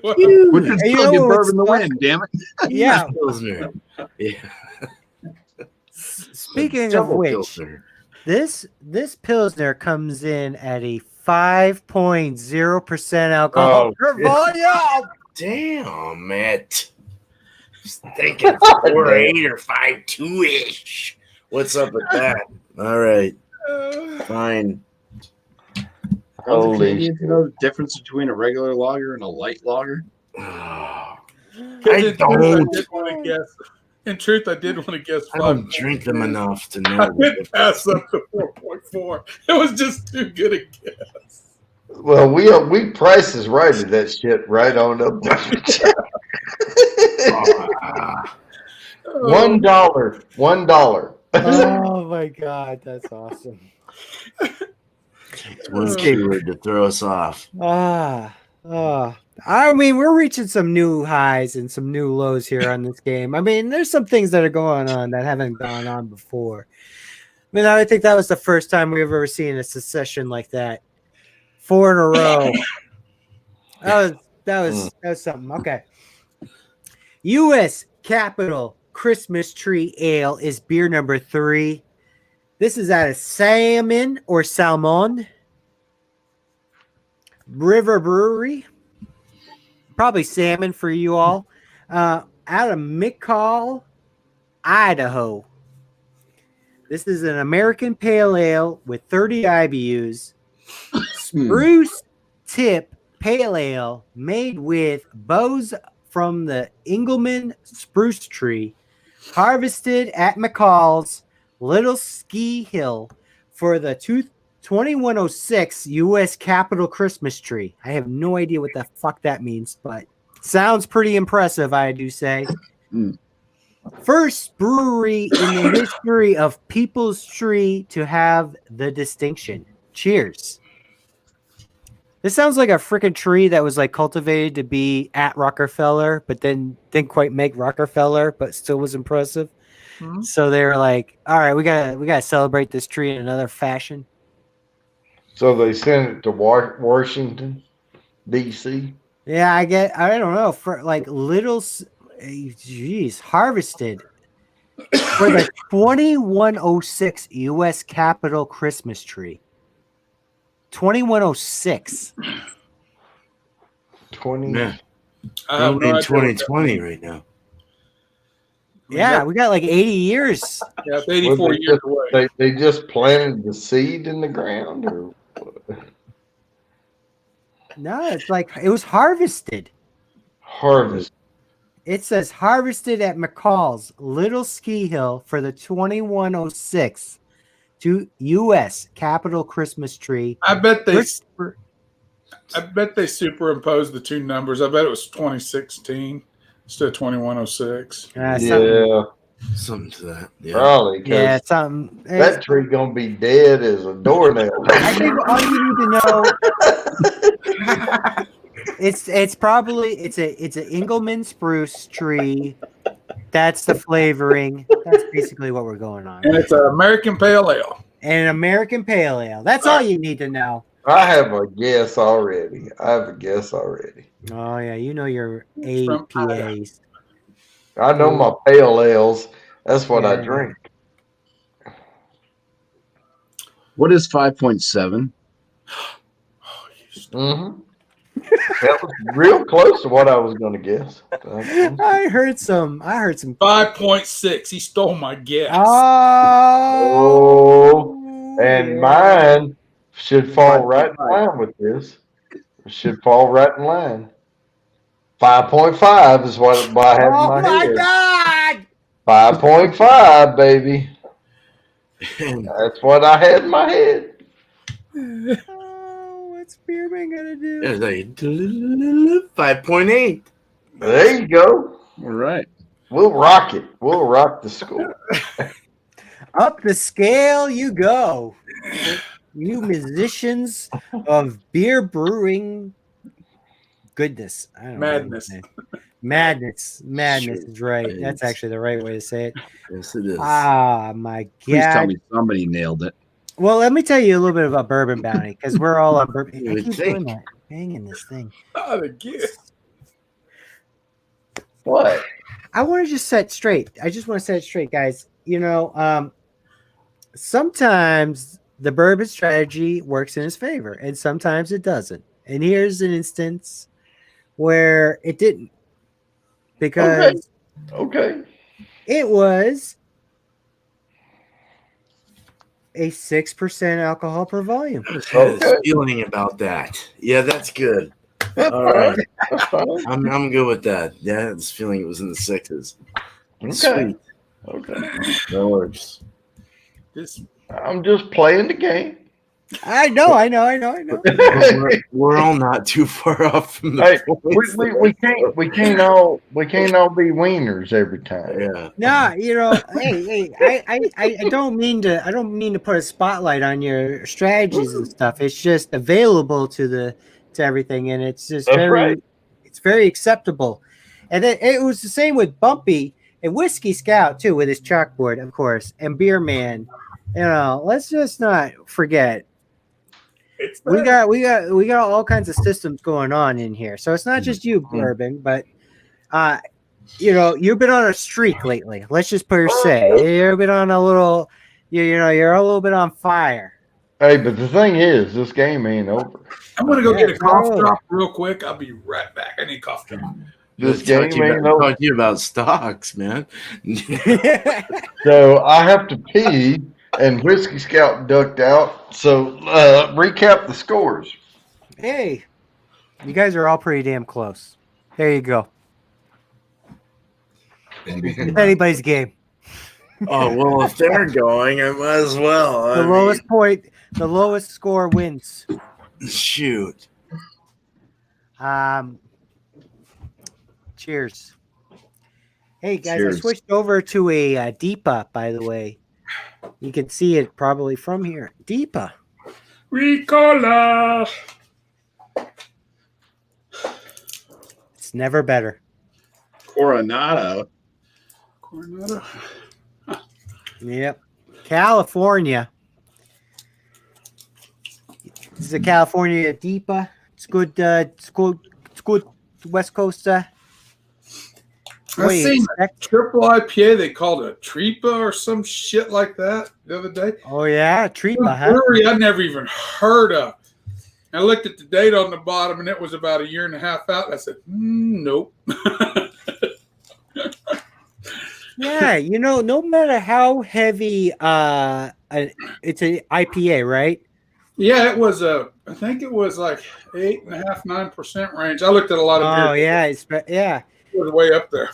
[SPEAKER 7] what
[SPEAKER 6] We can still get bourbon to win, damn it.
[SPEAKER 1] Yeah.
[SPEAKER 5] Pilsner. Yeah.
[SPEAKER 1] Speaking of
[SPEAKER 5] Double
[SPEAKER 1] which,
[SPEAKER 5] Pilsner.
[SPEAKER 1] this Pilsner comes in at a 5.0% alcohol
[SPEAKER 3] Oh,
[SPEAKER 1] per volume.
[SPEAKER 5] Damn it. Just thinking 4.8 or 5.2 ish. What's up with that? All right. Fine.
[SPEAKER 3] Holy
[SPEAKER 6] You know the difference between a regular lager and a light lager?
[SPEAKER 5] I
[SPEAKER 7] In truth,
[SPEAKER 5] don't.
[SPEAKER 7] did want to guess. In truth, I did want to guess.
[SPEAKER 5] I don't drink them enough to
[SPEAKER 7] I
[SPEAKER 5] know.
[SPEAKER 7] didn't pass up to 4.4. It was just too good a guess.
[SPEAKER 3] Well, we prices righted that shit right on up. $1. $1.
[SPEAKER 1] Oh my God, that's awesome.
[SPEAKER 5] It's one keyword to throw us off.
[SPEAKER 1] I mean, we're reaching some new highs and some new lows here on this game. I mean, there's some things that are going on that haven't gone on before. I mean, I think that was the first time we've ever seen a succession like that. 4 in a row. That was something. Okay. U.S. Capital Christmas Tree Ale is beer number 3. This is out of Salmon or Salmon River Brewery. Probably salmon for you all. Out of McCall, Idaho. This is an American Pale Ale with 30 IBUs. Spruce Tip Pale Ale made with boughs from the Engelmann spruce tree, harvested at McCall's Little Ski Hill for the 2106 U.S. Capitol Christmas tree. I have no idea what the fuck that means, but sounds pretty impressive, I do say. First brewery in the history of People's Tree to have the distinction. Cheers. This sounds like a freaking tree that was like cultivated to be at Rockefeller, but then didn't quite make Rockefeller, but still was impressive. Mm-hmm. So they were like, "All right, we gotta celebrate this tree in another fashion." So
[SPEAKER 3] they sent it to Washington, D.C.
[SPEAKER 1] Yeah, I don't know, for like harvested for the 2106 U.S. Capitol Christmas tree. 2106.
[SPEAKER 3] 20.
[SPEAKER 5] Yeah. I'm in 2020 right now.
[SPEAKER 1] Yeah, we got like 80 years.
[SPEAKER 7] Yeah, it's 84 years away.
[SPEAKER 3] They just planted the seed in the ground, or
[SPEAKER 1] no? It's like it was harvested.
[SPEAKER 3] Harvest.
[SPEAKER 1] It says harvested at McCall's Little Ski Hill for the 2106 to U.S. Capitol Christmas tree.
[SPEAKER 7] I bet they superimposed the two numbers. I bet it was 2016 instead of 2106.
[SPEAKER 5] Something to that. Yeah.
[SPEAKER 3] Probably.
[SPEAKER 1] Yeah, something.
[SPEAKER 3] That tree gonna be dead as a doornail.
[SPEAKER 1] I think all you need to know. It's an Engelmann spruce tree That's the flavoring. That's basically what we're going on.
[SPEAKER 7] And it's an American Pale Ale.
[SPEAKER 1] And an American Pale Ale. That's all you need to know.
[SPEAKER 3] I have a guess already.
[SPEAKER 1] Oh yeah, you know your
[SPEAKER 7] From
[SPEAKER 1] APAs.
[SPEAKER 3] I know my pale ales. That's what I
[SPEAKER 1] Yeah.
[SPEAKER 3] drink.
[SPEAKER 6] What is 5.7?
[SPEAKER 3] Mm-hmm. That was real close to what I was going to guess.
[SPEAKER 1] I heard some.
[SPEAKER 7] 5.6. He stole my guess.
[SPEAKER 1] Oh,
[SPEAKER 3] And
[SPEAKER 1] yeah.
[SPEAKER 3] mine should fall right in line with this. It should fall right in line. 5.5 is what I have in
[SPEAKER 1] Oh
[SPEAKER 3] my
[SPEAKER 1] my
[SPEAKER 3] head.
[SPEAKER 1] God!
[SPEAKER 3] 5.5, baby. That's what I had in my head.
[SPEAKER 1] Oh, what's Spearman gonna do?
[SPEAKER 5] It's like 5.8.
[SPEAKER 3] There you go.
[SPEAKER 6] All right.
[SPEAKER 3] We'll rock it. We'll rock the score.
[SPEAKER 1] Up the scale you go. You musicians of beer brewing goodness. I don't know what I'm
[SPEAKER 7] Madness.
[SPEAKER 1] saying. Madness
[SPEAKER 5] Shoot.
[SPEAKER 1] is right.
[SPEAKER 5] It
[SPEAKER 1] That's
[SPEAKER 5] is.
[SPEAKER 1] actually the right way to say it.
[SPEAKER 5] Yes, it is.
[SPEAKER 1] Ah, my
[SPEAKER 6] Please tell
[SPEAKER 1] God.
[SPEAKER 6] me somebody nailed it.
[SPEAKER 1] Well, let me tell you a little bit about Bourbon Bounty because we're all on Bourbon.
[SPEAKER 5] You
[SPEAKER 1] I
[SPEAKER 5] would
[SPEAKER 1] keep
[SPEAKER 5] think.
[SPEAKER 1] doing that, banging this thing.
[SPEAKER 7] Not a guess.
[SPEAKER 3] What?
[SPEAKER 1] I want to just set straight. I just want to set it straight, guys. Sometimes the bourbon strategy works in his favor, and sometimes it doesn't. And here's an instance where it didn't, because
[SPEAKER 3] Okay.
[SPEAKER 1] it was a 6% alcohol per volume.
[SPEAKER 5] I just had a
[SPEAKER 3] Okay.
[SPEAKER 5] feeling about that. Yeah, that's good.
[SPEAKER 3] That's
[SPEAKER 5] All right.
[SPEAKER 3] fine. That's fine.
[SPEAKER 5] I'm good with that. Yeah, this feeling it was in the 6s.
[SPEAKER 3] Okay.
[SPEAKER 5] Sweet.
[SPEAKER 3] Okay.
[SPEAKER 5] That works.
[SPEAKER 7] This
[SPEAKER 3] I'm just playing the game.
[SPEAKER 1] I know.
[SPEAKER 5] But we're all not too far off from the
[SPEAKER 3] Hey,
[SPEAKER 5] points.
[SPEAKER 3] we can't all be wieners every time.
[SPEAKER 5] Yeah.
[SPEAKER 1] Nah, hey, I don't mean to put a spotlight on your strategies and stuff. It's just available to everything, and it's just
[SPEAKER 3] That's right.
[SPEAKER 1] it's very acceptable. And then it was the same with Bumpy and Whiskey Scout too, with his chalkboard, of course, and Beer Man. Let's just not forget.
[SPEAKER 7] it's
[SPEAKER 1] We got all kinds of systems going on in here. So it's not just you, Bourbon, but you've been on a streak lately. Let's just put it say. You've been on a little you're a little bit on fire.
[SPEAKER 3] Hey, but the thing is, this game ain't over.
[SPEAKER 7] I'm gonna go
[SPEAKER 1] Yeah,
[SPEAKER 7] get a cough
[SPEAKER 1] bro.
[SPEAKER 7] drop real quick. I'll be right back. I need a cough drop.
[SPEAKER 3] This
[SPEAKER 5] Talk
[SPEAKER 3] game
[SPEAKER 5] to you
[SPEAKER 3] ain't
[SPEAKER 5] about-
[SPEAKER 3] over.
[SPEAKER 5] talk to you about stocks, man.
[SPEAKER 3] So I have to pee, and Whiskey Scout ducked out. So recap the scores.
[SPEAKER 1] Hey, you guys are all pretty damn close. There you go. It's anybody's game.
[SPEAKER 5] Oh well, if they're going, I might as well.
[SPEAKER 1] The lowest score wins.
[SPEAKER 5] Shoot.
[SPEAKER 1] Cheers. Hey guys,
[SPEAKER 6] Cheers.
[SPEAKER 1] I switched over to a Deepa, by the way. You can see it probably from here. Deepa.
[SPEAKER 7] Ricola.
[SPEAKER 1] It's never better.
[SPEAKER 6] Coronado.
[SPEAKER 7] Coronado.
[SPEAKER 1] Yep. California. This is a California Deepa. It's good. It's good. West Coast.
[SPEAKER 7] I
[SPEAKER 1] what do you
[SPEAKER 7] seen
[SPEAKER 1] expect?
[SPEAKER 7] triple IPA. They called it a Treepa or some shit like that the other day.
[SPEAKER 1] Oh yeah, Treepa,
[SPEAKER 7] Some
[SPEAKER 1] huh?
[SPEAKER 7] brewery I'd never even heard of. I looked at the date on the bottom, and it was about a year and a half out. And I said, nope.
[SPEAKER 1] Yeah, no matter how heavy, it's an IPA, right?
[SPEAKER 7] Yeah, it was I think it was like 8.5%, 9% range. I looked at a lot of
[SPEAKER 1] Oh
[SPEAKER 7] beers.
[SPEAKER 1] yeah,
[SPEAKER 7] It was way up there.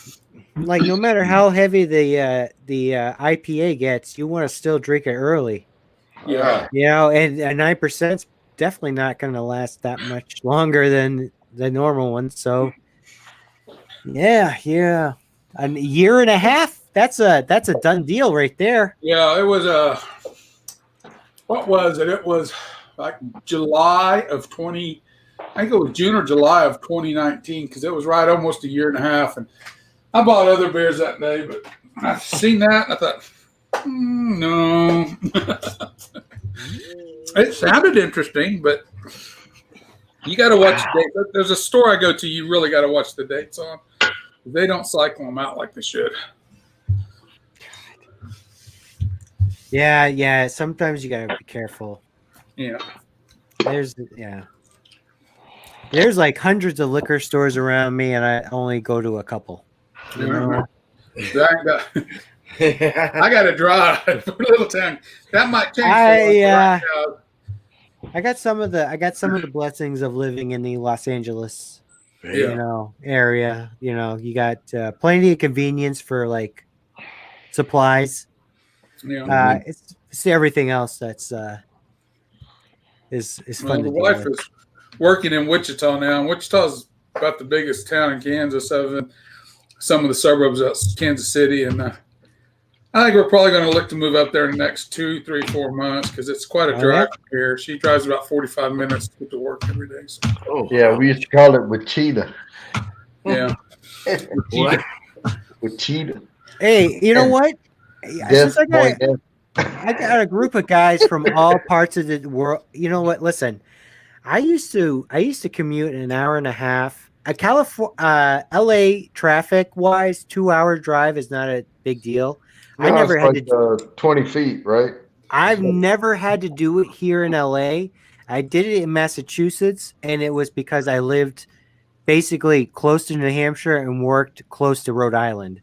[SPEAKER 1] like no matter how heavy the IPA gets, you want to still drink it early.
[SPEAKER 7] Yeah.
[SPEAKER 1] And 9%'s definitely not going to last that much longer than the normal one. So, yeah, a year and a half. That's a done deal right there.
[SPEAKER 7] Yeah, it was what was it? It was like July of 20. I think it was June or July of 2019 because it was right almost a year and a half. And I bought other beers that day, but I seen that and I thought, no. It sounded interesting, but you got to watch the dates. There's a store I go to, you really got to watch the dates on. They don't cycle them out like they should.
[SPEAKER 1] Yeah. Sometimes you gotta be careful.
[SPEAKER 7] Yeah.
[SPEAKER 1] There's like hundreds of liquor stores around me, and I only go to a couple. You know?
[SPEAKER 7] I got to drive for Little Town. That might change.
[SPEAKER 1] I got some of the blessings of living in the Los Angeles, area. You got plenty of convenience for like supplies.
[SPEAKER 7] Yeah.
[SPEAKER 1] It's everything else that's is fun.
[SPEAKER 7] The wife is working in Wichita now, and Wichita's about the biggest town in Kansas, other than some of the suburbs of Kansas City. And I think we're probably going to look to move up there in the next 2, 3, 4 months because it's quite a drive here. She drives about 45 minutes to get to work every day. So.
[SPEAKER 3] Yeah, we used to call it Wichita.
[SPEAKER 7] Yeah.
[SPEAKER 3] Wichita.
[SPEAKER 1] Hey, you know what? Since I got a group of guys from all parts of the world. You know what? Listen, I used to commute an hour and a half. LA traffic wise, 2-hour drive is not a big deal.
[SPEAKER 3] I never had to 20 feet, right?
[SPEAKER 1] I've never had to do it here in LA. I did it in Massachusetts, and it was because I lived basically close to New Hampshire and worked close to Rhode Island.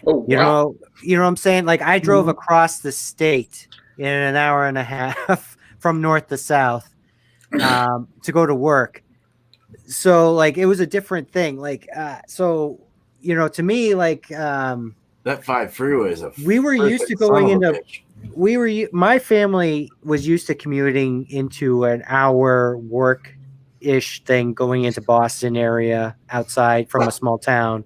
[SPEAKER 7] Oh, wow.
[SPEAKER 1] You know what I'm saying? Like I drove across the state in an hour and a half from north to south to go to work. So like it was a different thing. Like to me, like
[SPEAKER 5] that 5 freeway is
[SPEAKER 1] we were used to going into my family was used to commuting into an hour work-ish thing going into Boston area outside from a small town.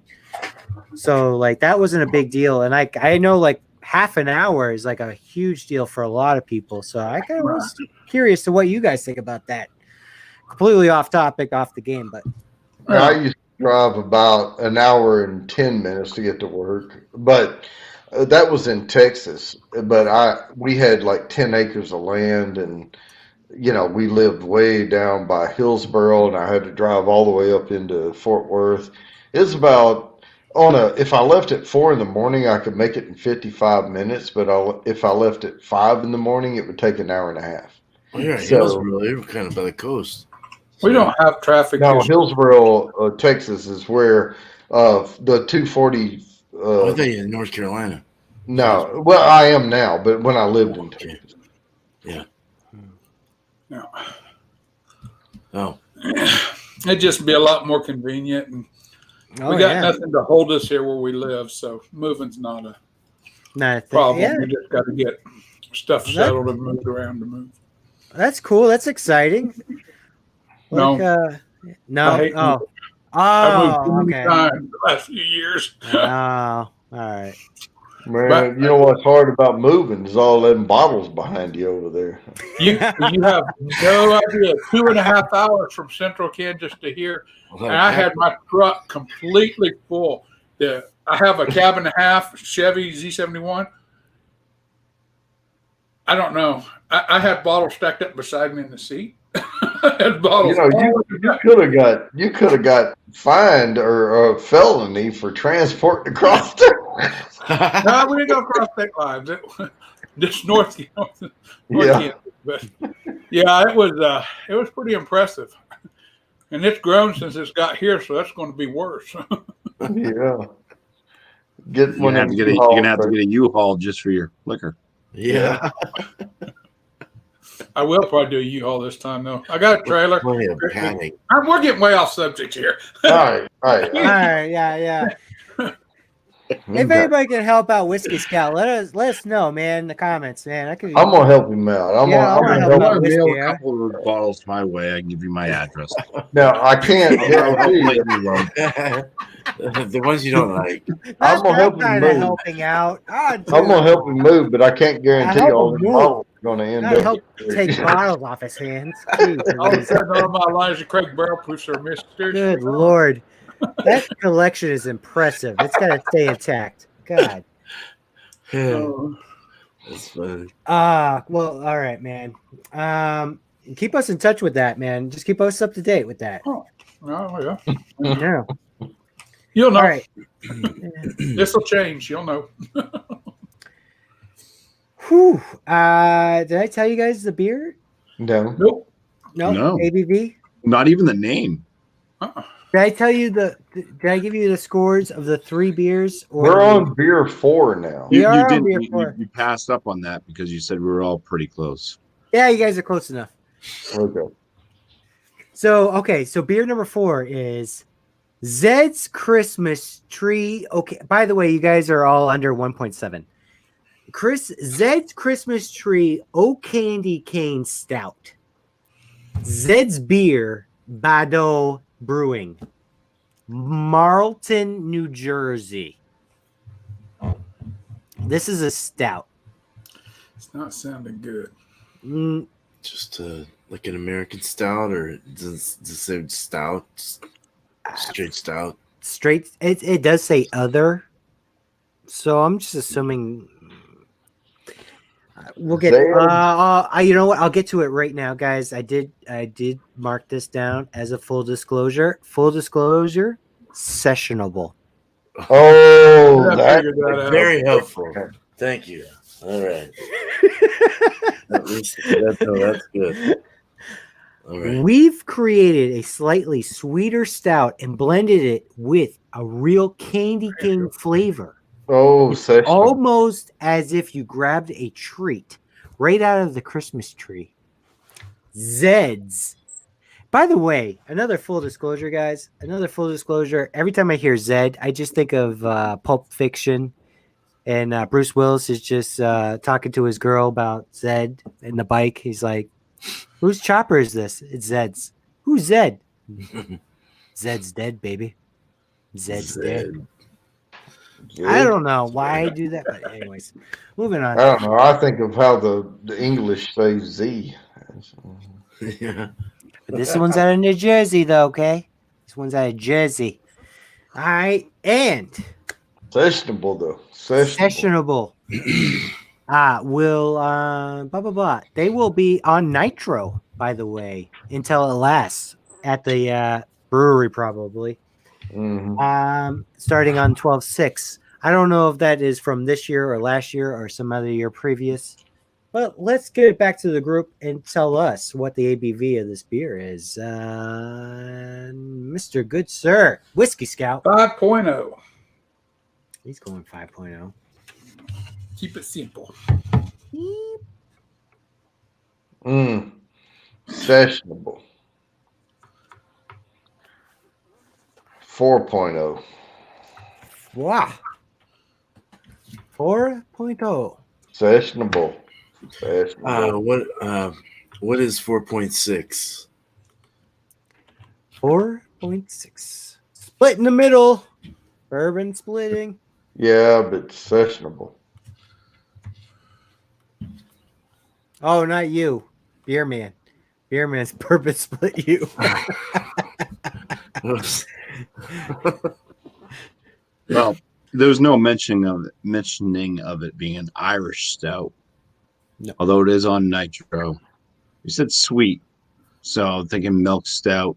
[SPEAKER 1] So like that wasn't a big deal. And I know like half an hour is like a huge deal for a lot of people. So I kind of was curious to what you guys think about that. Completely off topic, off the game, but
[SPEAKER 3] I used to drive about an hour and 10 minutes to get to work, but that was in Texas. But we had like 10 acres of land, and we lived way down by Hillsboro, and I had to drive all the way up into Fort Worth. It's about if I left at 4 a.m, I could make it in 55 minutes, but if I left at 5 a.m, it would take an hour and a half.
[SPEAKER 5] Oh, yeah, Hillsboro, they were kind of by the coast.
[SPEAKER 7] We don't have traffic.
[SPEAKER 3] No, Hillsboro, Texas is where the 240.
[SPEAKER 5] I thought you in North Carolina.
[SPEAKER 3] No, well, I am now, but when I lived in Texas.
[SPEAKER 5] Yeah.
[SPEAKER 7] No.
[SPEAKER 5] Oh.
[SPEAKER 7] It'd just be a lot more convenient, and we got nothing to hold us here where we live, so moving's not a problem.
[SPEAKER 1] Yeah.
[SPEAKER 7] We just got to get stuff settled and moved around to move.
[SPEAKER 1] That's cool. That's exciting.
[SPEAKER 7] No.
[SPEAKER 1] No.
[SPEAKER 7] I've moved
[SPEAKER 1] Okay.
[SPEAKER 7] times the last few years.
[SPEAKER 1] Oh, all right.
[SPEAKER 3] Man, you know what's hard about moving is all them bottles behind you over there.
[SPEAKER 7] You have no idea. 2.5 hours from central Kansas to here, and I had my truck completely full. I have a cab and a half Chevy Z71. I don't know. I had bottles stacked up beside me in the seat. Had bottles.
[SPEAKER 3] You could have got fined or a felony for transporting across there.
[SPEAKER 7] No, we didn't go across state lines. Just north Kansas. But yeah, it was pretty impressive, and it's grown since it's got here, so that's going to be worse.
[SPEAKER 3] Yeah.
[SPEAKER 6] You're gonna have to get a U-Haul just for your liquor.
[SPEAKER 5] Yeah.
[SPEAKER 7] I will probably do a U-Haul this time, though. I got a trailer.
[SPEAKER 5] We're
[SPEAKER 7] getting way off subject here.
[SPEAKER 3] All right.
[SPEAKER 1] Yeah. If anybody can help out Whiskey Scout, let us know, man, in the comments, man.
[SPEAKER 3] I'm gonna help him out. I'm gonna help him.
[SPEAKER 6] Mail a couple of bottles my way. I can give you my address.
[SPEAKER 3] Now I can't guarantee
[SPEAKER 5] the ones you don't like.
[SPEAKER 3] I'm gonna help him move.
[SPEAKER 1] Helping out.
[SPEAKER 3] I'm gonna help him move, but I can't guarantee all the bottles are gonna end up.
[SPEAKER 1] Help take bottles off his hands. Jeez,
[SPEAKER 7] All of a sudden, all my Elijah Craig barrel proofs are missed.
[SPEAKER 1] good Lord. That collection is impressive. It's got to stay intact. God.
[SPEAKER 7] Oh,
[SPEAKER 5] That's funny.
[SPEAKER 1] Well, all right, man. Keep us in touch with that, man. Just keep us up to date with that.
[SPEAKER 7] oh, yeah.
[SPEAKER 1] Yeah.
[SPEAKER 7] You'll know.
[SPEAKER 1] All right.
[SPEAKER 7] This will change. You'll know.
[SPEAKER 1] Whew. Did I tell you guys the beer?
[SPEAKER 3] No.
[SPEAKER 7] Nope.
[SPEAKER 1] No.
[SPEAKER 6] No.
[SPEAKER 1] ABV.
[SPEAKER 6] Not even the name.
[SPEAKER 1] Did I tell you did I give you the scores of the 3 beers? Or
[SPEAKER 3] We're on beer 4 now.
[SPEAKER 1] We
[SPEAKER 6] You,
[SPEAKER 1] are
[SPEAKER 6] you
[SPEAKER 1] on
[SPEAKER 6] didn't.
[SPEAKER 1] beer
[SPEAKER 6] You,
[SPEAKER 1] four.
[SPEAKER 6] you passed up on that because you said we were all pretty close.
[SPEAKER 1] Yeah, you guys are close enough.
[SPEAKER 3] Okay.
[SPEAKER 1] So beer number 4 is Zed's Christmas Tree. Okay, by the way, you guys are all under 1.7. Zed's Christmas Tree Oak Candy Cane Stout. Zed's Beer, Bado Brewing, Marlton, New Jersey. This is a stout.
[SPEAKER 7] It's not sounding good.
[SPEAKER 5] Just like an American stout, or does it say stout? Straight stout.
[SPEAKER 1] Straight. It does say other, so I'm just assuming. We'll get. You know what? I'll get to it right now, guys. I did mark this down as a full disclosure. Full disclosure, sessionable.
[SPEAKER 3] Oh,
[SPEAKER 7] I
[SPEAKER 3] that
[SPEAKER 7] figured that out.
[SPEAKER 5] Very helpful. Thank you. All right. At least that's good. All right.
[SPEAKER 1] We've created a slightly sweeter stout and blended it with a real candy cane flavor.
[SPEAKER 3] session.
[SPEAKER 1] Almost as if you grabbed a treat right out of the Christmas tree. Zed's. By the way, another full disclosure, guys. Another full disclosure. Every time I hear Zed, I just think of Pulp Fiction. And Bruce Willis is just talking to his girl about Zed and the bike. He's like, whose chopper is this? It's Zed's. Who's Zed? Zed's dead, baby. Zed's dead. I don't know why I do that, but anyways, moving on.
[SPEAKER 3] I don't know. I think of how the English say Z.
[SPEAKER 5] Yeah.
[SPEAKER 1] But this one's out of New Jersey, though, okay? This one's out of Jersey. All right, and
[SPEAKER 3] Sessionable though. Sessionable.
[SPEAKER 1] blah blah blah. They will be on Nitro, by the way, until it lasts at the brewery, probably. Starting on 12/6. I don't know if that is from this year or last year or some other year previous. But let's get it back to the group and tell us what the ABV of this beer is. Mr. Good Sir, Whiskey Scout.
[SPEAKER 7] 5.0.
[SPEAKER 1] He's going 5.0.
[SPEAKER 7] Keep it simple.
[SPEAKER 3] Sessionable. 4.0.
[SPEAKER 1] Wow. 4.0.
[SPEAKER 3] Sessionable.
[SPEAKER 5] What is 4.6?
[SPEAKER 1] 4.6. Split in the middle. Bourbon splitting.
[SPEAKER 3] Yeah, but sessionable.
[SPEAKER 1] Oh, not you. Beer man. Beer man's bourbon split you.
[SPEAKER 6] Well, there's no mentioning of it being an Irish stout.
[SPEAKER 1] No.
[SPEAKER 6] Although it is on Nitro. You said sweet. So I'm thinking milk stout.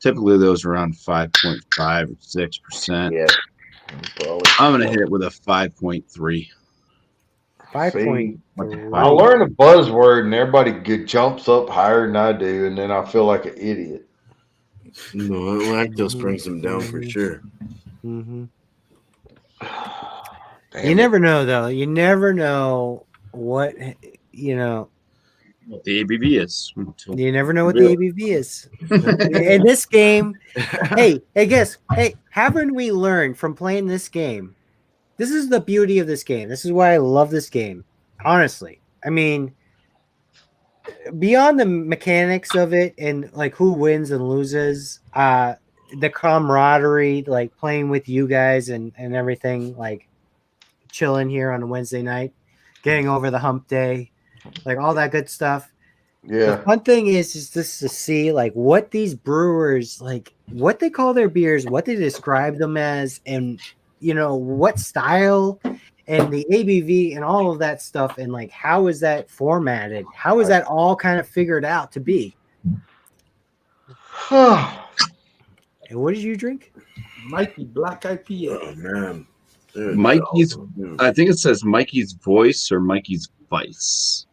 [SPEAKER 6] Typically those are around 5.5 or 6%.
[SPEAKER 3] Yeah.
[SPEAKER 6] I'm gonna hit it with a 5.3.
[SPEAKER 1] 5.3.
[SPEAKER 3] I learn a buzzword and everybody jumps up higher than I do, and then I feel like an idiot.
[SPEAKER 5] No, lactose brings them down for sure.
[SPEAKER 1] Mm-hmm.
[SPEAKER 3] Damn
[SPEAKER 1] You
[SPEAKER 3] it.
[SPEAKER 1] never know, though. You never know what,
[SPEAKER 6] What the ABV is.
[SPEAKER 1] You never know what the ABV is. In this game, hey, haven't we learned from playing this game? This is the beauty of this game. This is why I love this game. Honestly. I mean, beyond the mechanics of it and like who wins and loses, the camaraderie, like playing with you guys and everything, like chilling here on a Wednesday night, getting over the hump day, like all that good stuff. The
[SPEAKER 3] Yeah.
[SPEAKER 1] fun thing is just to see like what these brewers like, what they call their beers, what they describe them as, and what style and the ABV and all of that stuff, and like how is that formatted? How is that all kind of figured out to be? And what did you drink?
[SPEAKER 7] Mikey Black IPA.
[SPEAKER 5] Oh man, Dude,
[SPEAKER 6] Mikey's.
[SPEAKER 5] awesome.
[SPEAKER 6] I think it says Mikey's Voice or Mikey's Vice.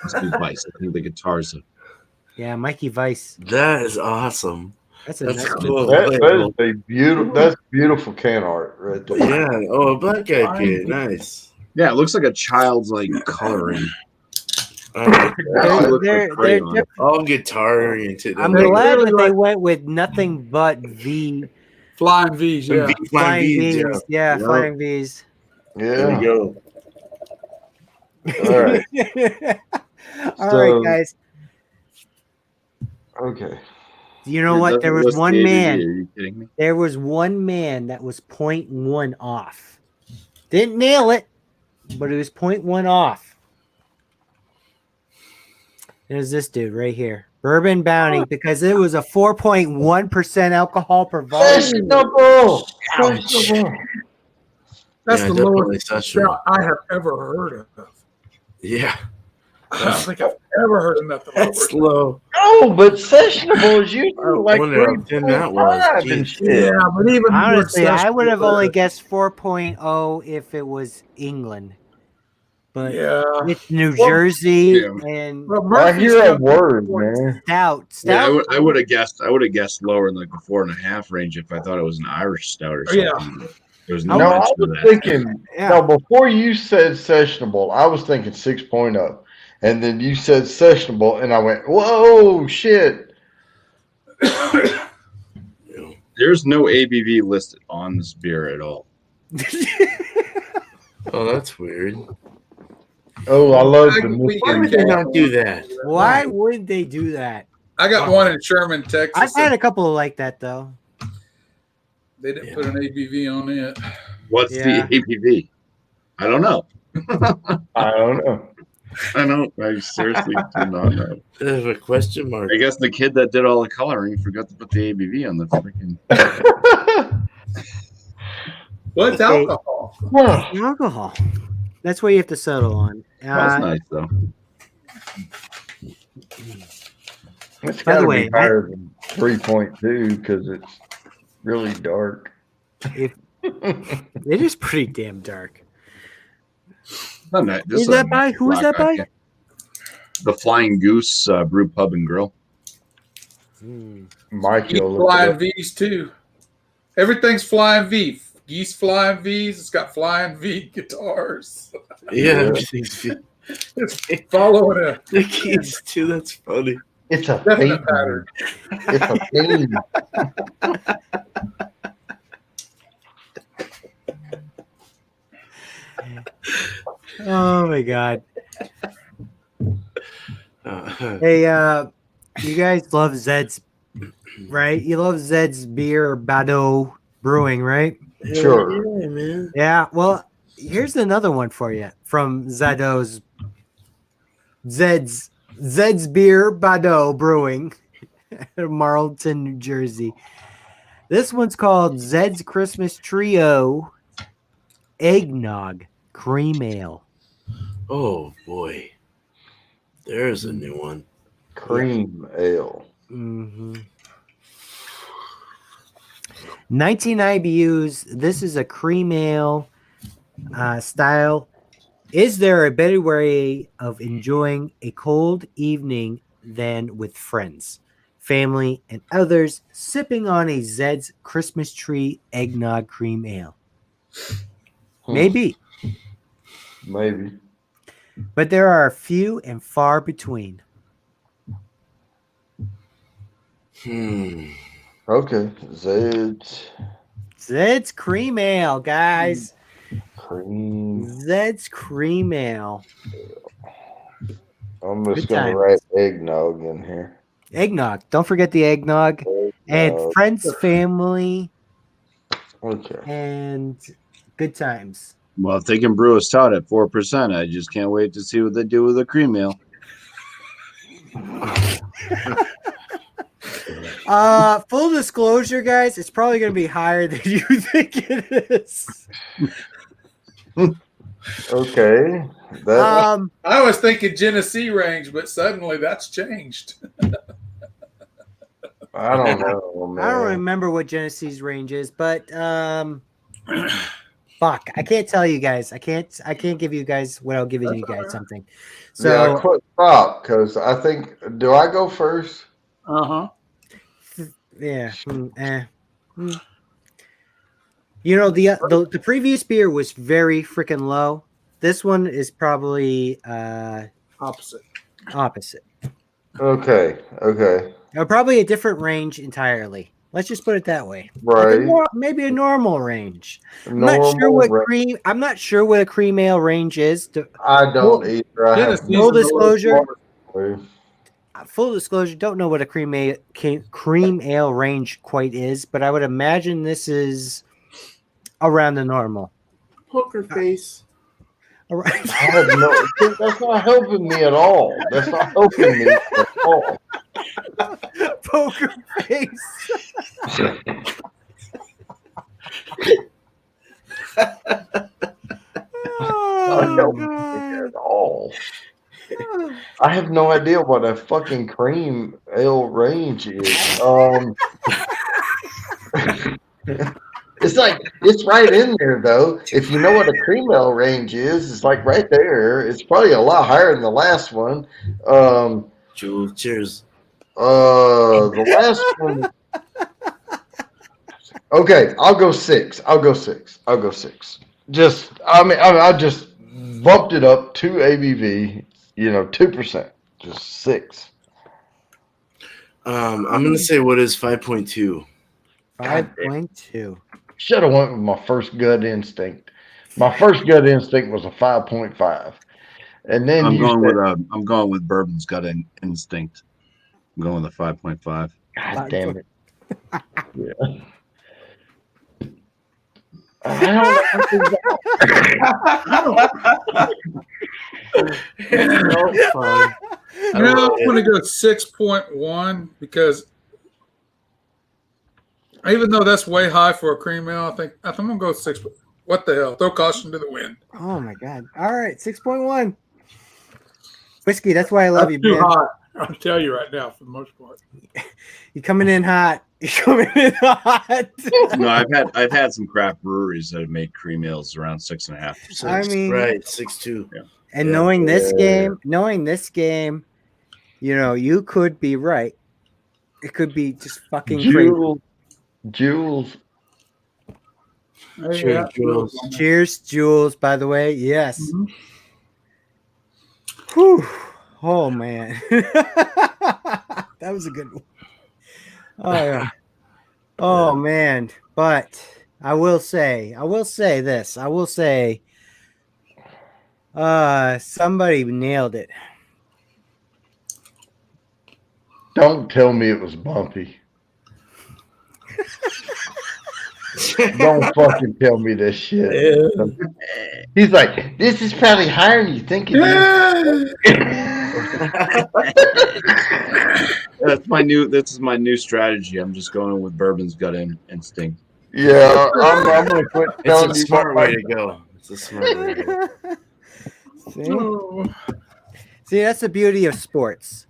[SPEAKER 6] Must be Vice. I think the guitar's a
[SPEAKER 1] Yeah, Mikey Vice.
[SPEAKER 5] That is awesome.
[SPEAKER 1] That's a
[SPEAKER 5] That's
[SPEAKER 1] nice
[SPEAKER 5] cool.
[SPEAKER 3] That is a beautiful. That's beautiful can art right there.
[SPEAKER 5] Yeah. Oh, a black IPA. Nice.
[SPEAKER 6] Yeah, it looks like a child's like coloring.
[SPEAKER 5] I like that.
[SPEAKER 1] They're
[SPEAKER 6] crayon.
[SPEAKER 5] All guitar oriented.
[SPEAKER 1] I'm
[SPEAKER 5] I like
[SPEAKER 1] glad
[SPEAKER 7] really
[SPEAKER 1] that they
[SPEAKER 7] like-
[SPEAKER 1] went with nothing but V.
[SPEAKER 7] Flying V's, yeah.
[SPEAKER 5] that. Flying V's, yeah.
[SPEAKER 1] Yeah,
[SPEAKER 6] Yep.
[SPEAKER 1] flying V's.
[SPEAKER 5] There
[SPEAKER 3] Yeah.
[SPEAKER 5] we go.
[SPEAKER 3] All right.
[SPEAKER 1] All
[SPEAKER 3] So-
[SPEAKER 1] right, guys.
[SPEAKER 3] Okay.
[SPEAKER 1] You know
[SPEAKER 6] It
[SPEAKER 1] what?
[SPEAKER 6] doesn't
[SPEAKER 1] There was
[SPEAKER 6] list the
[SPEAKER 1] one
[SPEAKER 6] ABV.
[SPEAKER 1] man.
[SPEAKER 6] Are you kidding me?
[SPEAKER 1] There was one man that was 0.1 off. Didn't nail it, but it was 0.1 off. There's this dude right here. Bourbon Bounty, because it was a 4.1% alcohol per volume.
[SPEAKER 3] Fashionable.
[SPEAKER 7] That's
[SPEAKER 5] Yeah,
[SPEAKER 7] the
[SPEAKER 5] definitely
[SPEAKER 7] lowest
[SPEAKER 5] session.
[SPEAKER 7] stout I have ever heard of.
[SPEAKER 5] Yeah.
[SPEAKER 7] I don't think I've ever heard of nothing
[SPEAKER 5] That's
[SPEAKER 7] lower.
[SPEAKER 5] low.
[SPEAKER 3] Oh, but sessionable is usually
[SPEAKER 5] I
[SPEAKER 3] like
[SPEAKER 5] wonder how thin that was.
[SPEAKER 3] 3.5 and
[SPEAKER 5] Jeez.
[SPEAKER 3] shit.
[SPEAKER 7] Yeah, but even
[SPEAKER 1] Honestly,
[SPEAKER 7] with
[SPEAKER 1] I would have
[SPEAKER 7] session-
[SPEAKER 1] only guessed 4.0 if it was England. But
[SPEAKER 7] Yeah.
[SPEAKER 1] it's New
[SPEAKER 7] Well,
[SPEAKER 1] Jersey
[SPEAKER 6] yeah.
[SPEAKER 1] and
[SPEAKER 7] Well,
[SPEAKER 3] I
[SPEAKER 7] Murphy's
[SPEAKER 3] hear a
[SPEAKER 7] got-
[SPEAKER 3] word, man.
[SPEAKER 1] stout.
[SPEAKER 6] Yeah,
[SPEAKER 1] Stout.
[SPEAKER 6] I would have guessed. I would have guessed lower in like the 4.5 range if I thought it was an Irish stout or something.
[SPEAKER 7] Yeah.
[SPEAKER 6] There's
[SPEAKER 3] No,
[SPEAKER 6] no
[SPEAKER 3] I
[SPEAKER 6] mention of
[SPEAKER 3] was
[SPEAKER 6] that.
[SPEAKER 3] thinking.
[SPEAKER 1] Yeah.
[SPEAKER 3] No, before you said sessionable, I was thinking 6.0, and then you said sessionable, and I went, "Whoa, shit!"
[SPEAKER 6] There's no ABV listed on this beer at all.
[SPEAKER 5] Oh, that's weird.
[SPEAKER 3] Oh, I love the
[SPEAKER 7] We-
[SPEAKER 5] Why would they not do that?
[SPEAKER 1] Why would they do that?
[SPEAKER 7] I got one in Sherman, Texas.
[SPEAKER 1] I've had a couple like that though.
[SPEAKER 7] They didn't put an ABV on it.
[SPEAKER 6] What's
[SPEAKER 1] Yeah.
[SPEAKER 6] the ABV? I don't know.
[SPEAKER 3] I don't know.
[SPEAKER 6] I seriously do not know.
[SPEAKER 5] There's a question mark.
[SPEAKER 6] I guess the kid that did all the coloring forgot to put the ABV on the freaking.
[SPEAKER 7] What's
[SPEAKER 1] Okay.
[SPEAKER 7] alcohol?
[SPEAKER 3] Well,
[SPEAKER 1] Alcohol. That's what you have to settle on.
[SPEAKER 6] That's nice though.
[SPEAKER 3] it's
[SPEAKER 1] By the
[SPEAKER 3] got to
[SPEAKER 1] way,
[SPEAKER 3] be higher than 3.2 because it's really dark.
[SPEAKER 1] It is pretty damn dark.
[SPEAKER 6] Not nice. This
[SPEAKER 1] Who's
[SPEAKER 6] is a
[SPEAKER 1] that by? Who's
[SPEAKER 6] black
[SPEAKER 1] that by?
[SPEAKER 6] IPA. The Flying Goose Brew Pub and Grill.
[SPEAKER 3] Mike,
[SPEAKER 7] Geese
[SPEAKER 3] you'll look it
[SPEAKER 7] flying
[SPEAKER 3] up.
[SPEAKER 7] V's too. Everything's flying V. Geese flying V's. It's got flying V guitars.
[SPEAKER 5] Yeah,
[SPEAKER 3] Yeah.
[SPEAKER 5] everything's
[SPEAKER 7] It's following a
[SPEAKER 5] the keys too. That's funny.
[SPEAKER 3] It's a
[SPEAKER 7] definite
[SPEAKER 3] theme.
[SPEAKER 7] pattern.
[SPEAKER 3] It's a theme.
[SPEAKER 1] Oh my god.
[SPEAKER 5] Uh,
[SPEAKER 1] Hey, you guys love Zed's, right? You love Zed's beer, Bado Brewing, right?
[SPEAKER 3] Sure.
[SPEAKER 5] Yeah, man.
[SPEAKER 1] Yeah. Well, here's another one for you from Zed's beer, Bado Brewing, Marlton, New Jersey. This one's called Zed's Christmas Trio Eggnog Cream Ale.
[SPEAKER 5] Oh boy, there's a new one.
[SPEAKER 3] Cream ale.
[SPEAKER 1] 19 IBUs. This is a cream ale style. Is there a better way of enjoying a cold evening than with friends, family, and others sipping on a Zed's Christmas Tree Eggnog Cream Ale? Maybe,
[SPEAKER 3] Maybe.
[SPEAKER 1] but there are few and far between.
[SPEAKER 3] Okay. Zed's
[SPEAKER 1] Zed's Cream Ale, guys.
[SPEAKER 3] cream.
[SPEAKER 1] Zed's Cream Ale.
[SPEAKER 3] I'm just
[SPEAKER 1] Good
[SPEAKER 3] gonna
[SPEAKER 1] times.
[SPEAKER 3] write eggnog in here.
[SPEAKER 1] Eggnog. Don't forget the eggnog. And
[SPEAKER 3] Eggnog.
[SPEAKER 1] friends, family,
[SPEAKER 3] Okay.
[SPEAKER 1] and good times.
[SPEAKER 6] Well, if they can brew a stout at 4%, I just can't wait to see what they do with the cream ale.
[SPEAKER 1] Full disclosure, guys, it's probably going to be higher than you think it is.
[SPEAKER 3] Okay. That
[SPEAKER 7] I was thinking Genesee range, but suddenly that's changed.
[SPEAKER 3] I don't know, man.
[SPEAKER 1] I don't remember what Genesee's range is, but fuck, I can't tell you guys. I can't give you guys without giving you guys something.
[SPEAKER 3] Yeah,
[SPEAKER 1] So
[SPEAKER 3] quick stop, because I think, do I go first?
[SPEAKER 1] yeah, You know, the previous beer was very freaking low. This one is probably
[SPEAKER 7] Opposite.
[SPEAKER 3] Okay.
[SPEAKER 1] Or probably a different range entirely. Let's just put it that way.
[SPEAKER 3] Right.
[SPEAKER 1] Like maybe a normal range. I'm not sure what a cream ale range is.
[SPEAKER 3] I don't either. I have
[SPEAKER 1] Full disclosure. Full disclosure, don't know what a cream ale range quite is, but I would imagine this is around the normal.
[SPEAKER 5] Poker face.
[SPEAKER 3] I have no. That's not helping me at all. That's not helping me at all.
[SPEAKER 1] Poker face.
[SPEAKER 3] Not helping me at all. I have no idea what a fucking cream ale range is. It's like it's right in there though. If you know what a cream ale range is, it's like right there. It's probably a lot higher than the last one.
[SPEAKER 5] Cheers.
[SPEAKER 3] The last one. Okay, I'll go 6. Just, I just bumped it up to ABV. 2%, just 6.
[SPEAKER 5] I'm gonna say what is 5.2.
[SPEAKER 1] 5.2.
[SPEAKER 3] Should have went with my first gut instinct. My first gut instinct was a 5.5, and then
[SPEAKER 6] I'm going with Bourbon's gut instinct. I'm going with a 5.5.
[SPEAKER 3] God damn it! Yeah.
[SPEAKER 7] I'm going to go 6.1 because even though that's way high for a cream ale, I think I'm going to go 6. What the hell? Throw caution to the wind.
[SPEAKER 1] Oh my god! All right, 6.1. Whiskey. That's why I love you,
[SPEAKER 7] Too
[SPEAKER 1] man.
[SPEAKER 7] hot. I'll tell you right now, for the most part.
[SPEAKER 1] You're coming in hot.
[SPEAKER 6] No, I've had some craft breweries that have made cream ales around 6.5.
[SPEAKER 1] I mean,
[SPEAKER 5] right, 6.2.
[SPEAKER 6] Yeah.
[SPEAKER 1] And knowing this game, you could be right. It could be just fucking crazy.
[SPEAKER 3] Jules.
[SPEAKER 5] Cheers, Jules.
[SPEAKER 1] Cheers, Jules. By the way, yes.
[SPEAKER 7] Mm-hmm.
[SPEAKER 1] Whew. Oh man, that was a good one. Oh yeah. Oh man, but I will say this. I will say, somebody nailed it.
[SPEAKER 3] Don't tell me it was bumpy. Don't fucking tell me this shit. He's like, this is probably higher than you think it is.
[SPEAKER 6] This is my new strategy. I'm just going with Bourbon's gut instinct.
[SPEAKER 3] Yeah, I'm gonna quit telling
[SPEAKER 5] It's a
[SPEAKER 3] you
[SPEAKER 5] smart
[SPEAKER 3] what
[SPEAKER 5] way to go. It's a smart way to go.
[SPEAKER 1] See, that's the beauty of sports.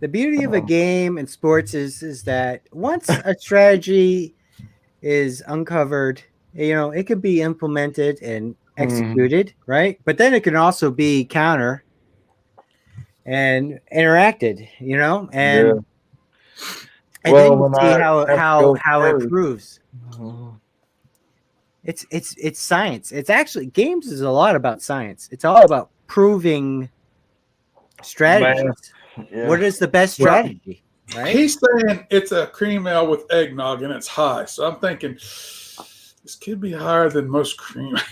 [SPEAKER 1] The beauty of a game and sports is that once a strategy is uncovered, it can be implemented and executed, right? But then it can also be counter and interacted, and and then you see how it proves. It's science. It's actually games is a lot about science. It's all about proving strategies.
[SPEAKER 3] Yeah.
[SPEAKER 1] What is the best strategy? Right?
[SPEAKER 7] He's saying it's a cream ale with eggnog and it's high. So I'm thinking this could be higher than most cream ales.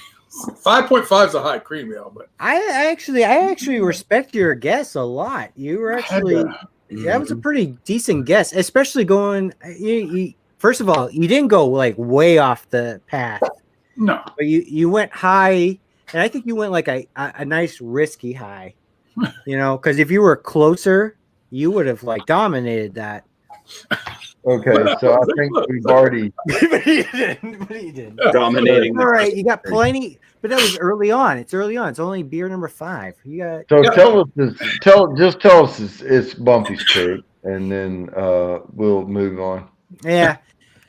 [SPEAKER 7] 5.5 is a high cream ale, but
[SPEAKER 1] I actually respect your guess a lot. You were actually that was a pretty decent guess, especially going. First of all, you didn't go like way off the path.
[SPEAKER 7] no.
[SPEAKER 1] But you went high, and I think you went like a nice risky high. Because if you were closer, you would have like dominated that.
[SPEAKER 3] Okay, so I think we've already.
[SPEAKER 1] But you didn't.
[SPEAKER 6] Dominating.
[SPEAKER 1] All right, you got plenty, but that was early on. It's early on. It's only beer number 5. You got
[SPEAKER 3] So tell us this. Tell us it's Bumpy's pick, and then we'll move on.
[SPEAKER 1] yeah.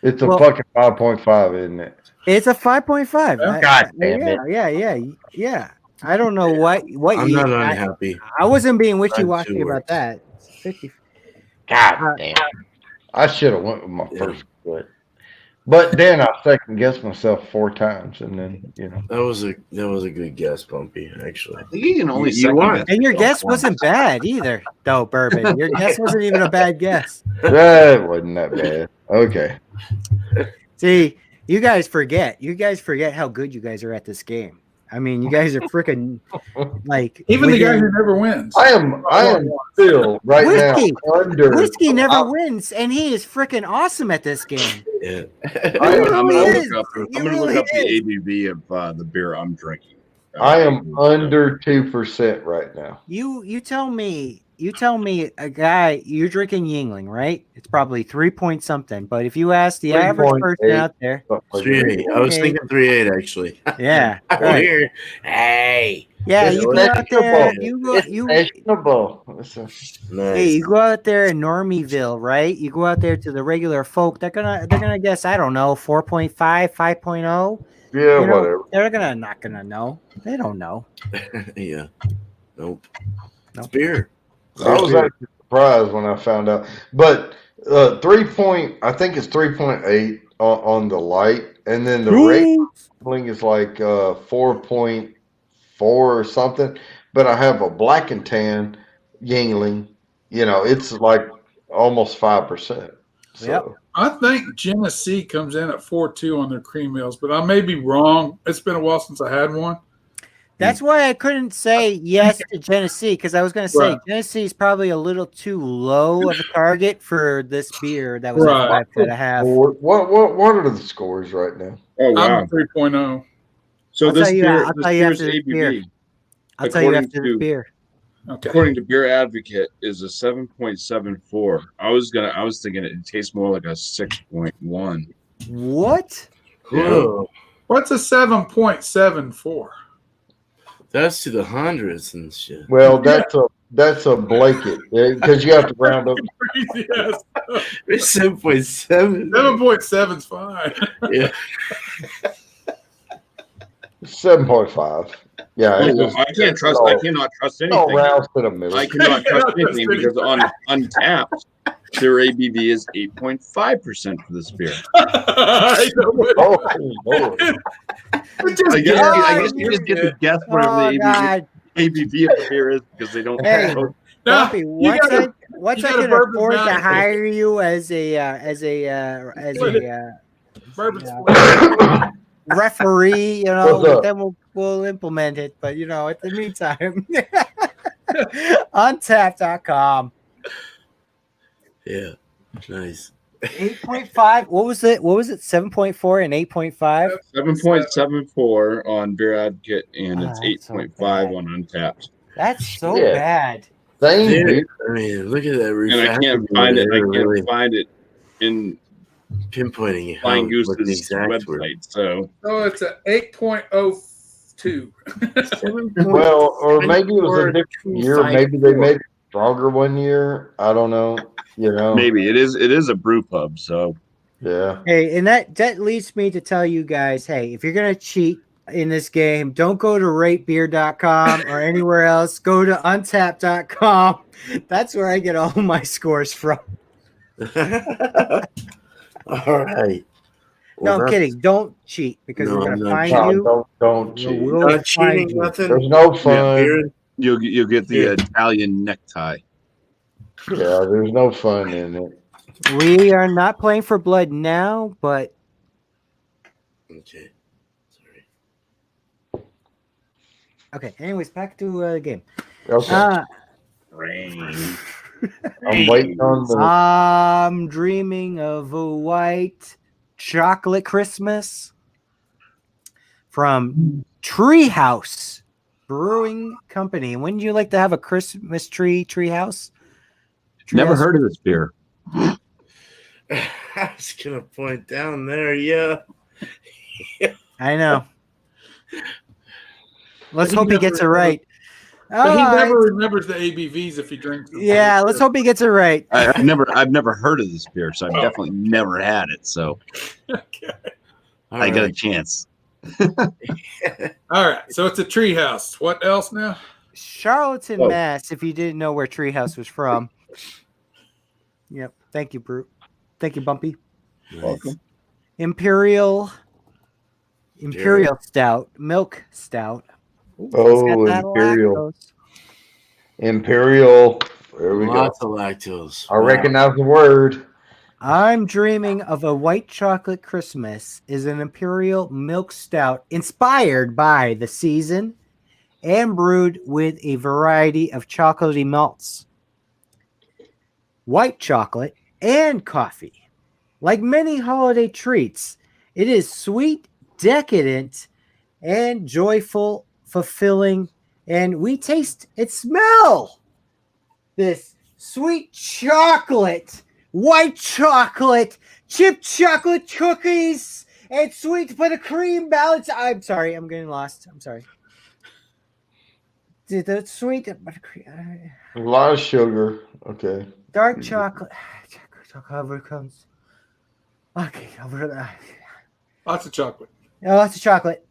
[SPEAKER 3] It's a
[SPEAKER 1] Well-
[SPEAKER 3] fucking 5.5, isn't it?
[SPEAKER 1] It's a 5.5.
[SPEAKER 3] God damn it.
[SPEAKER 1] Yeah. I don't know what
[SPEAKER 5] I'm
[SPEAKER 1] you.
[SPEAKER 5] not unhappy.
[SPEAKER 1] I wasn't being wishy-washy
[SPEAKER 5] two
[SPEAKER 1] about that. 50.
[SPEAKER 3] God damn. I should have went with my first foot. But then I second guessed myself 4 times, and then
[SPEAKER 5] That was a good guess, Bumpy. Actually,
[SPEAKER 6] I think you can only
[SPEAKER 5] You
[SPEAKER 6] second
[SPEAKER 5] won.
[SPEAKER 6] guess
[SPEAKER 1] And your
[SPEAKER 6] yourself
[SPEAKER 1] guess
[SPEAKER 6] once.
[SPEAKER 1] wasn't bad either, though, Bourbon. Your guess wasn't even a bad guess.
[SPEAKER 3] that wasn't that bad. Okay.
[SPEAKER 1] See, you guys forget how good you guys are at this game. I mean, you guys are freaking like
[SPEAKER 7] Even the guy
[SPEAKER 1] within-
[SPEAKER 7] who never wins.
[SPEAKER 3] I am still right
[SPEAKER 1] Whiskey.
[SPEAKER 3] now under.
[SPEAKER 1] Whiskey never wins, and he is freaking awesome at this game.
[SPEAKER 5] yeah.
[SPEAKER 3] I
[SPEAKER 6] I'm
[SPEAKER 1] really
[SPEAKER 6] gonna
[SPEAKER 1] is.
[SPEAKER 6] look up.
[SPEAKER 1] He
[SPEAKER 6] I'm gonna
[SPEAKER 1] really
[SPEAKER 6] look up the
[SPEAKER 1] is.
[SPEAKER 6] ABV of the beer I'm drinking.
[SPEAKER 3] I am under 2% right now.
[SPEAKER 1] You tell me a guy you're drinking Yingling, right? It's probably 3 point something. But if you ask the average person
[SPEAKER 3] 3.8.
[SPEAKER 1] out there,
[SPEAKER 5] 3.8. I was thinking 3.8 actually.
[SPEAKER 1] yeah,
[SPEAKER 5] I'm
[SPEAKER 1] right.
[SPEAKER 5] here. Hey.
[SPEAKER 1] Yeah,
[SPEAKER 3] It's
[SPEAKER 1] you go out there,
[SPEAKER 3] fashionable. It's fashionable. Listen.
[SPEAKER 5] Nice.
[SPEAKER 1] hey, you go out there in Normieville, right? You go out there to the regular folk, they're gonna guess, I don't know, 4.5, 5.0.
[SPEAKER 3] Yeah,
[SPEAKER 1] You know,
[SPEAKER 3] whatever.
[SPEAKER 1] they're not gonna know. They don't know.
[SPEAKER 5] Yeah. Nope. It's
[SPEAKER 1] Nope.
[SPEAKER 5] beer.
[SPEAKER 3] I was actually surprised when I found out. But I think it's 3.8 on the light, and then the rating is like 4.4 or something. But I have a black and tan Yingling. It's like almost 5%. So.
[SPEAKER 1] Yep.
[SPEAKER 7] I think Genesee comes in at 4.2 on their cream meals, but I may be wrong. It's been a while since I had one.
[SPEAKER 1] That's why I couldn't say yes to Genesee, because I was going to say
[SPEAKER 7] Right.
[SPEAKER 1] Genesee is probably a little too low of a target for this beer that was
[SPEAKER 7] Right.
[SPEAKER 1] at 5.5.
[SPEAKER 3] What are the scores right now?
[SPEAKER 4] Oh
[SPEAKER 7] I'm
[SPEAKER 4] wow!
[SPEAKER 7] at 3.0.
[SPEAKER 4] So
[SPEAKER 1] I'll
[SPEAKER 4] this
[SPEAKER 1] tell you-
[SPEAKER 4] beer,
[SPEAKER 1] I'll
[SPEAKER 4] this
[SPEAKER 1] tell you
[SPEAKER 4] beer's
[SPEAKER 1] after this
[SPEAKER 4] ABV,
[SPEAKER 1] beer. I'll tell you
[SPEAKER 4] according
[SPEAKER 1] after
[SPEAKER 4] to-
[SPEAKER 1] the beer.
[SPEAKER 7] Okay.
[SPEAKER 4] according to Beer Advocate, is a 7.74. I was thinking it tastes more like a 6.1.
[SPEAKER 1] What?
[SPEAKER 5] Whoa.
[SPEAKER 7] What's a 7.74?
[SPEAKER 5] That's to the hundreds and shit.
[SPEAKER 3] Well, that's a blanket because you have to round up.
[SPEAKER 7] Yes.
[SPEAKER 5] It's 7.7.
[SPEAKER 7] 7.7 is fine.
[SPEAKER 5] Yeah.
[SPEAKER 3] 7.5. Yeah,
[SPEAKER 4] Oh,
[SPEAKER 3] it's
[SPEAKER 4] well,
[SPEAKER 3] just,
[SPEAKER 4] I can't trust. I cannot trust
[SPEAKER 3] all
[SPEAKER 4] anything.
[SPEAKER 3] rounds to the middle.
[SPEAKER 4] I cannot trust anything because on Untapped, their ABV is 8.5% for this beer.
[SPEAKER 7] I know, but
[SPEAKER 3] Oh, Lord.
[SPEAKER 7] it just
[SPEAKER 6] I guess,
[SPEAKER 7] gets-
[SPEAKER 6] I guess you just get to guess whatever
[SPEAKER 1] Oh
[SPEAKER 6] the
[SPEAKER 1] God!
[SPEAKER 6] ABV of the beer is because they don't.
[SPEAKER 1] Hey.
[SPEAKER 7] No,
[SPEAKER 1] Bumpy,
[SPEAKER 7] you
[SPEAKER 1] once
[SPEAKER 7] gotta-
[SPEAKER 1] I
[SPEAKER 7] you gotta
[SPEAKER 1] can
[SPEAKER 7] Bourbon
[SPEAKER 1] afford to
[SPEAKER 7] Bounty.
[SPEAKER 1] hire you as a
[SPEAKER 7] Bourbon
[SPEAKER 1] Yeah.
[SPEAKER 7] Split.
[SPEAKER 1] referee,
[SPEAKER 3] What's up?
[SPEAKER 1] then we'll implement it. But at the meantime, Untapped.com.
[SPEAKER 5] Yeah. Nice.
[SPEAKER 1] 8.5. What was it? 7.4 and 8.5?
[SPEAKER 4] 7.74 on Beer Advocate, and it's
[SPEAKER 1] that's so
[SPEAKER 4] 8.5
[SPEAKER 1] bad.
[SPEAKER 4] on Untapped.
[SPEAKER 1] That's so
[SPEAKER 3] Yeah.
[SPEAKER 1] bad.
[SPEAKER 3] Same
[SPEAKER 5] Dude,
[SPEAKER 3] beer.
[SPEAKER 5] I mean, look at that.
[SPEAKER 4] And I can't find it. I can't find it in
[SPEAKER 5] pinpointing how
[SPEAKER 4] Flying
[SPEAKER 5] what the
[SPEAKER 4] Goose's
[SPEAKER 5] exact word.
[SPEAKER 4] website. So
[SPEAKER 7] So it's a 8.02.
[SPEAKER 3] Well, or maybe it was a different year. Maybe they made it stronger one year. I don't know.
[SPEAKER 6] Maybe it is a brew pub. So
[SPEAKER 3] Yeah.
[SPEAKER 1] Hey, and that leads me to tell you guys, hey, if you're gonna cheat in this game, don't go to ratebeer.com or anywhere else. Go to untapped.com. That's where I get all my scores from.
[SPEAKER 5] All right.
[SPEAKER 1] No, I'm kidding. Don't cheat because
[SPEAKER 5] No,
[SPEAKER 1] we're
[SPEAKER 5] I'm
[SPEAKER 1] gonna
[SPEAKER 5] not
[SPEAKER 1] find
[SPEAKER 3] No,
[SPEAKER 1] you.
[SPEAKER 3] don't cheat.
[SPEAKER 1] We'll
[SPEAKER 5] Not
[SPEAKER 1] find
[SPEAKER 5] cheating,
[SPEAKER 1] you.
[SPEAKER 5] nothing.
[SPEAKER 3] There's no fun.
[SPEAKER 5] Beer.
[SPEAKER 6] you'll get the
[SPEAKER 5] Yeah.
[SPEAKER 6] Italian necktie.
[SPEAKER 3] Yeah, there's no fun in it.
[SPEAKER 1] We are not playing for blood now, but
[SPEAKER 5] Okay. Sorry.
[SPEAKER 1] okay. Anyways, back to the game.
[SPEAKER 3] Okay.
[SPEAKER 6] Rain.
[SPEAKER 3] I'm waiting on the.
[SPEAKER 1] I'm dreaming of a white chocolate Christmas from Treehouse Brewing Company. Wouldn't you like to have a Christmas treehouse?
[SPEAKER 6] Never
[SPEAKER 1] Treehouse-
[SPEAKER 6] heard of this beer.
[SPEAKER 5] I was gonna point down there. Yeah.
[SPEAKER 1] I know. Let's
[SPEAKER 7] He
[SPEAKER 1] hope he
[SPEAKER 7] never
[SPEAKER 1] gets it
[SPEAKER 7] remembers-
[SPEAKER 1] right.
[SPEAKER 7] But he
[SPEAKER 1] All
[SPEAKER 7] never
[SPEAKER 1] right.
[SPEAKER 7] remembers the ABVs if he drinks them.
[SPEAKER 1] Yeah, let's hope he gets it right.
[SPEAKER 6] I've never heard of this beer, so I've definitely never had it. So
[SPEAKER 7] Okay.
[SPEAKER 5] All
[SPEAKER 6] I got a
[SPEAKER 5] right.
[SPEAKER 6] chance.
[SPEAKER 7] All right. So it's a treehouse. What else now?
[SPEAKER 1] Charlottetown,
[SPEAKER 6] Oh.
[SPEAKER 1] Mass. If you didn't know where Treehouse was from. Yep. Thank you, Brute. Thank you, Bumpy.
[SPEAKER 3] Welcome.
[SPEAKER 1] Imperial Stout, Milk Stout. Ooh,
[SPEAKER 3] Oh,
[SPEAKER 1] it's got that
[SPEAKER 3] Imperial.
[SPEAKER 1] lactose.
[SPEAKER 3] Imperial. There we
[SPEAKER 5] Lots
[SPEAKER 3] go.
[SPEAKER 5] of lactose.
[SPEAKER 3] I recognize the word.
[SPEAKER 1] I'm dreaming of a white chocolate Christmas is an Imperial Milk Stout inspired by the season and brewed with a variety of chocolatey malts, white chocolate, and coffee. Like many holiday treats, it is sweet, decadent, and joyful, fulfilling, and we taste and smell this sweet chocolate, white chocolate, chip chocolate cookies, and sweet buttercream balance. I'm sorry, I'm getting lost. I'm sorry. The sweet buttercream,
[SPEAKER 3] A lot of sugar. Okay.
[SPEAKER 1] dark chocolate, however it comes. Okay, over that.
[SPEAKER 7] Lots of chocolate.
[SPEAKER 1] Yeah, lots of chocolate.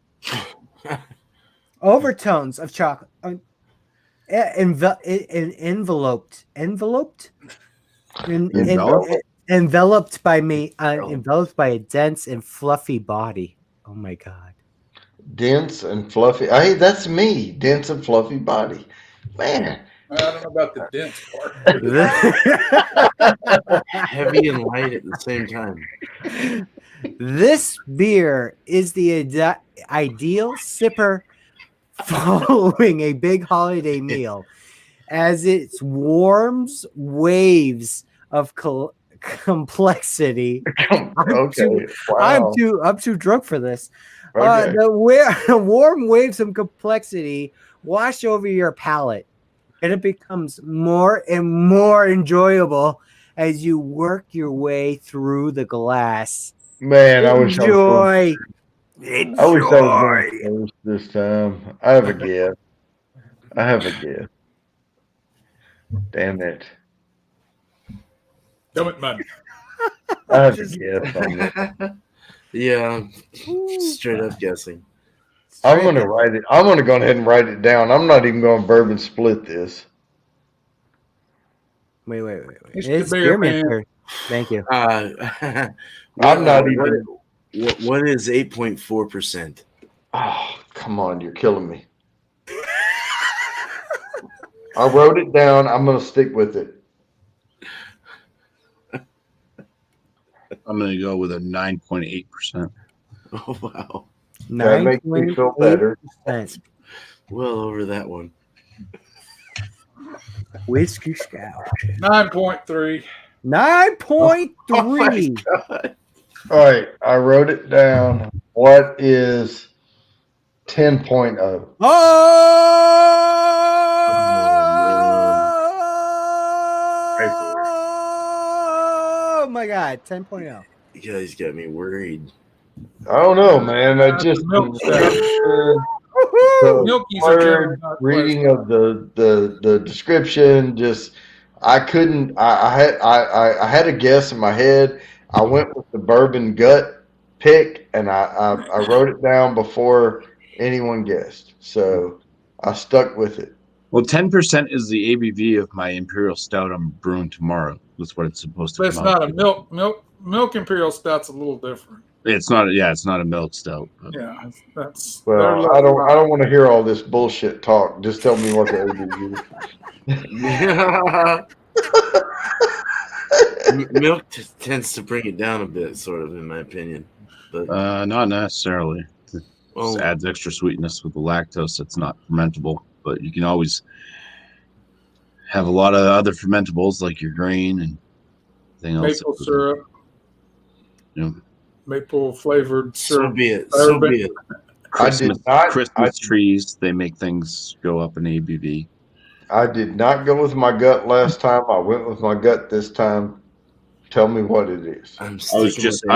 [SPEAKER 1] Overtones of chocolate. Enveloped.
[SPEAKER 6] Enveloped?
[SPEAKER 1] Enveloped by me. Enveloped by a dense and fluffy body. Oh my god.
[SPEAKER 3] Dense and fluffy. Hey, that's me. Dense and fluffy body. Man.
[SPEAKER 7] I don't know about the dense part.
[SPEAKER 5] Heavy and light at the same time.
[SPEAKER 1] This beer is the ideal sipper following a big holiday meal, as it warms waves of complexity.
[SPEAKER 3] Okay. Wow.
[SPEAKER 1] I'm too drunk for this.
[SPEAKER 3] Okay.
[SPEAKER 1] The warm waves of complexity wash over your palate, and it becomes more and more enjoyable as you work your way through the glass.
[SPEAKER 3] Man, I wish I was going.
[SPEAKER 1] Enjoy.
[SPEAKER 3] I wish I was going first this time. I have a guess. Damn it.
[SPEAKER 7] Dumb it, man.
[SPEAKER 3] I have a guess on this.
[SPEAKER 5] Yeah, straight up guessing.
[SPEAKER 3] I'm gonna write it. I'm gonna go ahead and write it down. I'm not even going to bourbon split this.
[SPEAKER 1] Wait.
[SPEAKER 7] It's
[SPEAKER 1] It's
[SPEAKER 7] the beer,
[SPEAKER 1] Spearman's
[SPEAKER 7] man.
[SPEAKER 1] turn. Thank you.
[SPEAKER 3] I'm not even.
[SPEAKER 5] What is 8.4%?
[SPEAKER 3] Oh, come on! You're killing me. I wrote it down. I'm gonna stick with it.
[SPEAKER 6] I'm going to go with a 9.8%.
[SPEAKER 5] Oh wow,
[SPEAKER 3] That makes me feel better.
[SPEAKER 1] 9.8%
[SPEAKER 5] well over that one.
[SPEAKER 1] whiskey stout.
[SPEAKER 7] 9.3.
[SPEAKER 1] 9.3.
[SPEAKER 3] All right, I wrote it down. What is 10.0?
[SPEAKER 1] Oh my god, 10.0.
[SPEAKER 5] You guys got me worried.
[SPEAKER 3] I don't know, man. I just
[SPEAKER 7] Milk stout.
[SPEAKER 3] the
[SPEAKER 7] Milkies are generally
[SPEAKER 3] word
[SPEAKER 7] not
[SPEAKER 3] reading of the description. Just I couldn't. I had a guess in my head. I went with the bourbon gut pick, and I wrote it down before anyone guessed. So I stuck with it.
[SPEAKER 6] Well, 10% is the ABV of my Imperial Stout I'm brewing tomorrow. That's what it's supposed to
[SPEAKER 7] But it's
[SPEAKER 6] come out
[SPEAKER 7] not a
[SPEAKER 6] to.
[SPEAKER 7] milk imperial stout's a little different.
[SPEAKER 6] It's not. Yeah, it's not a milk stout. But
[SPEAKER 7] Yeah, that's.
[SPEAKER 3] Well, I don't want to hear all this bullshit talk. Just tell me what the ABV is.
[SPEAKER 5] Milk tends to bring it down a bit, sort of, in my opinion. But
[SPEAKER 6] not necessarily. It
[SPEAKER 5] well,
[SPEAKER 6] just adds extra sweetness with the lactose that's not fermentable. But you can always have a lot of other fermentables like your grain and thing else.
[SPEAKER 7] Maple syrup,
[SPEAKER 6] You know,
[SPEAKER 7] maple flavored
[SPEAKER 5] so
[SPEAKER 7] syrup.
[SPEAKER 5] be it. So be it.
[SPEAKER 6] Christmas,
[SPEAKER 3] I did not-
[SPEAKER 6] Christmas trees, they make things go up in ABV.
[SPEAKER 3] I did not go with my gut last time. I went with my gut this time. Tell me what it is.
[SPEAKER 6] I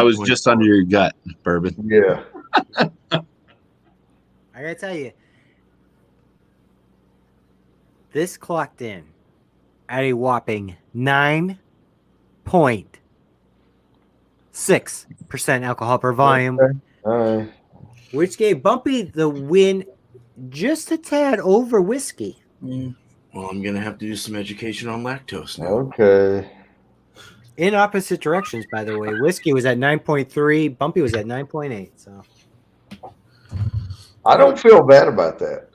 [SPEAKER 6] was just under your gut, Bourbon.
[SPEAKER 3] Yeah.
[SPEAKER 1] I gotta tell you, this clocked in at a whopping 9.6% alcohol per volume,
[SPEAKER 3] All right.
[SPEAKER 1] which gave Bumpy the win just a tad over whiskey.
[SPEAKER 5] Well, I'm gonna have to do some education on lactose now.
[SPEAKER 3] Okay.
[SPEAKER 1] In opposite directions, by the way. Whiskey was at 9.3, Bumpy was at 9.8. So
[SPEAKER 3] I don't feel bad about that.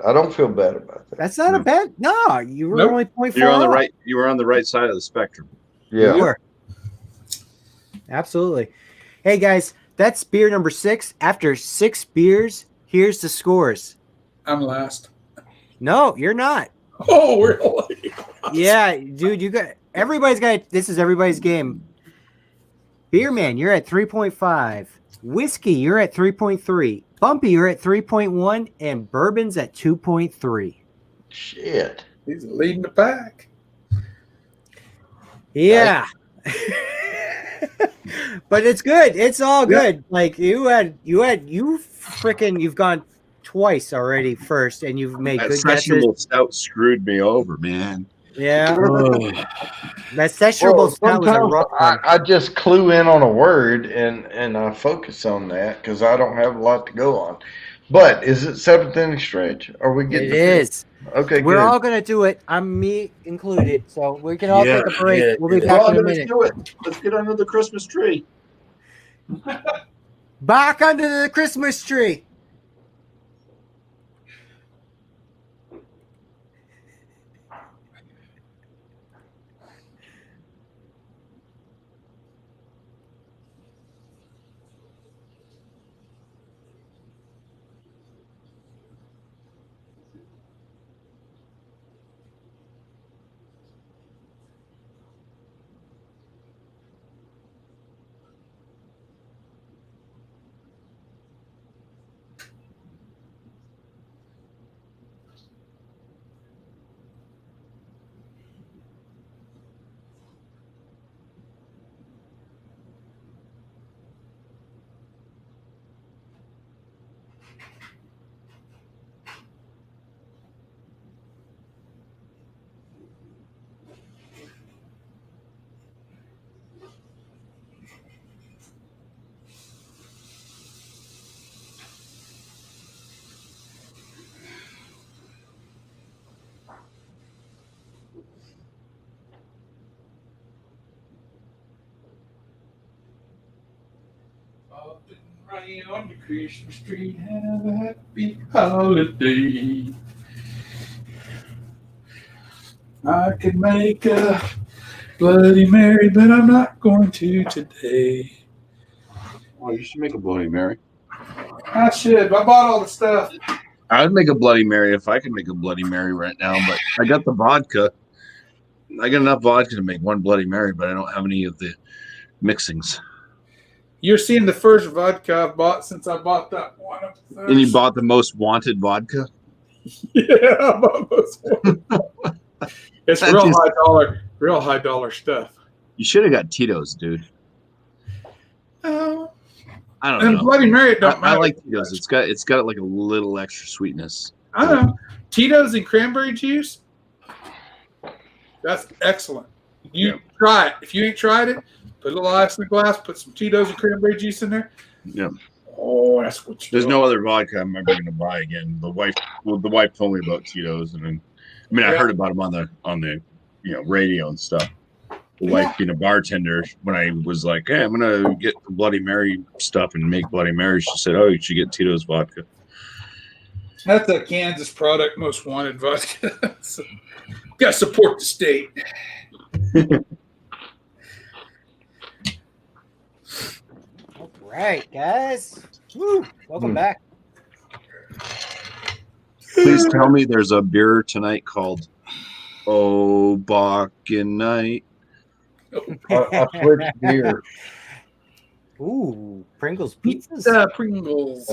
[SPEAKER 1] that's not a bad. No, you were
[SPEAKER 7] Nope.
[SPEAKER 1] only 0.4.
[SPEAKER 6] You're on the
[SPEAKER 1] off.
[SPEAKER 6] right. You were on the right side of the spectrum.
[SPEAKER 3] Yeah.
[SPEAKER 1] You were. Absolutely. Hey guys, that's beer number 6. After 6 beers, here's the scores.
[SPEAKER 7] I'm last.
[SPEAKER 1] No, you're not.
[SPEAKER 7] Oh, really?
[SPEAKER 1] Yeah, dude, you got everybody's got. This is everybody's game. Beer Man, you're at 3.5. Whiskey, you're at 3.3. Bumpy, you're at 3.1, and Bourbon's at 2.3.
[SPEAKER 3] Shit.
[SPEAKER 7] He's leading the pack.
[SPEAKER 1] Yeah. But it's good. It's all good. Like you've gone twice already first, and you've made
[SPEAKER 6] That
[SPEAKER 1] good guesses.
[SPEAKER 6] sessionable stout screwed me over, man.
[SPEAKER 1] Yeah. That sessionable stout was a
[SPEAKER 3] sometimes
[SPEAKER 1] rough one.
[SPEAKER 3] I just clue in on a word and I focus on that because I don't have a lot to go on. But is it 7th inning stretch? Are we getting
[SPEAKER 1] It is.
[SPEAKER 3] Okay,
[SPEAKER 1] We're
[SPEAKER 3] good.
[SPEAKER 1] all gonna do it. I'm me included. So we can all take a break.
[SPEAKER 5] Yeah,
[SPEAKER 1] We'll be
[SPEAKER 5] yeah.
[SPEAKER 1] back in a minute.
[SPEAKER 6] do it. Let's get under the Christmas tree.
[SPEAKER 1] Back under the Christmas tree.
[SPEAKER 7] Up and round the Christmas tree, have a happy holiday. I could make a Bloody Mary, but I'm not going to today.
[SPEAKER 6] Oh, you should make a Bloody Mary.
[SPEAKER 7] I should. I bought all the stuff.
[SPEAKER 6] I would make a Bloody Mary if I could make a Bloody Mary right now, but I got the vodka. I got enough vodka to make one Bloody Mary, but I don't have any of the mixings.
[SPEAKER 7] You're seeing the first vodka I've bought since I bought that one.
[SPEAKER 6] And you bought the most wanted vodka?
[SPEAKER 7] Yeah, I bought this one. It's
[SPEAKER 6] That
[SPEAKER 7] real
[SPEAKER 6] just-
[SPEAKER 7] high dollar stuff.
[SPEAKER 6] You should have got Tito's, dude.
[SPEAKER 7] Oh,
[SPEAKER 6] I don't
[SPEAKER 7] and
[SPEAKER 6] know.
[SPEAKER 7] Bloody Mary, it don't
[SPEAKER 6] I
[SPEAKER 7] matter.
[SPEAKER 6] like Tito's. It's got like a little extra sweetness.
[SPEAKER 7] I know. Tito's and cranberry juice. That's excellent. You try it. If you ain't tried it, put a little ice in the glass, put some Tito's and cranberry juice in there.
[SPEAKER 6] Yeah.
[SPEAKER 7] Oh, that's what you
[SPEAKER 6] There's
[SPEAKER 7] do.
[SPEAKER 6] no other vodka I'm ever gonna buy again. The wife told me about Tito's, and then I heard about them on the radio and stuff. The wife being a bartender, when I was like, "Hey, I'm gonna get the Bloody Mary stuff and make Bloody Mary," she said, "Oh, you should get Tito's vodka."
[SPEAKER 7] That's a Kansas product, most wanted vodka. So, got to support the state.
[SPEAKER 1] All right, guys. Woo. Welcome back.
[SPEAKER 6] Please tell me there's a beer tonight called "Oh Bakken Night."
[SPEAKER 3] I switched gears.
[SPEAKER 1] Ooh, Pringles pizzas.
[SPEAKER 7] Pringles.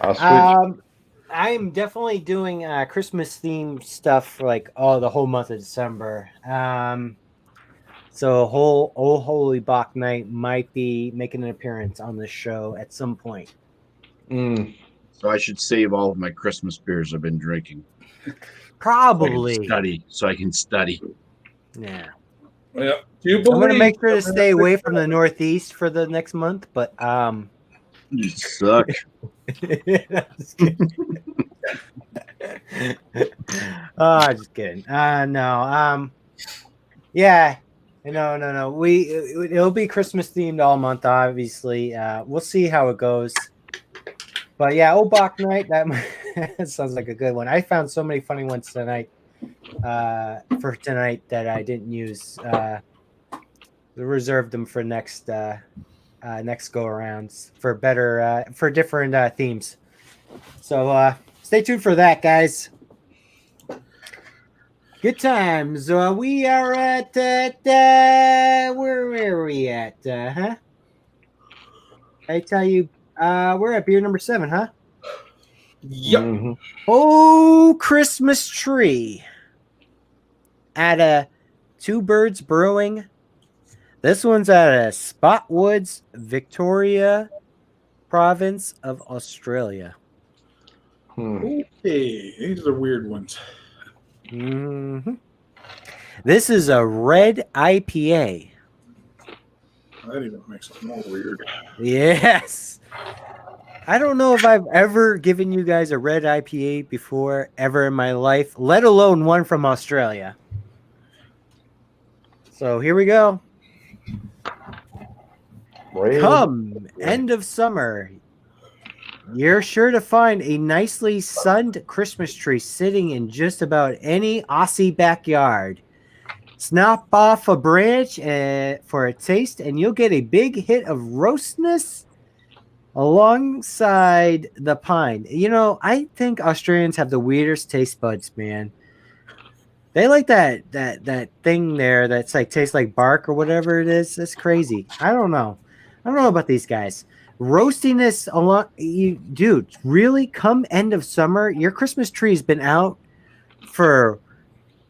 [SPEAKER 3] I switched.
[SPEAKER 1] I'm definitely doing Christmas themed stuff for like the whole month of December. So Old Holy Bach Night might be making an appearance on this show at some point.
[SPEAKER 3] Mm.
[SPEAKER 6] So I should save all of my Christmas beers I've been drinking.
[SPEAKER 1] Probably.
[SPEAKER 6] So I can study.
[SPEAKER 1] Yeah.
[SPEAKER 7] Well, you
[SPEAKER 1] I'm gonna
[SPEAKER 7] believe
[SPEAKER 1] make sure to stay away from the Northeast for the next month, but
[SPEAKER 6] You suck.
[SPEAKER 1] just kidding. No. Yeah. No. It'll be Christmas themed all month, obviously. We'll see how it goes. But yeah, Old Bach Night, that sounds like a good one. I found so many funny ones tonight. For tonight that I didn't use. Reserved them for next go arounds for better for different themes. So stay tuned for that, guys. Good times. We are at where are we at? I tell you, we're at beer number 7, huh?
[SPEAKER 7] Yep.
[SPEAKER 3] Mm-hmm.
[SPEAKER 1] Oh, Christmas Tree. At a Two Birds Brewing. This one's at a Spotwoods, Victoria province of Australia.
[SPEAKER 7] Okay, these are weird ones.
[SPEAKER 1] Mm-hmm. This is a red IPA.
[SPEAKER 7] That even makes it more weird.
[SPEAKER 1] Yes. I don't know if I've ever given you guys a red IPA before, ever in my life, let alone one from Australia. So here we go. Come end of summer, you're sure to find a nicely sunned Christmas tree sitting in just about any Aussie backyard. Snap off a branch for a taste, and you'll get a big hit of roastness alongside the pine. You know, I think Australians have the weirdest taste buds, man. They like that thing there that's like tastes like bark or whatever it is. That's crazy. I don't know about these guys. Roastiness a lot, dude. Really, come end of summer, your Christmas tree's been out for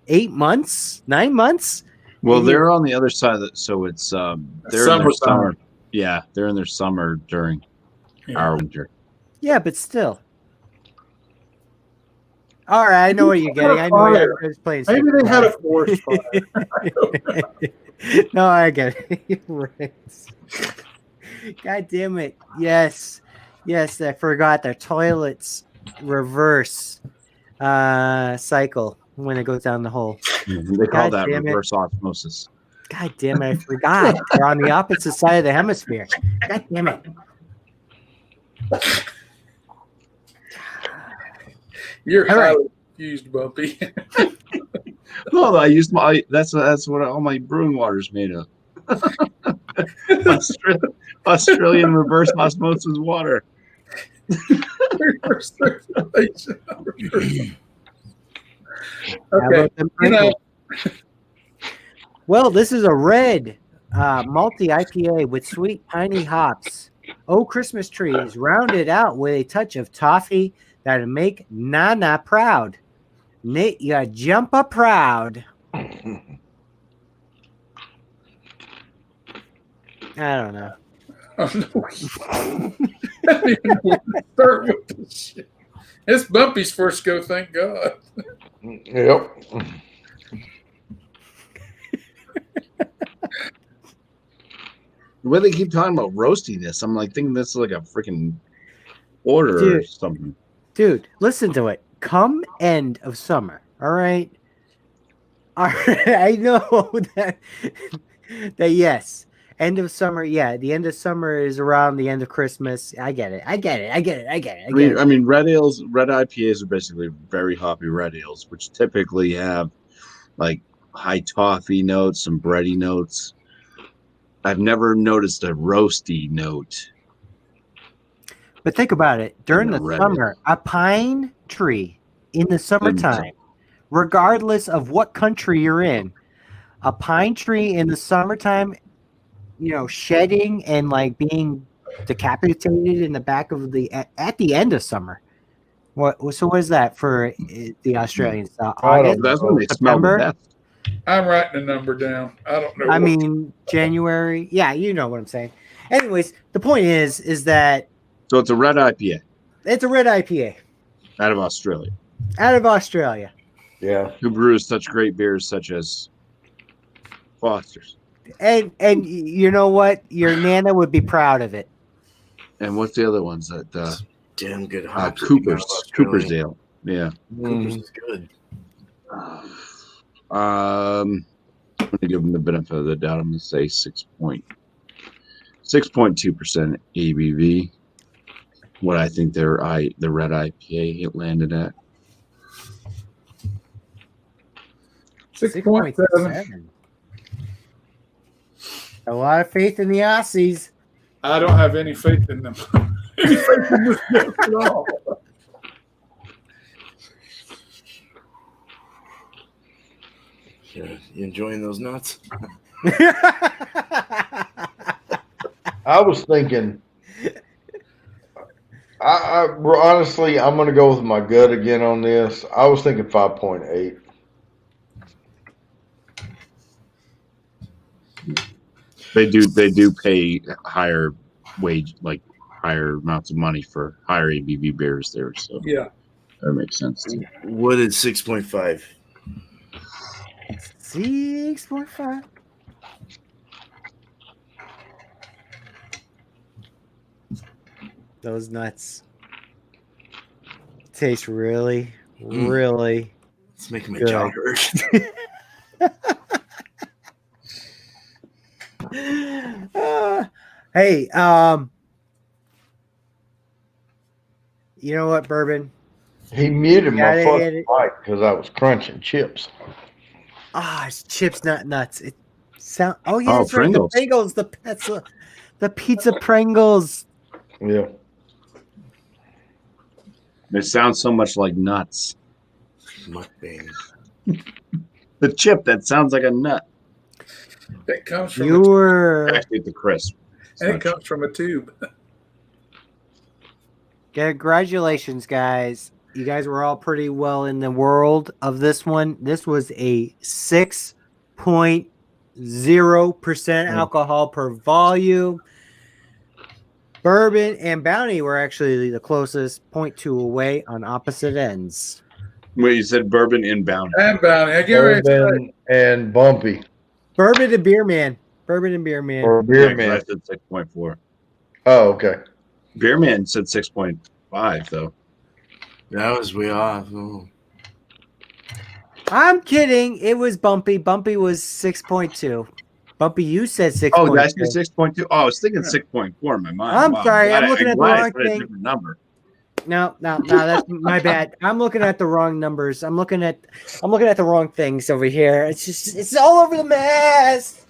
[SPEAKER 1] 8 months, 9 months.
[SPEAKER 6] Well, they're on the other side of it, so it's they're in their summer. Yeah, they're in their summer during our winter.
[SPEAKER 1] Yeah, but still. All right, I know what you're getting. I know you're playing.
[SPEAKER 7] Maybe they had a forest fire.
[SPEAKER 1] No, I get it. Right. God damn it. Yes, I forgot the toilets reverse cycle when it goes down the hole.
[SPEAKER 6] They call that reverse osmosis.
[SPEAKER 1] God damn it, I forgot. They're on the opposite side of the hemisphere. God damn it.
[SPEAKER 7] You're highly confused, Bumpy.
[SPEAKER 6] No, I used that's what all my brewing water is made of. Australian reverse osmosis water.
[SPEAKER 7] Reverse circulation. Okay.
[SPEAKER 1] Well, this is a red malty IPA with sweet piney hops. Oh, Christmas Tree is rounded out with a touch of toffee that'll make Nana proud. Nate, you jumpa proud. I don't know.
[SPEAKER 7] Oh, no. I don't even want to start with this shit. It's Bumpy's first go, thank God.
[SPEAKER 3] Yep.
[SPEAKER 6] The way they keep talking about roasting this, I'm like thinking this is like a freaking order or something.
[SPEAKER 1] Dude, listen to it. Come end of summer. All right. I know that yes. End of summer, yeah. The end of summer is around the end of Christmas. I get it. I
[SPEAKER 6] mean, red IPAs are basically very hoppy red ales, which typically have like high toffee notes, some bready notes. I've never noticed a roasty note.
[SPEAKER 1] But think about it. During the summer, a pine tree in the summertime, regardless of what country you're in, a pine tree in the summertime, you know, shedding and like being decapitated in the back of at the end of summer. So what is that for the Australians?
[SPEAKER 3] I don't
[SPEAKER 1] August,
[SPEAKER 6] That's when they smell the
[SPEAKER 1] September?
[SPEAKER 6] death.
[SPEAKER 7] I'm writing a number down. I don't know.
[SPEAKER 1] I mean, January. Yeah, you know what I'm saying. Anyways, the point is that
[SPEAKER 6] So it's a red IPA
[SPEAKER 1] it's a red IPA
[SPEAKER 6] out of Australia.
[SPEAKER 1] out of Australia.
[SPEAKER 3] Yeah.
[SPEAKER 6] Who brews such great beers such as Foster's.
[SPEAKER 1] And you know what? Your Nana would be proud of it.
[SPEAKER 6] And what's the other ones that
[SPEAKER 5] Damn good hops.
[SPEAKER 6] Cooper's Ale. Yeah.
[SPEAKER 5] Cooper's is good.
[SPEAKER 6] I'm gonna give them the benefit of the doubt. I'm gonna say 6.2% ABV. What I think the red IPA it landed at.
[SPEAKER 7] 6.7.
[SPEAKER 1] A lot of faith in the Aussies.
[SPEAKER 7] I don't have any faith in them. Any faith in this joke at all.
[SPEAKER 5] Yeah, you enjoying those nuts?
[SPEAKER 3] I was thinking. Honestly, I'm going to go with my gut again on this. I was thinking 5.8.
[SPEAKER 6] They do pay higher wage, like higher amounts of money for higher ABV beers there. So
[SPEAKER 7] Yeah.
[SPEAKER 6] that makes sense too.
[SPEAKER 5] What is 6.5?
[SPEAKER 1] 6.5. Those nuts taste really, really.
[SPEAKER 5] It's making my
[SPEAKER 1] Good.
[SPEAKER 5] jaw hurt.
[SPEAKER 1] Hey, you know what, Bourbon?
[SPEAKER 3] He muted my
[SPEAKER 1] Gotta
[SPEAKER 3] fucking
[SPEAKER 1] hit it.
[SPEAKER 3] mic because I was crunching chips.
[SPEAKER 1] It's chips, not nuts. It sound. Oh yeah,
[SPEAKER 6] Oh,
[SPEAKER 1] that's right. The
[SPEAKER 6] Pringles.
[SPEAKER 1] Pringles, the pizza Pringles.
[SPEAKER 3] Yeah.
[SPEAKER 6] It sounds so much like nuts.
[SPEAKER 5] Mukbang.
[SPEAKER 6] The chip that sounds like a nut.
[SPEAKER 7] That comes from
[SPEAKER 1] You were.
[SPEAKER 6] Actually, the crisp.
[SPEAKER 7] and it comes from a tube.
[SPEAKER 1] Congratulations, guys. You guys were all pretty well in the world of this one. This was a 6.0% alcohol per volume. Bourbon and Bounty were actually the closest, 0.2 away on opposite ends.
[SPEAKER 6] Wait, you said bourbon inbound.
[SPEAKER 7] And Bounty. I get ready to say,
[SPEAKER 3] Bourbon and Bumpy
[SPEAKER 1] Bourbon and Beer Man. Bourbon and Beer Man.
[SPEAKER 3] or Beer
[SPEAKER 6] Yeah, 'cause
[SPEAKER 3] Man.
[SPEAKER 6] I said 6.4.
[SPEAKER 3] Oh, okay.
[SPEAKER 6] Beer Man said 6.5 though.
[SPEAKER 5] That was way off. Oh.
[SPEAKER 1] I'm kidding. It was Bumpy. Bumpy was 6.2. Bumpy, you said 6.2.
[SPEAKER 6] Oh, did I say 6.2? Oh, I was thinking 6.4 in my mind.
[SPEAKER 1] I'm sorry, I'm
[SPEAKER 6] glad
[SPEAKER 1] looking at the
[SPEAKER 6] glad I
[SPEAKER 1] wrong
[SPEAKER 6] put a
[SPEAKER 1] thing.
[SPEAKER 6] different number.
[SPEAKER 1] No, that's my bad. I'm looking at the wrong numbers. I'm looking at the wrong things over here. It's all over the mess.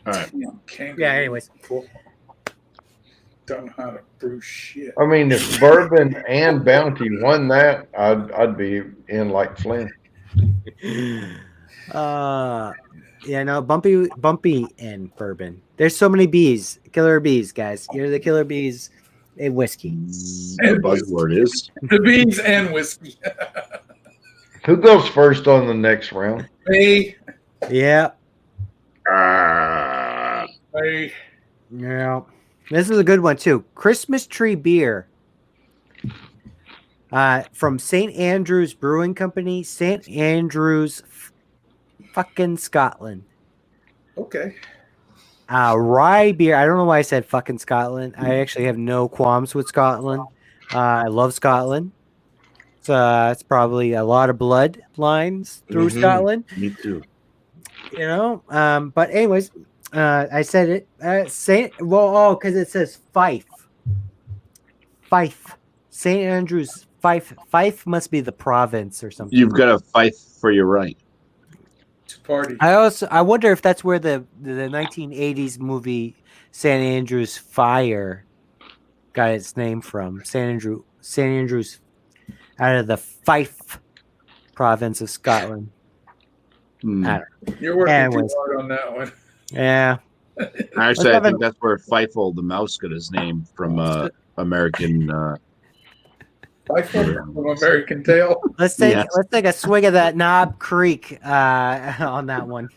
[SPEAKER 6] All right.
[SPEAKER 7] Kangaroo.
[SPEAKER 1] Yeah, anyways.
[SPEAKER 7] Don't know how to brew shit.
[SPEAKER 3] I mean, if Bourbon and Bounty won that, I'd be in like Flynn.
[SPEAKER 1] Yeah, no, Bumpy and Bourbon. There's so many bees. Killer bees, guys. You're the killer bees in whiskey.
[SPEAKER 6] The buzzword is
[SPEAKER 7] The beans and whiskey.
[SPEAKER 3] Who goes first on the next round?
[SPEAKER 7] Me.
[SPEAKER 1] Yeah.
[SPEAKER 7] Me.
[SPEAKER 1] Yeah. This is a good one too. Christmas Tree Beer. From St. Andrews Brewing Company, St. Andrews, fucking Scotland.
[SPEAKER 7] Okay.
[SPEAKER 1] Rye beer. I don't know why I said fucking Scotland. I actually have no qualms with Scotland. I love Scotland. It's probably a lot of blood lines through Scotland.
[SPEAKER 5] Me too.
[SPEAKER 1] You know. But anyways, I said it. Because it says Fife. Fife. St. Andrews. Fife. Fife must be the province or something.
[SPEAKER 6] you've got to fight for your right.
[SPEAKER 7] To party.
[SPEAKER 1] I wonder if that's where the 1980s movie St. Andrews Fire got its name from. St. Andrews out of the Fife province of Scotland. I don't
[SPEAKER 7] You're working
[SPEAKER 1] Anyways.
[SPEAKER 7] too hard on that one.
[SPEAKER 1] Yeah.
[SPEAKER 6] Actually, I
[SPEAKER 1] have
[SPEAKER 6] think that's where Feifel the mouse got his name from. American
[SPEAKER 7] From American Tail.
[SPEAKER 1] Let's take
[SPEAKER 6] Yes.
[SPEAKER 1] a swig of that Knob Creek on that one.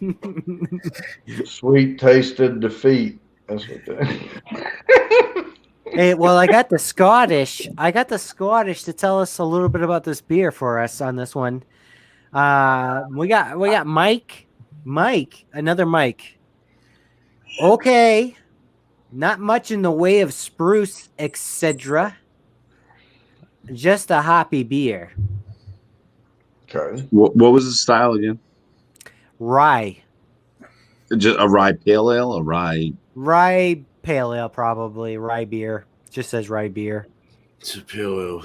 [SPEAKER 3] Sweet tasted defeat. That's what that.
[SPEAKER 1] Hey, well, I got the Scottish to tell us a little bit about this beer for us on this one. We got Mike, another Mike. Okay, not much in the way of spruce, etc. Just a hoppy beer.
[SPEAKER 3] Okay.
[SPEAKER 6] What was the style again?
[SPEAKER 1] Rye
[SPEAKER 6] Just a rye pale ale, a rye.
[SPEAKER 1] pale ale, probably rye beer. Just says rye beer.
[SPEAKER 5] It's a pillow,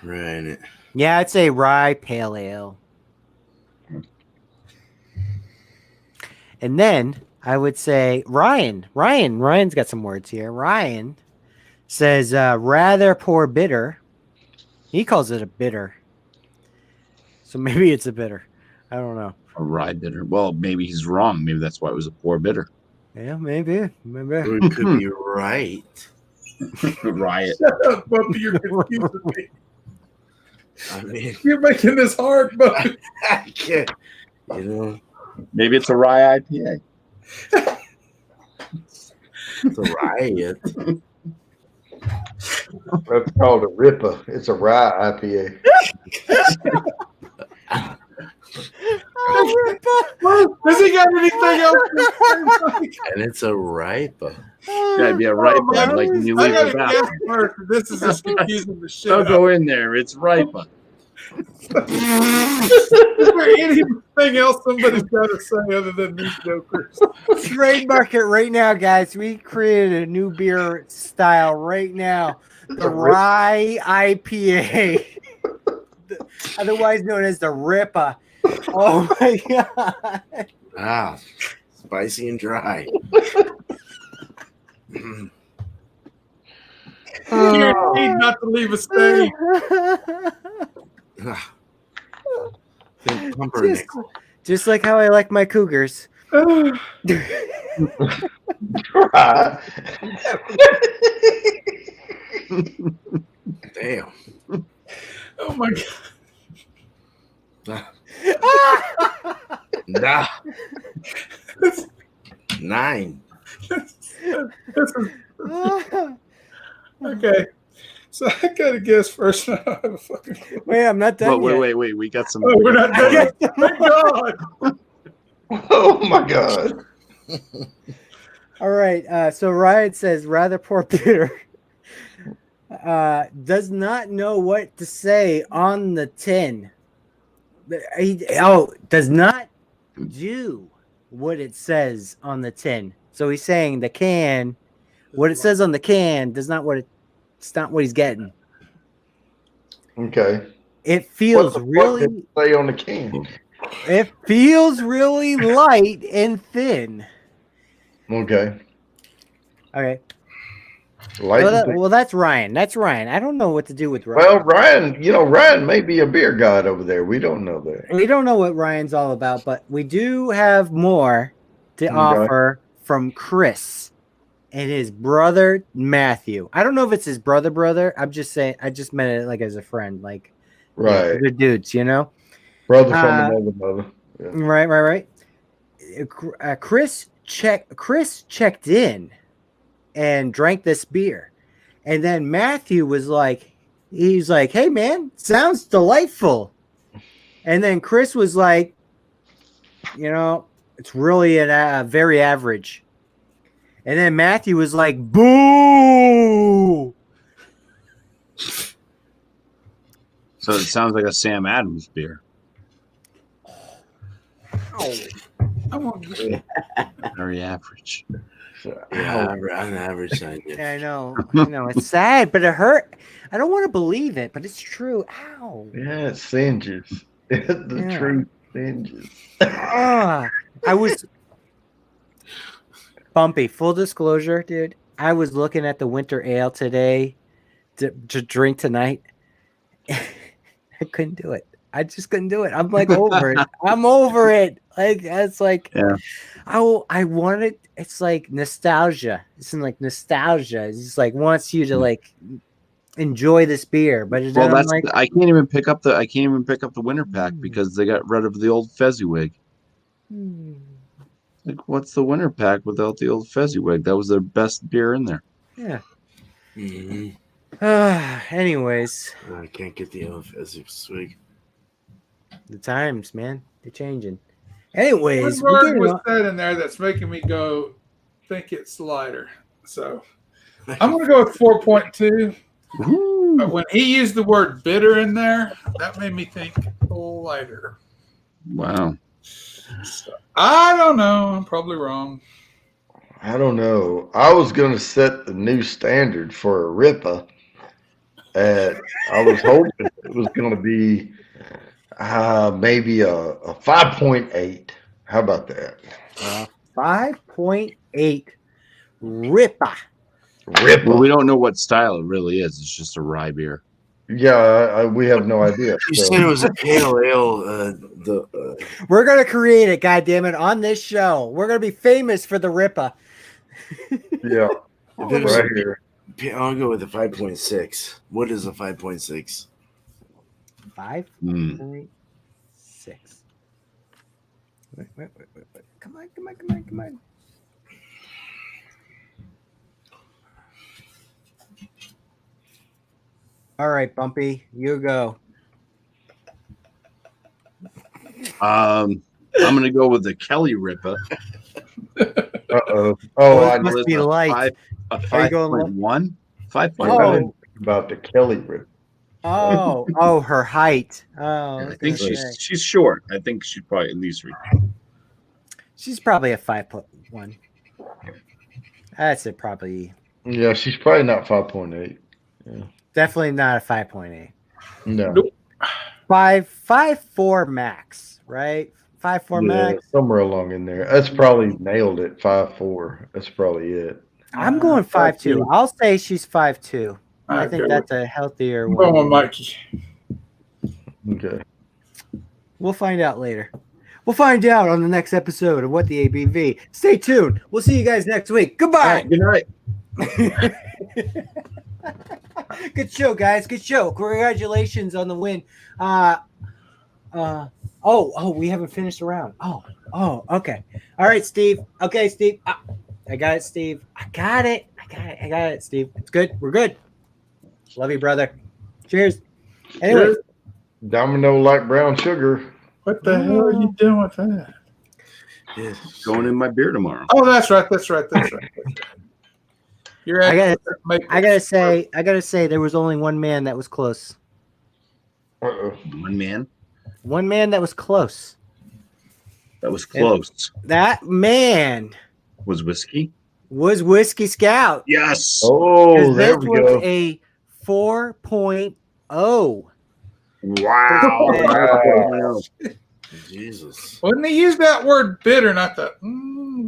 [SPEAKER 5] right in it.
[SPEAKER 1] Yeah, I'd say rye pale ale. And then I would say Ryan's got some words here. Ryan says rather poor bitter. He calls it a bitter. So maybe it's a bitter. I don't know.
[SPEAKER 6] A rye bitter. Well, maybe he's wrong. Maybe that's why it was a poor bitter.
[SPEAKER 1] Yeah, maybe.
[SPEAKER 5] It could be right.
[SPEAKER 6] Riot.
[SPEAKER 7] Shut up, Bumpy. You're confusing me.
[SPEAKER 5] I mean,
[SPEAKER 7] You're making this hard, Bumpy.
[SPEAKER 5] I can't. You know,
[SPEAKER 6] Maybe it's a rye IPA.
[SPEAKER 5] it's a riot.
[SPEAKER 3] That's called a Ripper. It's a rye IPA.
[SPEAKER 7] Has he got anything else?
[SPEAKER 5] And it's a ripe.
[SPEAKER 6] Yeah, it'd be a ripe one, like when you
[SPEAKER 7] I
[SPEAKER 6] leave
[SPEAKER 7] gotta
[SPEAKER 6] the
[SPEAKER 7] guess
[SPEAKER 6] bathroom.
[SPEAKER 7] first. This is just confusing the shit.
[SPEAKER 6] Don't
[SPEAKER 7] out.
[SPEAKER 6] go in there. It's ripe.
[SPEAKER 7] Is there anything else somebody's got to say other than these jokers?
[SPEAKER 1] Trademark it right now, guys. We created a new beer style right now. The rye IPA. Otherwise known as the Ripper. Oh my god.
[SPEAKER 5] Ah, spicy and dry.
[SPEAKER 7] You need not to leave a stain.
[SPEAKER 5] Ah. Think pumpernickel.
[SPEAKER 1] Just like how I like my cougars.
[SPEAKER 3] Rye.
[SPEAKER 5] Damn.
[SPEAKER 7] Oh my god.
[SPEAKER 5] Nah. 9.
[SPEAKER 7] This is, okay. So I gotta guess first. I don't have a fucking clue.
[SPEAKER 1] Wait, I'm not done yet.
[SPEAKER 6] Wait. We got some.
[SPEAKER 7] Oh, we're not done yet. Thank God.
[SPEAKER 3] Oh my god.
[SPEAKER 1] All right. So Ryan says rather poor bitter. Does not know what to say on the tin. Does not do what it says on the tin. So he's saying the can, what it says on the can, does not what it's not what he's getting.
[SPEAKER 3] Okay.
[SPEAKER 1] It feels
[SPEAKER 3] What the fuck
[SPEAKER 1] really.
[SPEAKER 3] did it say on the can?
[SPEAKER 1] It feels really light and thin.
[SPEAKER 3] Okay.
[SPEAKER 1] Okay.
[SPEAKER 3] Light and thick.
[SPEAKER 1] Well, that's Ryan. That's Ryan. I don't know what to do with Ryan.
[SPEAKER 3] Well, Ryan may be a beer god over there. We don't know that.
[SPEAKER 1] We don't know what Ryan's all about, but we do have more to offer from Chris and his brother Matthew. I don't know if it's his brother. I'm just saying. I just meant it like as a friend, like
[SPEAKER 3] Right.
[SPEAKER 1] they're dudes, you know.
[SPEAKER 3] Brother from another mother. Yeah.
[SPEAKER 1] Right. Chris checked in and drank this beer, and then Matthew was like, he's like, "Hey man, sounds delightful," and then Chris was like, "You know, it's really very average," and then Matthew was like, "Boo."
[SPEAKER 6] So it sounds like a Sam Adams beer.
[SPEAKER 7] I want
[SPEAKER 6] Very average.
[SPEAKER 5] Yeah, on the average side.
[SPEAKER 1] Yeah, I know. It's sad, but it hurt. I don't want to believe it, but it's true. Ow.
[SPEAKER 3] Yeah, it singes. The truth singes.
[SPEAKER 1] I was bumpy. Full disclosure, dude. I was looking at the winter ale today to drink tonight. I couldn't do it. I just couldn't do it. I'm like over it. I'm over it. Like it's like,
[SPEAKER 6] Yeah.
[SPEAKER 1] I wanted. It's like nostalgia. It's in like nostalgia. It's just like wants you to like enjoy this beer. But then
[SPEAKER 6] Well,
[SPEAKER 1] I'm
[SPEAKER 6] that's
[SPEAKER 1] like,
[SPEAKER 6] I can't even pick up the winter pack because they got rid of the old Fezziwig. Like, what's the winter pack without the old Fezziwig? That was their best beer in there.
[SPEAKER 1] yeah.
[SPEAKER 5] Mhm.
[SPEAKER 1] Anyways,
[SPEAKER 5] I can't get the LFS swig.
[SPEAKER 1] the times, man, they're changing. Anyways,
[SPEAKER 7] One
[SPEAKER 1] we're
[SPEAKER 7] word
[SPEAKER 1] getting
[SPEAKER 7] was
[SPEAKER 1] on-
[SPEAKER 7] said in there that's making me go think it's lighter. So I'm going to go with 4.2. But when he used the word bitter in there, that made me think lighter.
[SPEAKER 6] Wow.
[SPEAKER 7] I don't know. I'm probably wrong.
[SPEAKER 3] I don't know. I was going to set the new standard for a Ripa. I was hoping it was going to be maybe a 5.8. How about that?
[SPEAKER 1] 5.8 Ripa.
[SPEAKER 3] Ripa.
[SPEAKER 6] Well, we don't know what style it really is. It's just a rye beer.
[SPEAKER 3] Yeah, we have no idea.
[SPEAKER 5] You
[SPEAKER 3] So,
[SPEAKER 5] said it was a pale ale.
[SPEAKER 1] We're gonna create it, goddammit, on this show. We're gonna be famous for the Ripa.
[SPEAKER 3] yeah,
[SPEAKER 5] If it was
[SPEAKER 3] right
[SPEAKER 5] a-
[SPEAKER 3] here.
[SPEAKER 5] I'll go with a 5.6. What is a 5.6?
[SPEAKER 1] 5.6. Wait. Come on. All right, Bumpy, you go.
[SPEAKER 6] I'm gonna go with the Kelly Ripa.
[SPEAKER 3] Uh-oh.
[SPEAKER 1] Oh,
[SPEAKER 3] Oh,
[SPEAKER 1] it
[SPEAKER 3] I
[SPEAKER 1] must
[SPEAKER 3] know
[SPEAKER 1] be light.
[SPEAKER 6] A
[SPEAKER 1] Are you going
[SPEAKER 6] 5.1?
[SPEAKER 3] I
[SPEAKER 6] 5.1.
[SPEAKER 3] didn't think about the Kelly Ripa.
[SPEAKER 1] Oh, her height. Oh, I was
[SPEAKER 6] I think
[SPEAKER 1] gonna say.
[SPEAKER 6] she's short. I think she's probably at least
[SPEAKER 1] She's probably a 5.1. That's it, probably.
[SPEAKER 3] Yeah, she's probably not 5.8.
[SPEAKER 1] Definitely not a 5.8.
[SPEAKER 3] No.
[SPEAKER 7] Nope.
[SPEAKER 1] 5.4 max, right? 5.4
[SPEAKER 3] Yeah,
[SPEAKER 1] max.
[SPEAKER 3] somewhere along in there. That's probably nailed it. 5.4. That's probably it.
[SPEAKER 1] I'm going 5.2. I'll say she's 5.2. I
[SPEAKER 7] Alright,
[SPEAKER 1] think
[SPEAKER 7] go
[SPEAKER 1] that's a healthier
[SPEAKER 7] I'm going
[SPEAKER 1] one.
[SPEAKER 7] with Mikey.
[SPEAKER 3] Okay.
[SPEAKER 1] We'll find out later. We'll find out on the next episode of What the ABV. Stay tuned. We'll see you guys next week. Goodbye.
[SPEAKER 6] Good night.
[SPEAKER 1] Good show, guys. Good show. Congratulations on the win. We haven't finished the round. Oh, okay. All right, Steve. Okay, Steve. I got it, Steve. I got it, Steve. It's good. We're good. Love you, brother. Cheers. Anyway,
[SPEAKER 3] Domino like brown sugar.
[SPEAKER 7] What the hell are you doing with that?
[SPEAKER 6] Going in my beer tomorrow.
[SPEAKER 7] Oh, that's right. You're
[SPEAKER 1] I
[SPEAKER 7] at
[SPEAKER 1] gotta say, there was only one man that was close.
[SPEAKER 3] Uh-oh.
[SPEAKER 6] One man.
[SPEAKER 1] One man that was close.
[SPEAKER 6] That was close.
[SPEAKER 1] That man
[SPEAKER 6] Was whiskey?
[SPEAKER 1] was Whiskey Scout.
[SPEAKER 6] Yes.
[SPEAKER 3] Oh, there
[SPEAKER 1] This
[SPEAKER 3] we
[SPEAKER 1] was
[SPEAKER 3] go.
[SPEAKER 1] a 4.0.
[SPEAKER 6] Wow.
[SPEAKER 3] Wow.
[SPEAKER 5] Jesus.
[SPEAKER 7] When they use that word bitter, not that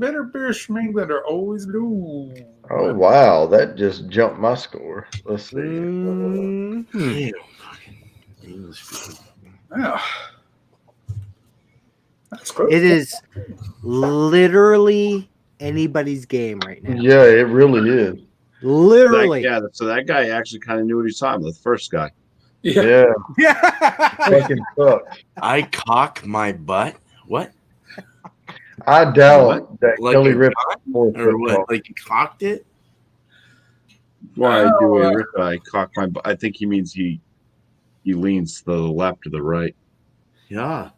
[SPEAKER 7] bitter beer schmingler are always blue.
[SPEAKER 3] Oh, wow. That just jumped my score. Let's see.
[SPEAKER 1] Mhm.
[SPEAKER 5] Damn. Fucking English people.
[SPEAKER 7] Yeah. That's close.
[SPEAKER 1] It is literally anybody's game right now.
[SPEAKER 3] Yeah, it really is.
[SPEAKER 1] Literally.
[SPEAKER 6] So that guy actually kind of knew what he was talking about. The first guy.
[SPEAKER 7] Yeah.
[SPEAKER 3] Yeah, fucking sucks.
[SPEAKER 5] I cock my butt. What?
[SPEAKER 3] I doubt that
[SPEAKER 5] Like
[SPEAKER 3] Kelly
[SPEAKER 5] a
[SPEAKER 3] Ripa
[SPEAKER 5] Or what? Like you cocked it?
[SPEAKER 6] Why do
[SPEAKER 7] Oh,
[SPEAKER 6] a rip? I cock my. I think he means he leans to the left or the right.
[SPEAKER 5] Yeah.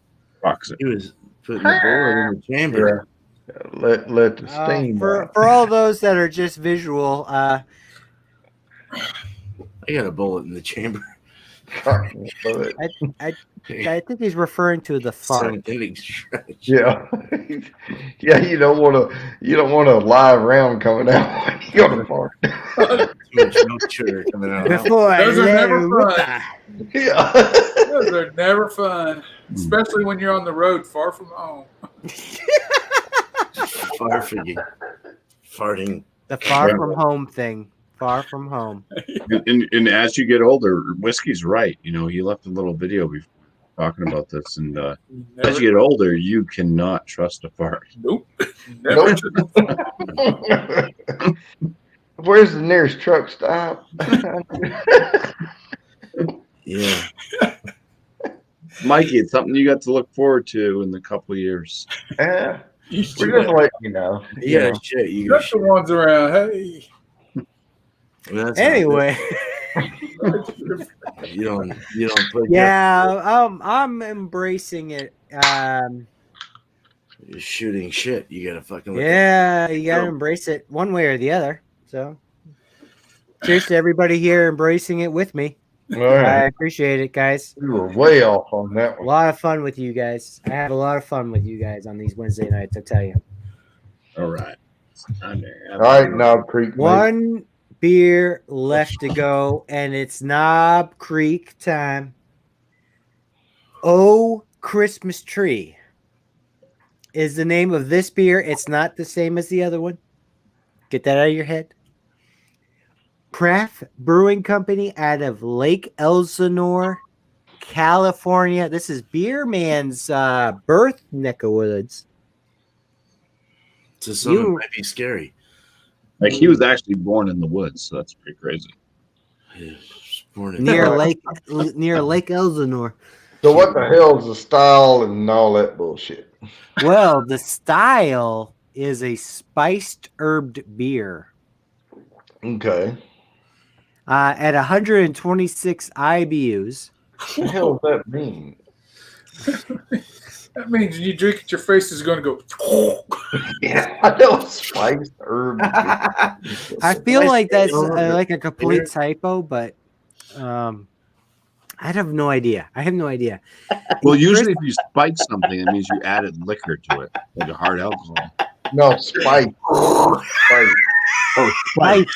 [SPEAKER 6] Cocks it.
[SPEAKER 5] He was putting the bullet in the chamber.
[SPEAKER 3] Let the steam out.
[SPEAKER 1] for all those that are just visual,
[SPEAKER 5] I got a bullet in the chamber.
[SPEAKER 3] But,
[SPEAKER 1] I think he's referring to the fart.
[SPEAKER 5] Synthetic stretch.
[SPEAKER 3] yeah, yeah. You don't want a live round coming out when you go to fart.
[SPEAKER 5] Too much milk sugar coming out.
[SPEAKER 1] Before I
[SPEAKER 7] Those are
[SPEAKER 1] let
[SPEAKER 7] never
[SPEAKER 1] her rip
[SPEAKER 7] fun.
[SPEAKER 3] Yeah.
[SPEAKER 7] Those are never fun, especially when you're on the road far from home.
[SPEAKER 5] Farting.
[SPEAKER 1] the far from home thing. Far from home.
[SPEAKER 6] And as you get older, whiskey's right. You know, he left a little video before talking about this, and as you get older, you cannot trust a fart.
[SPEAKER 7] Nope. Never.
[SPEAKER 3] Where's the nearest truck stop?
[SPEAKER 5] Yeah.
[SPEAKER 6] Mikey, it's something you got to look forward to in a couple of years.
[SPEAKER 3] Yeah,
[SPEAKER 7] You
[SPEAKER 3] we're just letting you know.
[SPEAKER 5] Yeah, shit. You
[SPEAKER 7] got the ones around. Hey.
[SPEAKER 5] That's
[SPEAKER 1] Anyway,
[SPEAKER 5] you don't put
[SPEAKER 1] yeah, I'm embracing it.
[SPEAKER 5] you're shooting shit. You gotta fucking look
[SPEAKER 1] Yeah, you gotta embrace it one way or the other. So, cheers to everybody here embracing it with me.
[SPEAKER 3] All right.
[SPEAKER 1] I appreciate it, guys.
[SPEAKER 3] We were way off on that
[SPEAKER 1] A
[SPEAKER 3] one.
[SPEAKER 1] lot of fun with you guys. I have a lot of fun with you guys on these Wednesday nights, I tell you.
[SPEAKER 6] All right.
[SPEAKER 3] All right, Knob Creek. mate.
[SPEAKER 1] One beer left to go, and it's Knob Creek time. Oh, Christmas Tree is the name of this beer. It's not the same as the other one. Get that out of your head. Craft Brewing Company out of Lake Elsinore, California. This is Beer Man's birth neck of woods.
[SPEAKER 5] to some, it might be scary.
[SPEAKER 6] Like he was actually born in the woods, so that's pretty crazy.
[SPEAKER 5] Yeah, born in-
[SPEAKER 1] Near Lake Elsinore.
[SPEAKER 3] So what the hell's the style and all that bullshit?
[SPEAKER 1] Well, the style is a spiced herbed beer.
[SPEAKER 3] Okay.
[SPEAKER 1] At 126 IBUs.
[SPEAKER 3] What the hell does that mean?
[SPEAKER 7] That means when you drink it, your face is going to go.
[SPEAKER 3] Yeah, I know spiced herb.
[SPEAKER 1] I feel like that's like a complete typo, but I have no idea.
[SPEAKER 6] Well, usually if you spike something, it means you added liquor to it, like a hard alcohol.
[SPEAKER 3] No, spice. Spice.
[SPEAKER 6] Oh,
[SPEAKER 1] Spice.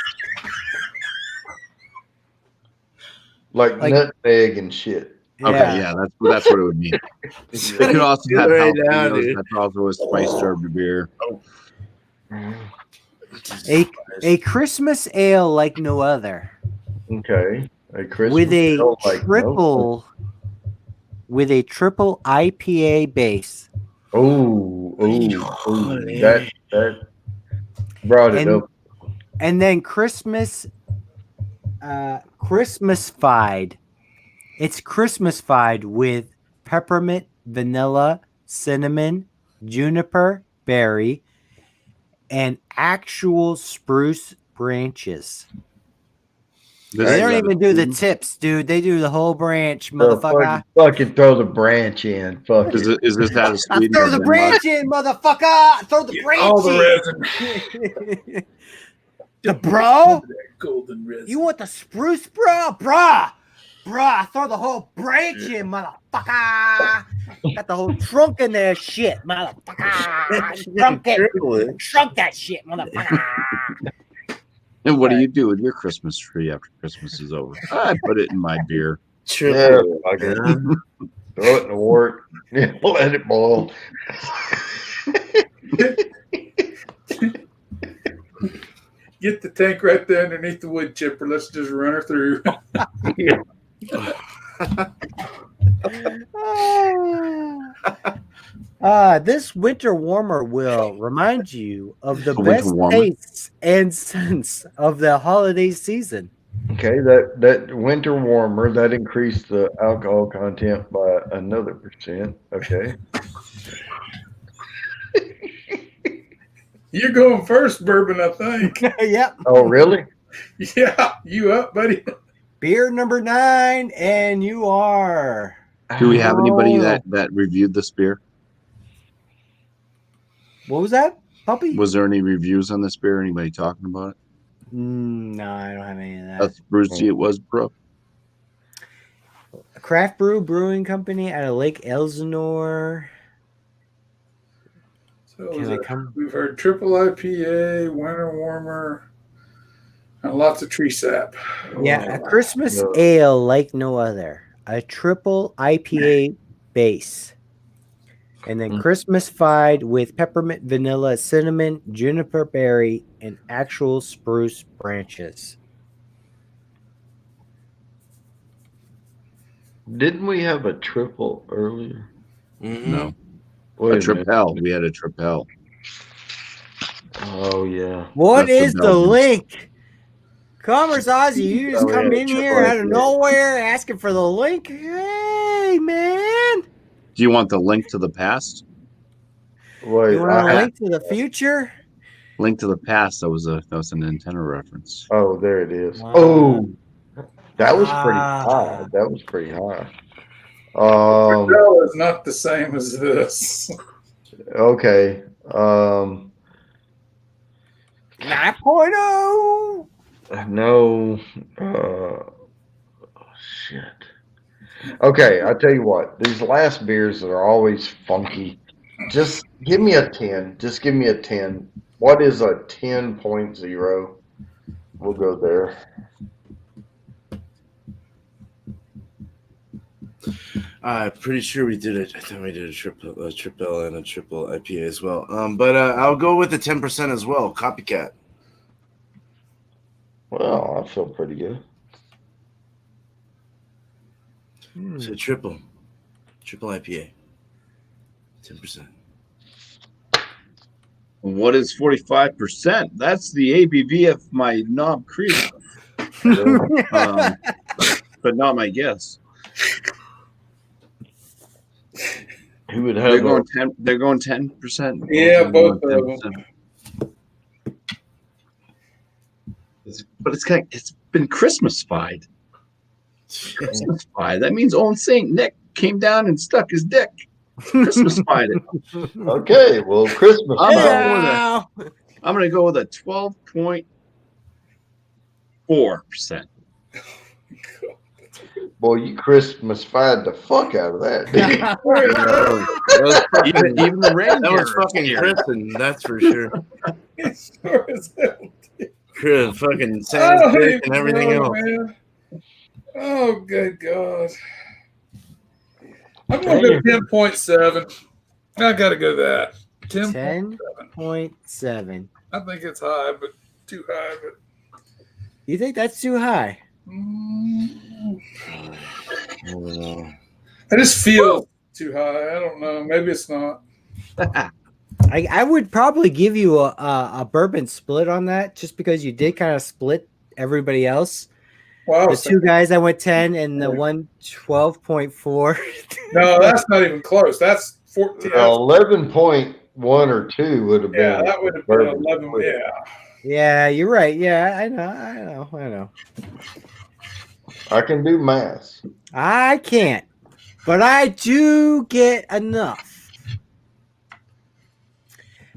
[SPEAKER 3] Like
[SPEAKER 1] Like-
[SPEAKER 3] nutmeg and shit.
[SPEAKER 6] Okay, yeah, that's what it would mean. It could also have
[SPEAKER 5] Right now,
[SPEAKER 6] jalapenos.
[SPEAKER 5] dude.
[SPEAKER 6] That's also a spiced herb beer.
[SPEAKER 1] A Christmas ale like no other.
[SPEAKER 3] Okay. A Christmas
[SPEAKER 1] With a
[SPEAKER 3] ale like
[SPEAKER 1] triple IPA base.
[SPEAKER 3] Oh, that brought it
[SPEAKER 1] And-
[SPEAKER 3] up.
[SPEAKER 1] And then Christmas-fied. It's Christmas-fied with peppermint, vanilla, cinnamon, juniper, berry, and actual spruce branches. They don't even do the tips, dude. They do the whole branch, motherfucker.
[SPEAKER 3] Fucking throw the branch in. Fuck
[SPEAKER 6] Is
[SPEAKER 3] it.
[SPEAKER 6] this out of
[SPEAKER 1] I
[SPEAKER 6] Sweden?
[SPEAKER 1] throw
[SPEAKER 6] or
[SPEAKER 1] the
[SPEAKER 6] Denmark?
[SPEAKER 1] branch in, motherfucker. Throw the branch
[SPEAKER 7] All the
[SPEAKER 1] in.
[SPEAKER 7] resin.
[SPEAKER 1] The bro?
[SPEAKER 7] Golden resin.
[SPEAKER 1] You want the spruce, bro? Bruh, throw the whole branch in, motherfucker. Got the whole trunk in there, shit, motherfucker. Shrunk that shit, motherfucker.
[SPEAKER 6] And what do you do with your Christmas tree after Christmas is over? I put it in my beer.
[SPEAKER 3] Yeah, fuck it. Throw it in the wort. Let it boil.
[SPEAKER 7] Get the tank right there underneath the wood chipper. Let's just run her through.
[SPEAKER 1] This winter warmer will remind you of the
[SPEAKER 6] A winter
[SPEAKER 1] best
[SPEAKER 6] warmer?
[SPEAKER 1] tastes and scents of the holiday season.
[SPEAKER 3] Okay, that winter warmer that increased the alcohol content by another %. Okay.
[SPEAKER 7] You're going first, Bourbon, I think.
[SPEAKER 1] Yep.
[SPEAKER 3] Oh, really?
[SPEAKER 7] Yeah, you up, buddy?
[SPEAKER 1] Beer number 9, and you are.
[SPEAKER 6] Do we have anybody that reviewed this beer?
[SPEAKER 1] What was that, puppy?
[SPEAKER 6] Was there any reviews on this beer? Anybody talking about it?
[SPEAKER 1] No, I don't have any of that.
[SPEAKER 6] That's Brucey. It was, bro.
[SPEAKER 1] Craft Brew Brewing Company out of Lake Elsinore.
[SPEAKER 7] So
[SPEAKER 1] Can I come?
[SPEAKER 7] we've heard triple IPA, winter warmer, and lots of tree sap.
[SPEAKER 1] Yeah, a Christmas
[SPEAKER 3] Yeah.
[SPEAKER 1] ale like no other. A triple IPA base. And then Christmas-fied with peppermint, vanilla, cinnamon, juniper berry, and actual spruce branches.
[SPEAKER 3] Didn't we have a triple earlier?
[SPEAKER 6] No.
[SPEAKER 3] Wait
[SPEAKER 6] A
[SPEAKER 3] a minute.
[SPEAKER 6] Tripel. We had a Tripel.
[SPEAKER 3] Oh, yeah.
[SPEAKER 1] What
[SPEAKER 6] That's
[SPEAKER 1] is
[SPEAKER 6] the
[SPEAKER 1] the
[SPEAKER 6] Belgian.
[SPEAKER 1] link Commerce Ozzy, you just
[SPEAKER 3] Oh,
[SPEAKER 1] come
[SPEAKER 3] yeah,
[SPEAKER 1] in
[SPEAKER 6] triple
[SPEAKER 1] here out of
[SPEAKER 6] IPA.
[SPEAKER 1] nowhere asking for the link. Hey, man.
[SPEAKER 6] Do you want the link to the past?
[SPEAKER 3] Wait,
[SPEAKER 1] You want a link to the future?
[SPEAKER 6] Link to the past. That was a Nintendo reference.
[SPEAKER 3] Oh, there it is.
[SPEAKER 1] Wow.
[SPEAKER 3] Oh, that was pretty
[SPEAKER 1] Ah.
[SPEAKER 3] high. That was pretty high.
[SPEAKER 7] Tripel is not the same as this.
[SPEAKER 3] Okay.
[SPEAKER 1] 9.0.
[SPEAKER 3] No. Shit. Okay, I tell you what. These last beers that are always funky. Just give me a 10. Just give me a 10. What is a 10.0? We'll go there.
[SPEAKER 5] I'm pretty sure we did it. I thought we did a triple and a triple IPA as well. But I'll go with the 10% as well. Copycat.
[SPEAKER 3] Well, I feel pretty good.
[SPEAKER 5] So triple IPA. 10%.
[SPEAKER 6] What is 45%? That's the ABV of my Knob Creek, but not my guess.
[SPEAKER 3] Who would
[SPEAKER 6] They're
[SPEAKER 3] have
[SPEAKER 6] going 10. They're going 10%.
[SPEAKER 7] Yeah, both of them.
[SPEAKER 6] But it's been Christmas-fied. Christmas-fied. That means old Saint Nick came down and stuck his dick. Christmas-fied it.
[SPEAKER 3] Okay, well, Christmas.
[SPEAKER 1] Yeah.
[SPEAKER 6] I'm gonna go with a 12.4%.
[SPEAKER 3] Boy, you Christmas-fied the fuck out of that, didn't you?
[SPEAKER 6] Even the reindeer.
[SPEAKER 5] That was fucking Kristen, that's for sure.
[SPEAKER 7] Sure as hell.
[SPEAKER 5] Chris, fucking Santa's dick and everything
[SPEAKER 7] know,
[SPEAKER 5] else.
[SPEAKER 7] man. Oh, good God. I'm going to go 10.7. I got to go that.
[SPEAKER 1] 10.7.
[SPEAKER 7] I think it's high, but too high. But
[SPEAKER 1] You think that's too high?
[SPEAKER 7] I just feel too high. I don't know. Maybe it's not.
[SPEAKER 1] I would probably give you a bourbon split on that, just because you did kind of split everybody else.
[SPEAKER 7] Wow.
[SPEAKER 1] The two guys that went 10 and the one 12.4.
[SPEAKER 7] No, that's not even close. That's 14.
[SPEAKER 3] 11.1 or 2 would have been.
[SPEAKER 7] Yeah, that would have been 11. Yeah.
[SPEAKER 1] Yeah, you're right. Yeah, I know.
[SPEAKER 3] I can do math.
[SPEAKER 1] I can't, but I do get enough.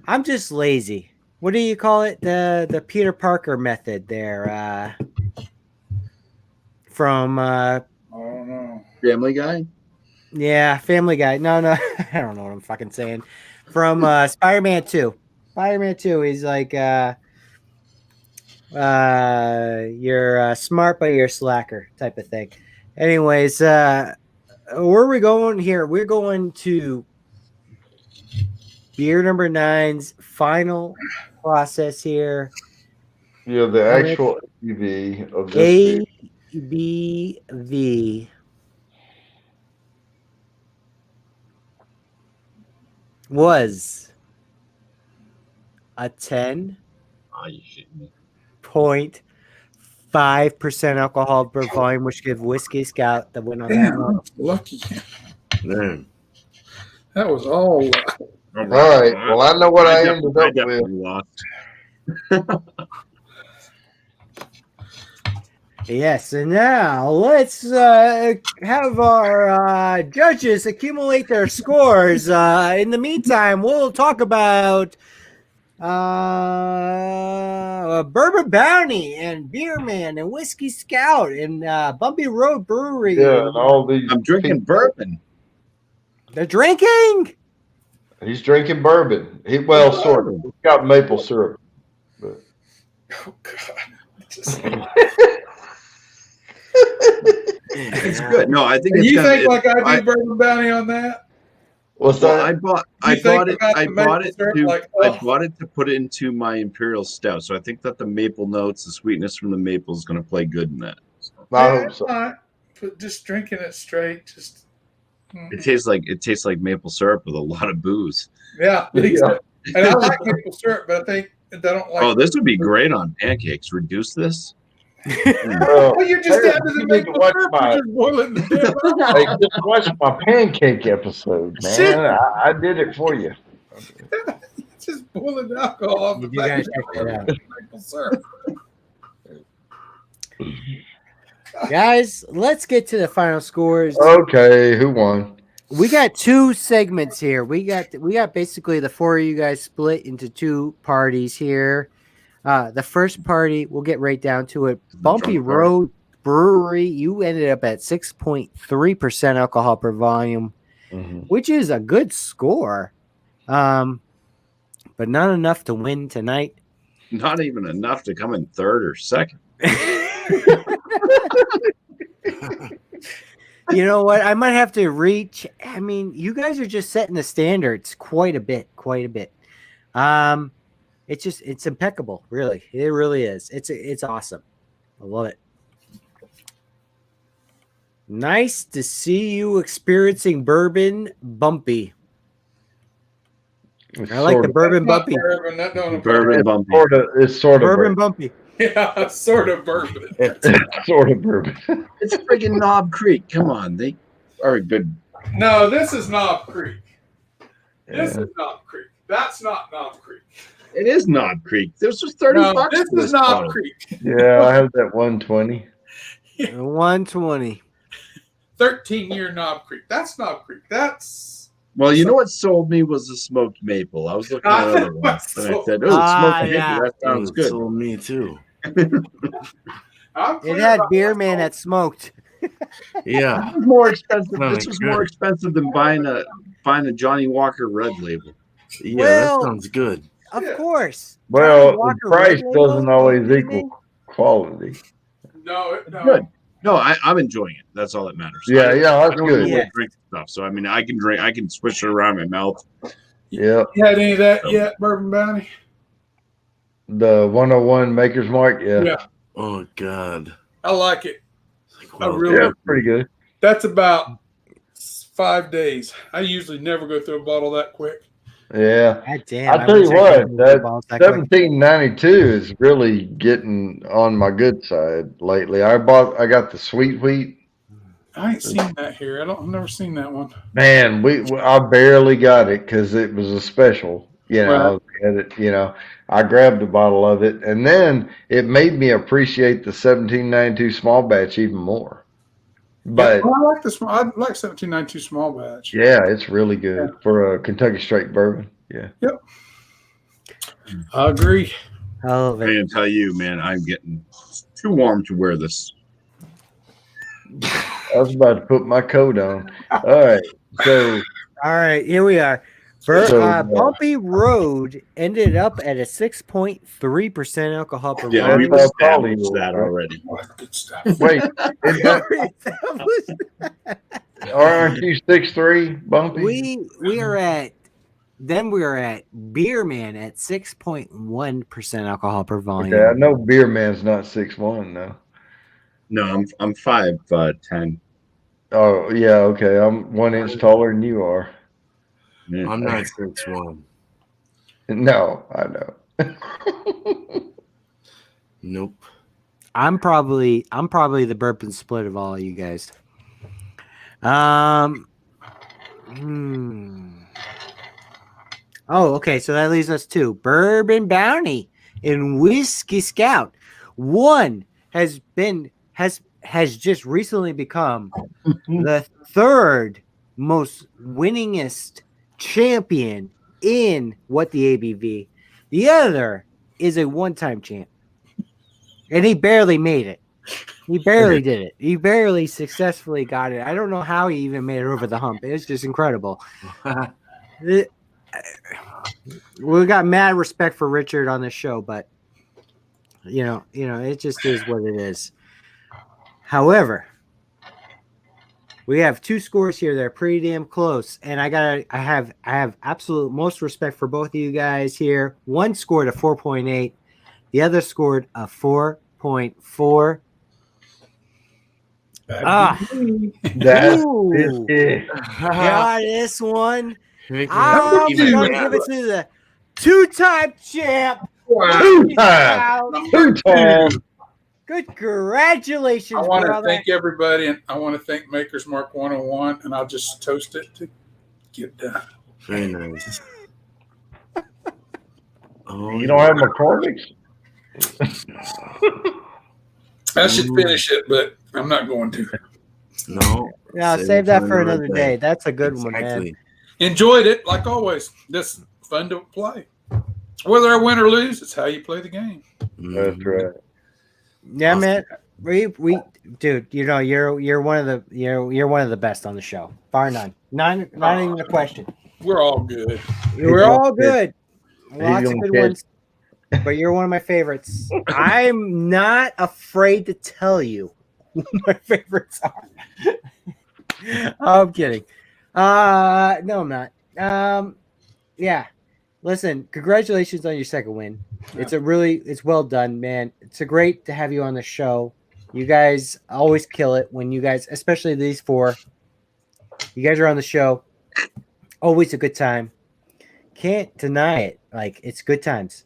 [SPEAKER 1] I'm just lazy. What do you call it? The Peter Parker method there. From
[SPEAKER 7] I don't know.
[SPEAKER 6] Family Guy.
[SPEAKER 1] yeah, Family Guy. No, I don't know what I'm fucking saying. From Spider-Man 2. Spider-Man 2. He's like, you're smart, but you're a slacker type of thing. Anyways, where are we going here? We're going to beer number 9's final process here.
[SPEAKER 3] Yeah, the actual ABV of this beer.
[SPEAKER 1] ABV was a 10.5%
[SPEAKER 6] Oh, you shitting me.
[SPEAKER 1] alcohol per volume, which gives Whiskey Scout the win on that
[SPEAKER 7] Damn,
[SPEAKER 1] one.
[SPEAKER 7] lucky.
[SPEAKER 5] Man.
[SPEAKER 7] That was all luck.
[SPEAKER 3] All right. Well, I know what I ended up with.
[SPEAKER 6] definitely lost.
[SPEAKER 1] Yes, and now let's have our judges accumulate their scores. In the meantime, we'll talk about Bourbon Bounty and Beerman and Whiskey Scout and Bumpy Road Brewery.
[SPEAKER 3] Yeah, and all these.
[SPEAKER 6] I'm drinking bourbon.
[SPEAKER 1] They're drinking.
[SPEAKER 3] He's drinking bourbon. Sort of. He's got maple syrup. But.
[SPEAKER 7] Oh, God. Just,
[SPEAKER 6] It's good. No, I think it's
[SPEAKER 7] you
[SPEAKER 6] gonna,
[SPEAKER 7] think like I do Bourbon Bounty on that?
[SPEAKER 3] What's
[SPEAKER 6] well,
[SPEAKER 3] that?
[SPEAKER 6] I bought it to put it into my imperial stout. So I think that the maple notes, the sweetness from the maple is going to play good in that. So
[SPEAKER 3] I hope so.
[SPEAKER 7] But just drinking it straight, just
[SPEAKER 6] it tastes like maple syrup with a lot of booze.
[SPEAKER 7] yeah. And I like maple syrup, but I think I don't like.
[SPEAKER 6] Oh, this would be great on pancakes. Reduce this.
[SPEAKER 7] Well, you just
[SPEAKER 3] hey,
[SPEAKER 7] added the
[SPEAKER 3] you need to watch my-
[SPEAKER 7] just boil it in the damn
[SPEAKER 3] Hey,
[SPEAKER 7] alcohol.
[SPEAKER 3] just watch my pancake episode,
[SPEAKER 7] Shit.
[SPEAKER 3] man. I did it for you.
[SPEAKER 7] Just boiling the alcohol off the
[SPEAKER 1] You gotta
[SPEAKER 7] back
[SPEAKER 1] check that out.
[SPEAKER 7] maple syrup.
[SPEAKER 1] Guys, let's get to the final scores.
[SPEAKER 3] Okay, who won?
[SPEAKER 1] We got two segments here. We got basically the four of you guys split into two parties here. The first party, we'll get right down to it. Bumpy
[SPEAKER 4] Drunk party.
[SPEAKER 1] Road Brewery, you ended up at 6.3% alcohol per volume, which is a good score, but not enough to win tonight.
[SPEAKER 6] Not even enough to come in third or second.
[SPEAKER 1] You know what? I might have to reach. I mean, you guys are just setting the standards quite a bit. It's impeccable, really. It really is. It's awesome. I love it. Nice to see you experiencing Bourbon Bumpy. I like the Bourbon Bumpy.
[SPEAKER 7] Bourbon, that don't
[SPEAKER 6] Bourbon Bumpy.
[SPEAKER 3] It's sort of
[SPEAKER 1] Bourbon Bumpy.
[SPEAKER 7] Yeah, sort of bourbon.
[SPEAKER 3] sort of bourbon.
[SPEAKER 6] It's friggin' Knob Creek. Come on, they are a good.
[SPEAKER 7] No, this is Knob Creek. This
[SPEAKER 3] Yeah.
[SPEAKER 7] is Knob Creek. That's not Knob Creek.
[SPEAKER 6] It is Knob Creek. This was 30
[SPEAKER 7] No,
[SPEAKER 6] bucks.
[SPEAKER 7] this
[SPEAKER 6] for
[SPEAKER 7] is Knob
[SPEAKER 6] bottle.
[SPEAKER 7] Creek.
[SPEAKER 3] Yeah, I have that 120.
[SPEAKER 1] 120.
[SPEAKER 7] 13-year Knob Creek. That's Knob Creek. That's
[SPEAKER 6] Well, you know what sold me was the smoked maple. I was looking at other ones, and I said, "Oh, smoked
[SPEAKER 1] yeah.
[SPEAKER 6] maple. That sounds good."
[SPEAKER 5] Told me too.
[SPEAKER 7] I'm
[SPEAKER 1] It
[SPEAKER 7] clear
[SPEAKER 1] had
[SPEAKER 7] about
[SPEAKER 1] beer
[SPEAKER 7] that.
[SPEAKER 1] man that smoked.
[SPEAKER 5] Yeah.
[SPEAKER 6] This was more expensive.
[SPEAKER 5] No,
[SPEAKER 6] This was
[SPEAKER 5] good.
[SPEAKER 6] more expensive than buying a Johnny Walker Red Label.
[SPEAKER 5] Yeah,
[SPEAKER 1] Well-
[SPEAKER 5] that sounds good.
[SPEAKER 1] Of
[SPEAKER 7] Yeah.
[SPEAKER 1] course.
[SPEAKER 3] Well,
[SPEAKER 1] Johnny
[SPEAKER 3] the
[SPEAKER 1] Walker
[SPEAKER 3] price
[SPEAKER 1] Red Label,
[SPEAKER 3] doesn't always
[SPEAKER 1] you
[SPEAKER 3] equal quality.
[SPEAKER 7] No.
[SPEAKER 6] Good. No, I'm enjoying it. That's all that matters.
[SPEAKER 3] Yeah,
[SPEAKER 6] I
[SPEAKER 3] that's
[SPEAKER 6] don't
[SPEAKER 3] good.
[SPEAKER 6] know
[SPEAKER 1] Yeah.
[SPEAKER 6] what drink stuff. So I mean, I can drink. I can swish it around my mouth.
[SPEAKER 3] Yeah,
[SPEAKER 7] You had any of that yet, Bourbon Bounty?
[SPEAKER 3] the 101 Maker's Mark. Yeah,
[SPEAKER 7] Yeah.
[SPEAKER 5] Oh God.
[SPEAKER 7] I like it.
[SPEAKER 5] Like,
[SPEAKER 7] I
[SPEAKER 5] well,
[SPEAKER 7] really-
[SPEAKER 3] yeah, pretty good.
[SPEAKER 7] That's about 5 days. I usually never go through a bottle that quick.
[SPEAKER 3] Yeah,
[SPEAKER 1] God damn.
[SPEAKER 3] I'll tell you
[SPEAKER 1] wish I
[SPEAKER 3] what,
[SPEAKER 1] could do
[SPEAKER 3] that
[SPEAKER 1] balls that quick.
[SPEAKER 3] 1792 is really getting on my good side lately. I got the sweet wheat.
[SPEAKER 7] I ain't seen that here. I've never seen that one.
[SPEAKER 3] Man, I barely got it because it was a special. You know, and I grabbed a bottle of it, and then it made me appreciate the 1792 small batch even more. But
[SPEAKER 7] I like this one. I like 1792 small batch.
[SPEAKER 3] yeah, it's really good for a Kentucky straight bourbon. Yeah.
[SPEAKER 7] I agree.
[SPEAKER 1] I love
[SPEAKER 6] I
[SPEAKER 1] it.
[SPEAKER 6] can tell you, man, I'm getting too warm to wear this.
[SPEAKER 3] I was about to put my coat on. All right. So
[SPEAKER 1] All right, here we are. Bumpy Road ended up at a 6.3% alcohol per
[SPEAKER 6] Yeah,
[SPEAKER 1] volume.
[SPEAKER 6] we've
[SPEAKER 3] that's
[SPEAKER 6] established
[SPEAKER 3] probably-
[SPEAKER 6] that already.
[SPEAKER 7] Good stuff.
[SPEAKER 3] wait, aren't you 6'3", Bumpy?
[SPEAKER 1] we are at Beer Man at 6.1% alcohol per volume.
[SPEAKER 3] Okay, I know Beer Man's not 6'1" though.
[SPEAKER 6] No, I'm 5'10".
[SPEAKER 3] Oh yeah, okay. I'm 1 inch taller than you are.
[SPEAKER 6] Yeah.
[SPEAKER 5] I'm not 6'1".
[SPEAKER 3] No, I know.
[SPEAKER 5] Nope.
[SPEAKER 1] I'm probably the Bourbon Split of all you guys. Oh, okay. So that leaves us to Bourbon Bounty and Whiskey Scout. One has just recently become the third most winningest champion in what the ABV. The other is a one-time champ, and he barely made it. He barely did it. He barely successfully got it. I don't know how he even made it over the hump. It's just incredible. We got mad respect for Richard on this show, but you know, it just is what it is. However, we have two scores here that are pretty damn close, and I have absolute most respect for both of you guys here. One scored a 4.8, the other scored a 4.4.
[SPEAKER 3] That's
[SPEAKER 1] Ooh.
[SPEAKER 3] it.
[SPEAKER 1] Got this one.
[SPEAKER 5] Make me
[SPEAKER 1] I'm
[SPEAKER 5] even
[SPEAKER 1] gonna
[SPEAKER 5] mad.
[SPEAKER 1] give it to the two-time champ.
[SPEAKER 3] Two-time.
[SPEAKER 1] Scout. Congratulations,
[SPEAKER 7] I want to
[SPEAKER 1] brother.
[SPEAKER 7] thank everybody, and I want to thank Maker's Mark 101, and I'll just toast it to get done.
[SPEAKER 5] Very nice. Oh,
[SPEAKER 3] You don't have McCormick's?
[SPEAKER 7] I should finish it, but I'm not going to.
[SPEAKER 5] No.
[SPEAKER 1] Yeah, save that for another day. That's a good one, man.
[SPEAKER 7] Enjoyed it, like always. This fun to play. Whether I win or lose, it's how you play the game.
[SPEAKER 3] That's right.
[SPEAKER 1] Yeah, man. We dude, you know, you're one of the you're one of the best on the show, bar none. Not even a question.
[SPEAKER 7] We're all good.
[SPEAKER 1] We're all good. Lots of
[SPEAKER 3] gonna
[SPEAKER 1] good
[SPEAKER 3] catch-
[SPEAKER 1] ones. But you're one of my favorites. I'm not afraid to tell you who my favorites are. I'm kidding. No, I'm not. Yeah. Listen, congratulations on your second win. It's well done, man. It's great to have you on the show. You guys always kill it when you guys, especially these four, you guys are on the show. Always a good time. Can't deny it. Like, it's good times.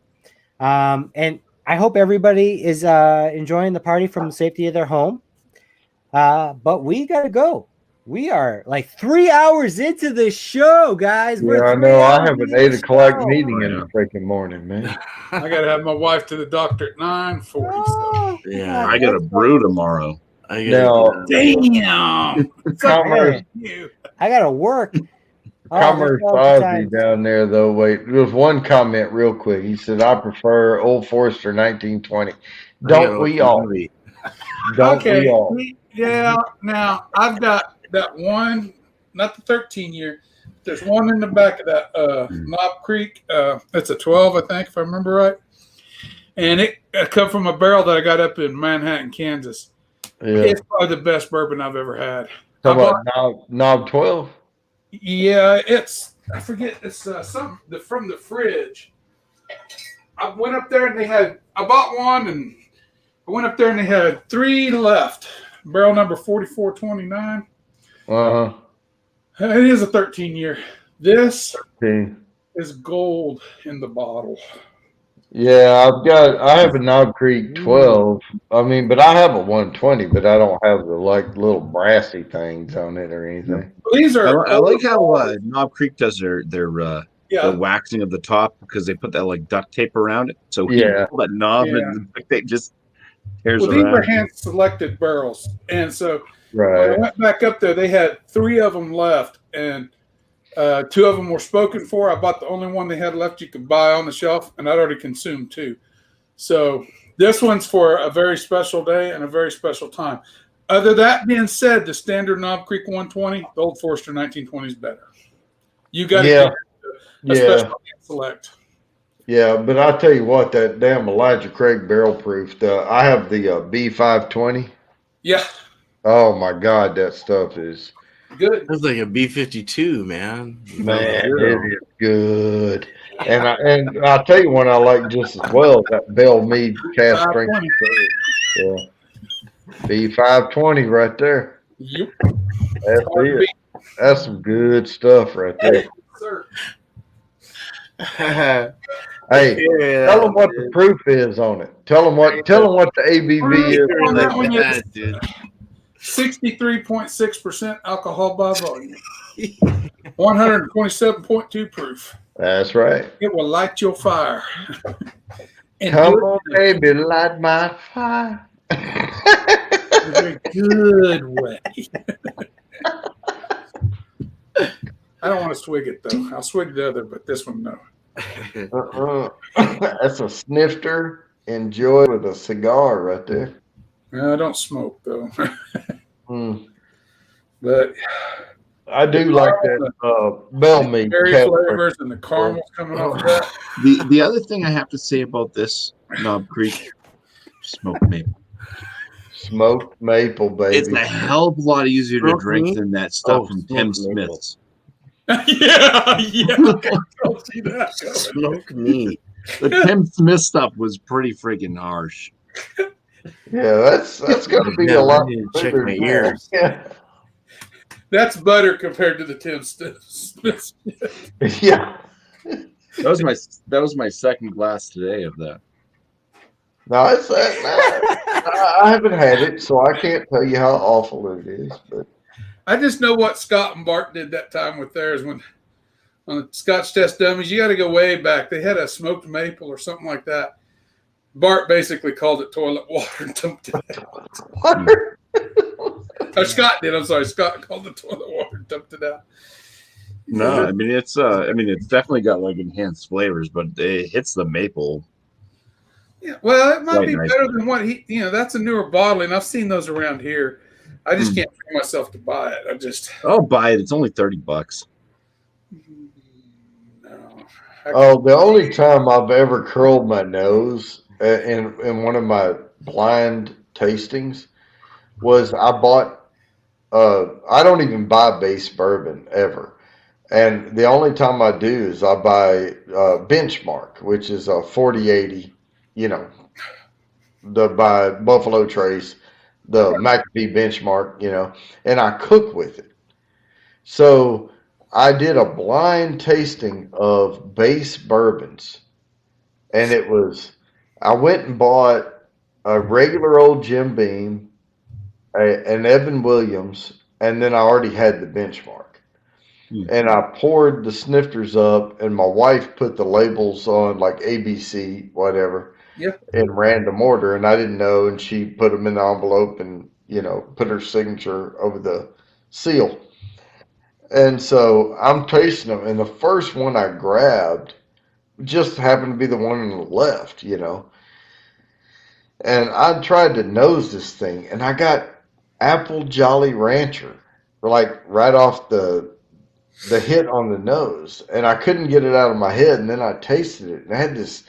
[SPEAKER 1] And I hope everybody is enjoying the party from the safety of their home. But we gotta go. We are like 3 hours into the show, guys.
[SPEAKER 3] Yeah, I know. I have an 8 o'clock meeting in the freaking morning, man.
[SPEAKER 7] I got to have my wife to the doctor at 9:40.
[SPEAKER 1] Oh,
[SPEAKER 5] Yeah,
[SPEAKER 6] I got a brew tomorrow.
[SPEAKER 5] I
[SPEAKER 3] Now,
[SPEAKER 7] Damn.
[SPEAKER 3] Commerce,
[SPEAKER 1] I gotta work.
[SPEAKER 3] Commerce Ozzy down there, though. Wait, there was one comment real quick. He said, "I prefer Old Forester 1920." Don't we all? Don't we all?
[SPEAKER 7] Yeah. Now I've got that one, not the 13 year. There's one in the back of that Knob Creek. It's a 12, I think, if I remember right. And it come from a barrel that I got up in Manhattan, Kansas.
[SPEAKER 3] Yeah.
[SPEAKER 7] It's probably the best bourbon I've ever had.
[SPEAKER 3] Talk about knob 12.
[SPEAKER 7] Yeah, I forget, it's something from the fridge. I went up there and I bought one and I went up there and they had 3 left. Barrel number 4429.
[SPEAKER 3] Uh-huh.
[SPEAKER 7] It is a 13 year. This
[SPEAKER 3] Okay.
[SPEAKER 7] is gold in the bottle.
[SPEAKER 3] Yeah, I have a Knob Creek 12. I mean, but I have a 120, but I don't have the little brassy things on it or anything.
[SPEAKER 7] These are.
[SPEAKER 6] I like how Knob Creek does their
[SPEAKER 7] Yeah.
[SPEAKER 6] the waxing of the top because they put that like duct tape around it. So when
[SPEAKER 3] Yeah.
[SPEAKER 6] you pull that knob
[SPEAKER 7] Yeah.
[SPEAKER 6] and the duct tape just tears
[SPEAKER 7] Well, these
[SPEAKER 6] around.
[SPEAKER 7] were hand selected barrels, and so when I
[SPEAKER 3] Right.
[SPEAKER 7] went back up there, they had 3 of them left, and 2 of them were spoken for. I bought the only one they had left you could buy on the shelf, and I'd already consumed 2. So this one's for a very special day and a very special time. Other that being said, the standard Knob Creek 120, the Old Forester 1920 is better. You got to
[SPEAKER 3] Yeah.
[SPEAKER 7] get a special hand select.
[SPEAKER 3] Yeah, but I tell you what, that damn Elijah Craig barrel proof. I have the B520.
[SPEAKER 7] Yeah,
[SPEAKER 3] Oh my God, that stuff is
[SPEAKER 7] good.
[SPEAKER 5] That's like a B-52, man.
[SPEAKER 3] it is good. And I'll tell you one I like just as well. That Bell Mead cast strength.
[SPEAKER 7] 520.
[SPEAKER 3] Yeah, B520 right there.
[SPEAKER 7] Yep.
[SPEAKER 3] That's it. That's some good stuff right there.
[SPEAKER 7] Sir.
[SPEAKER 3] Hey, tell them what the proof is on it. Tell them what the ABV is.
[SPEAKER 7] On that one,
[SPEAKER 5] Like
[SPEAKER 7] it's
[SPEAKER 5] that, dude.
[SPEAKER 7] 63.6% alcohol by volume. 127.2 proof.
[SPEAKER 3] That's right.
[SPEAKER 7] It will light your fire. And
[SPEAKER 3] Come
[SPEAKER 7] do
[SPEAKER 3] on, baby, light my fire.
[SPEAKER 7] it in a good way. I don't want to swig it though. I'll swig the other, but this one no.
[SPEAKER 3] That's a snifter. Enjoy with a cigar right there.
[SPEAKER 7] I don't smoke though.
[SPEAKER 3] Mm.
[SPEAKER 7] But
[SPEAKER 3] I do like that Bell Mead.
[SPEAKER 7] berry
[SPEAKER 3] cast
[SPEAKER 7] flavors and the caramel coming off of that.
[SPEAKER 6] The other thing I have to say about this Knob Creek smoked maple,
[SPEAKER 3] Smoked maple, baby.
[SPEAKER 6] it's a hell of a lot easier to
[SPEAKER 5] Smoked
[SPEAKER 6] drink
[SPEAKER 5] meat?
[SPEAKER 6] than that stuff
[SPEAKER 5] Oh,
[SPEAKER 6] from
[SPEAKER 5] smoked
[SPEAKER 6] Tim
[SPEAKER 5] maple.
[SPEAKER 6] Smith's.
[SPEAKER 7] yeah. I don't see that coming.
[SPEAKER 5] Smoke meat.
[SPEAKER 6] The Tim Smith stuff was pretty freaking harsh.
[SPEAKER 3] Yeah, that's gonna be
[SPEAKER 5] Yeah,
[SPEAKER 3] a lot.
[SPEAKER 5] I need to check
[SPEAKER 3] better
[SPEAKER 5] my
[SPEAKER 3] than
[SPEAKER 5] ears.
[SPEAKER 3] that.
[SPEAKER 7] That's butter compared to the Tim Smith.
[SPEAKER 3] Yeah.
[SPEAKER 6] That was my second glass today of that.
[SPEAKER 3] No, it's I haven't had it, so I can't tell you how awful it is. But
[SPEAKER 7] I just know what Scott and Bart did that time with theirs when on the Scotch Test Dummies. You got to go way back. They had a smoked maple or something like that. Bart basically called it toilet water and dumped it out. Or Scott did. I'm sorry. Scott called it toilet water and dumped it out.
[SPEAKER 6] No, I mean it's definitely got like enhanced flavors, but it hits the maple.
[SPEAKER 7] Yeah, well, it might
[SPEAKER 6] Quite
[SPEAKER 7] be
[SPEAKER 6] nice.
[SPEAKER 7] better than what he. That's a newer bottle, and I've seen those around here. I just can't bring myself to buy it. I just.
[SPEAKER 6] I'll buy it. It's only $30.
[SPEAKER 7] No.
[SPEAKER 3] oh, the only time I've ever curled my nose in one of my blind tastings was I bought. I don't even buy base bourbon ever. And the only time I do is I buy Benchmark, which is a 4080, by Buffalo Trace, the McAfee Benchmark, and I cook with it. So I did a blind tasting of base bourbons, and I went and bought a regular old Jim Beam, an Evan Williams, and then I already had the Benchmark. And I poured the snifters up, and my wife put the labels on like ABC, whatever, in random order, and I didn't know, and she put them in the envelope and, put her signature over the seal. And so I'm tasting them, and the first one I grabbed just happened to be the one on the left, And I tried to nose this thing, and I got Apple Jolly Rancher, like right off the hit on the nose, and I couldn't get it out of my head. And then I tasted it, and I had this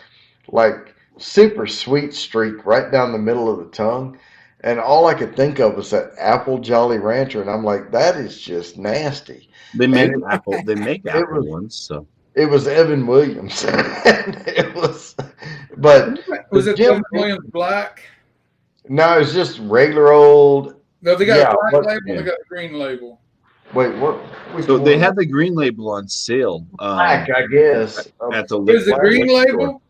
[SPEAKER 3] like super sweet streak right down the middle of the tongue, and all I could think of was that Apple Jolly Rancher, and I'm like, that is just nasty.
[SPEAKER 6] They make apple ones, so
[SPEAKER 3] it was Evan Williams. It was, but
[SPEAKER 7] was it Evan Williams Black?
[SPEAKER 3] No, it's just regular old.
[SPEAKER 7] No, they got a black label. They got a green label.
[SPEAKER 3] Wait, what?
[SPEAKER 6] So they had the green label on sale.
[SPEAKER 3] Black, I guess.
[SPEAKER 6] At the
[SPEAKER 7] Is the green label?
[SPEAKER 6] store.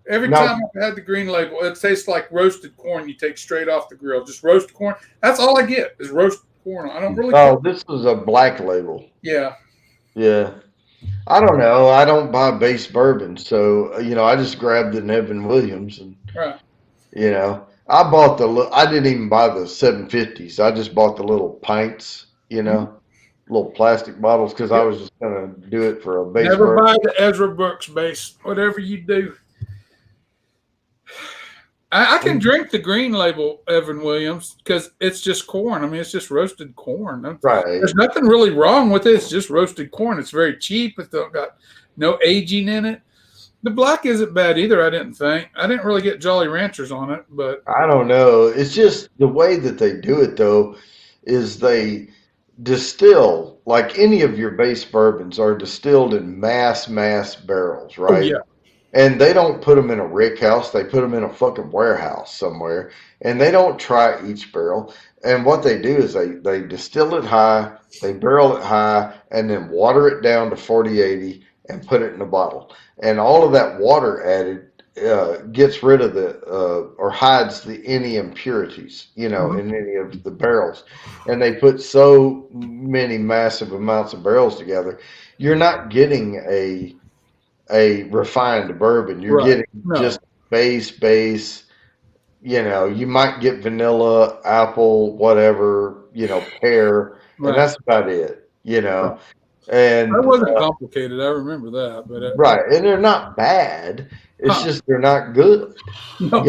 [SPEAKER 7] Every time I've had the green label, it tastes like roasted corn you take straight off the grill. Just roast corn. That's all I get is roasted corn. I don't really.
[SPEAKER 3] Oh, this was a black label.
[SPEAKER 7] Yeah.
[SPEAKER 3] Yeah. I don't know. I don't buy base bourbon, so I just grabbed an Evan Williams, and
[SPEAKER 7] right.
[SPEAKER 3] I bought I didn't even buy the 750s. I just bought the little pints, little plastic bottles, because I was just gonna do it for a base.
[SPEAKER 7] Never
[SPEAKER 3] bourbon.
[SPEAKER 7] buy the Ezra Brooks base. Whatever you do. I can drink the green label Evan Williams because it's just corn. I mean, it's just roasted corn.
[SPEAKER 3] Right.
[SPEAKER 7] There's nothing really wrong with it. It's just roasted corn. It's very cheap. It's got no aging in it. The black isn't bad either, I didn't think. I didn't really get Jolly Ranchers on it, but
[SPEAKER 3] I don't know. It's just the way that they do it, though, is they distill, like any of your base bourbons are distilled in mass barrels, right?
[SPEAKER 7] Oh, yeah.
[SPEAKER 3] And they don't put them in a rick house. They put them in a fucking warehouse somewhere. And they don't try each barrel. And what they do is they distill it high, they barrel it high, and then water it down to 40-80 and put it in a bottle. And all of that water added gets rid of or hides any impurities, in any of the barrels. And they put so many massive amounts of barrels together, you're not getting a refined bourbon. You're getting just base. You might get vanilla, apple, whatever, pear, and that's about it. And
[SPEAKER 7] that wasn't complicated. I remember that, but
[SPEAKER 3] right, and they're not bad. It's just they're not good.
[SPEAKER 7] No.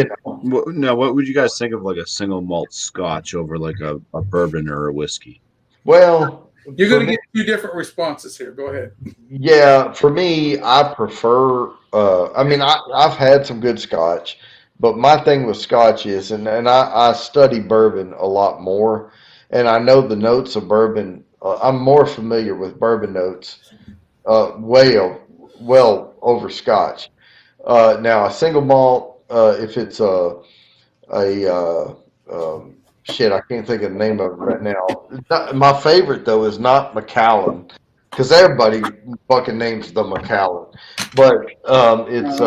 [SPEAKER 6] Now, what would you guys think of like a single malt Scotch over like a bourbon or a whiskey?
[SPEAKER 3] Well,
[SPEAKER 7] you're going to get two different responses here. Go ahead.
[SPEAKER 3] Yeah, for me, I prefer. I've had some good Scotch, but my thing with Scotch is, and I study bourbon a lot more, and I know the notes of bourbon. I'm more familiar with bourbon notes, well over Scotch. Now a single malt, if it's shit, I can't think of the name of it right now. My favorite though is not Macallan, because everybody fucking names the Macallan, but it's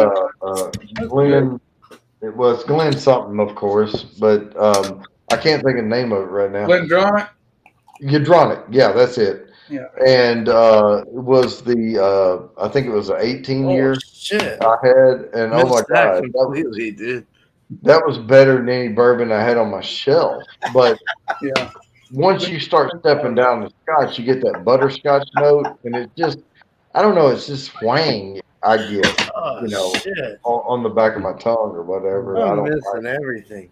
[SPEAKER 3] Glen. It was Glen something, of course, but I can't think of the name of it right now.
[SPEAKER 7] Glendronach.
[SPEAKER 3] Udronic, yeah, that's it.
[SPEAKER 7] Yeah.
[SPEAKER 3] And it was I think it was an 18-year
[SPEAKER 5] shit!
[SPEAKER 3] I had, and oh my
[SPEAKER 5] Missed that
[SPEAKER 3] god,
[SPEAKER 5] completely, dude.
[SPEAKER 3] that was better than any bourbon I had on my shelf. But
[SPEAKER 7] Yeah.
[SPEAKER 3] once you start stepping down the scotch, you get that butterscotch note, and it just, I don't know, it's just twang I get,
[SPEAKER 5] Oh,
[SPEAKER 3] you know,
[SPEAKER 5] shit!
[SPEAKER 3] on the back of my tongue or whatever. I
[SPEAKER 5] I'm
[SPEAKER 3] don't
[SPEAKER 5] missing everything.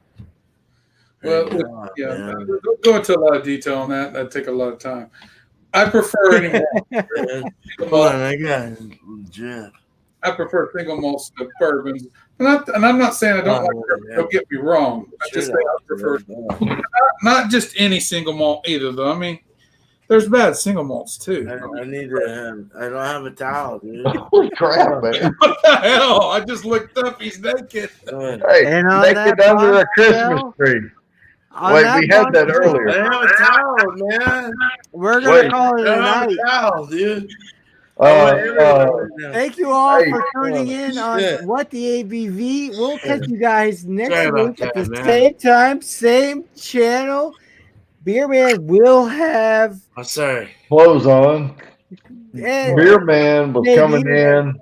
[SPEAKER 7] Well,
[SPEAKER 5] Thank God,
[SPEAKER 7] yeah,
[SPEAKER 5] man.
[SPEAKER 7] don't go into a lot of detail on that. That'd take a lot of time. I prefer anymore.
[SPEAKER 5] Come on, I got it. Legit.
[SPEAKER 7] I prefer single malts to bourbons, and I'm not saying I don't like bourbon. Don't get me wrong. I just say I prefer not just any single malt either, though. I mean, there's bad single malts too.
[SPEAKER 5] I need to. I don't have a towel, dude.
[SPEAKER 3] Holy crap, man.
[SPEAKER 7] What the hell? I just looked up. He's naked.
[SPEAKER 3] Hey,
[SPEAKER 1] And on
[SPEAKER 3] naked
[SPEAKER 1] that
[SPEAKER 3] under a Christmas
[SPEAKER 1] bombshell-
[SPEAKER 3] tree.
[SPEAKER 1] On
[SPEAKER 3] Wait,
[SPEAKER 1] that
[SPEAKER 3] we had that
[SPEAKER 1] bombshell,
[SPEAKER 3] earlier.
[SPEAKER 5] I have a towel, man.
[SPEAKER 1] We're gonna
[SPEAKER 3] Wait.
[SPEAKER 1] call it
[SPEAKER 5] I
[SPEAKER 1] a
[SPEAKER 5] don't have
[SPEAKER 1] night.
[SPEAKER 5] a towel, dude.
[SPEAKER 3] Uh,
[SPEAKER 1] Thank you all
[SPEAKER 3] Hey,
[SPEAKER 1] for tuning in on
[SPEAKER 5] shit.
[SPEAKER 1] What the ABV. We'll catch you guys next
[SPEAKER 5] Sorry about
[SPEAKER 1] week at
[SPEAKER 5] that,
[SPEAKER 1] the
[SPEAKER 5] man.
[SPEAKER 1] same time, same channel. Beer Man will have
[SPEAKER 5] I'm sorry.
[SPEAKER 3] clothes on. Beer
[SPEAKER 1] and
[SPEAKER 3] Man was
[SPEAKER 1] Maybe.
[SPEAKER 3] coming in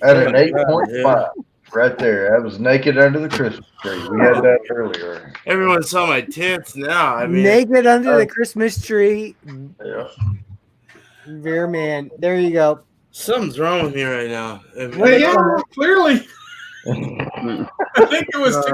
[SPEAKER 3] at an
[SPEAKER 5] Yeah.
[SPEAKER 3] 8.5 right there. I was naked under the Christmas tree. We had that earlier.
[SPEAKER 5] Everyone saw my tits now. I mean,
[SPEAKER 1] naked under the Christmas tree.
[SPEAKER 3] Yeah.
[SPEAKER 1] Beer Man. There you go.
[SPEAKER 5] something's wrong with me right now. I mean,
[SPEAKER 7] Well, yeah, clearly. I think it was too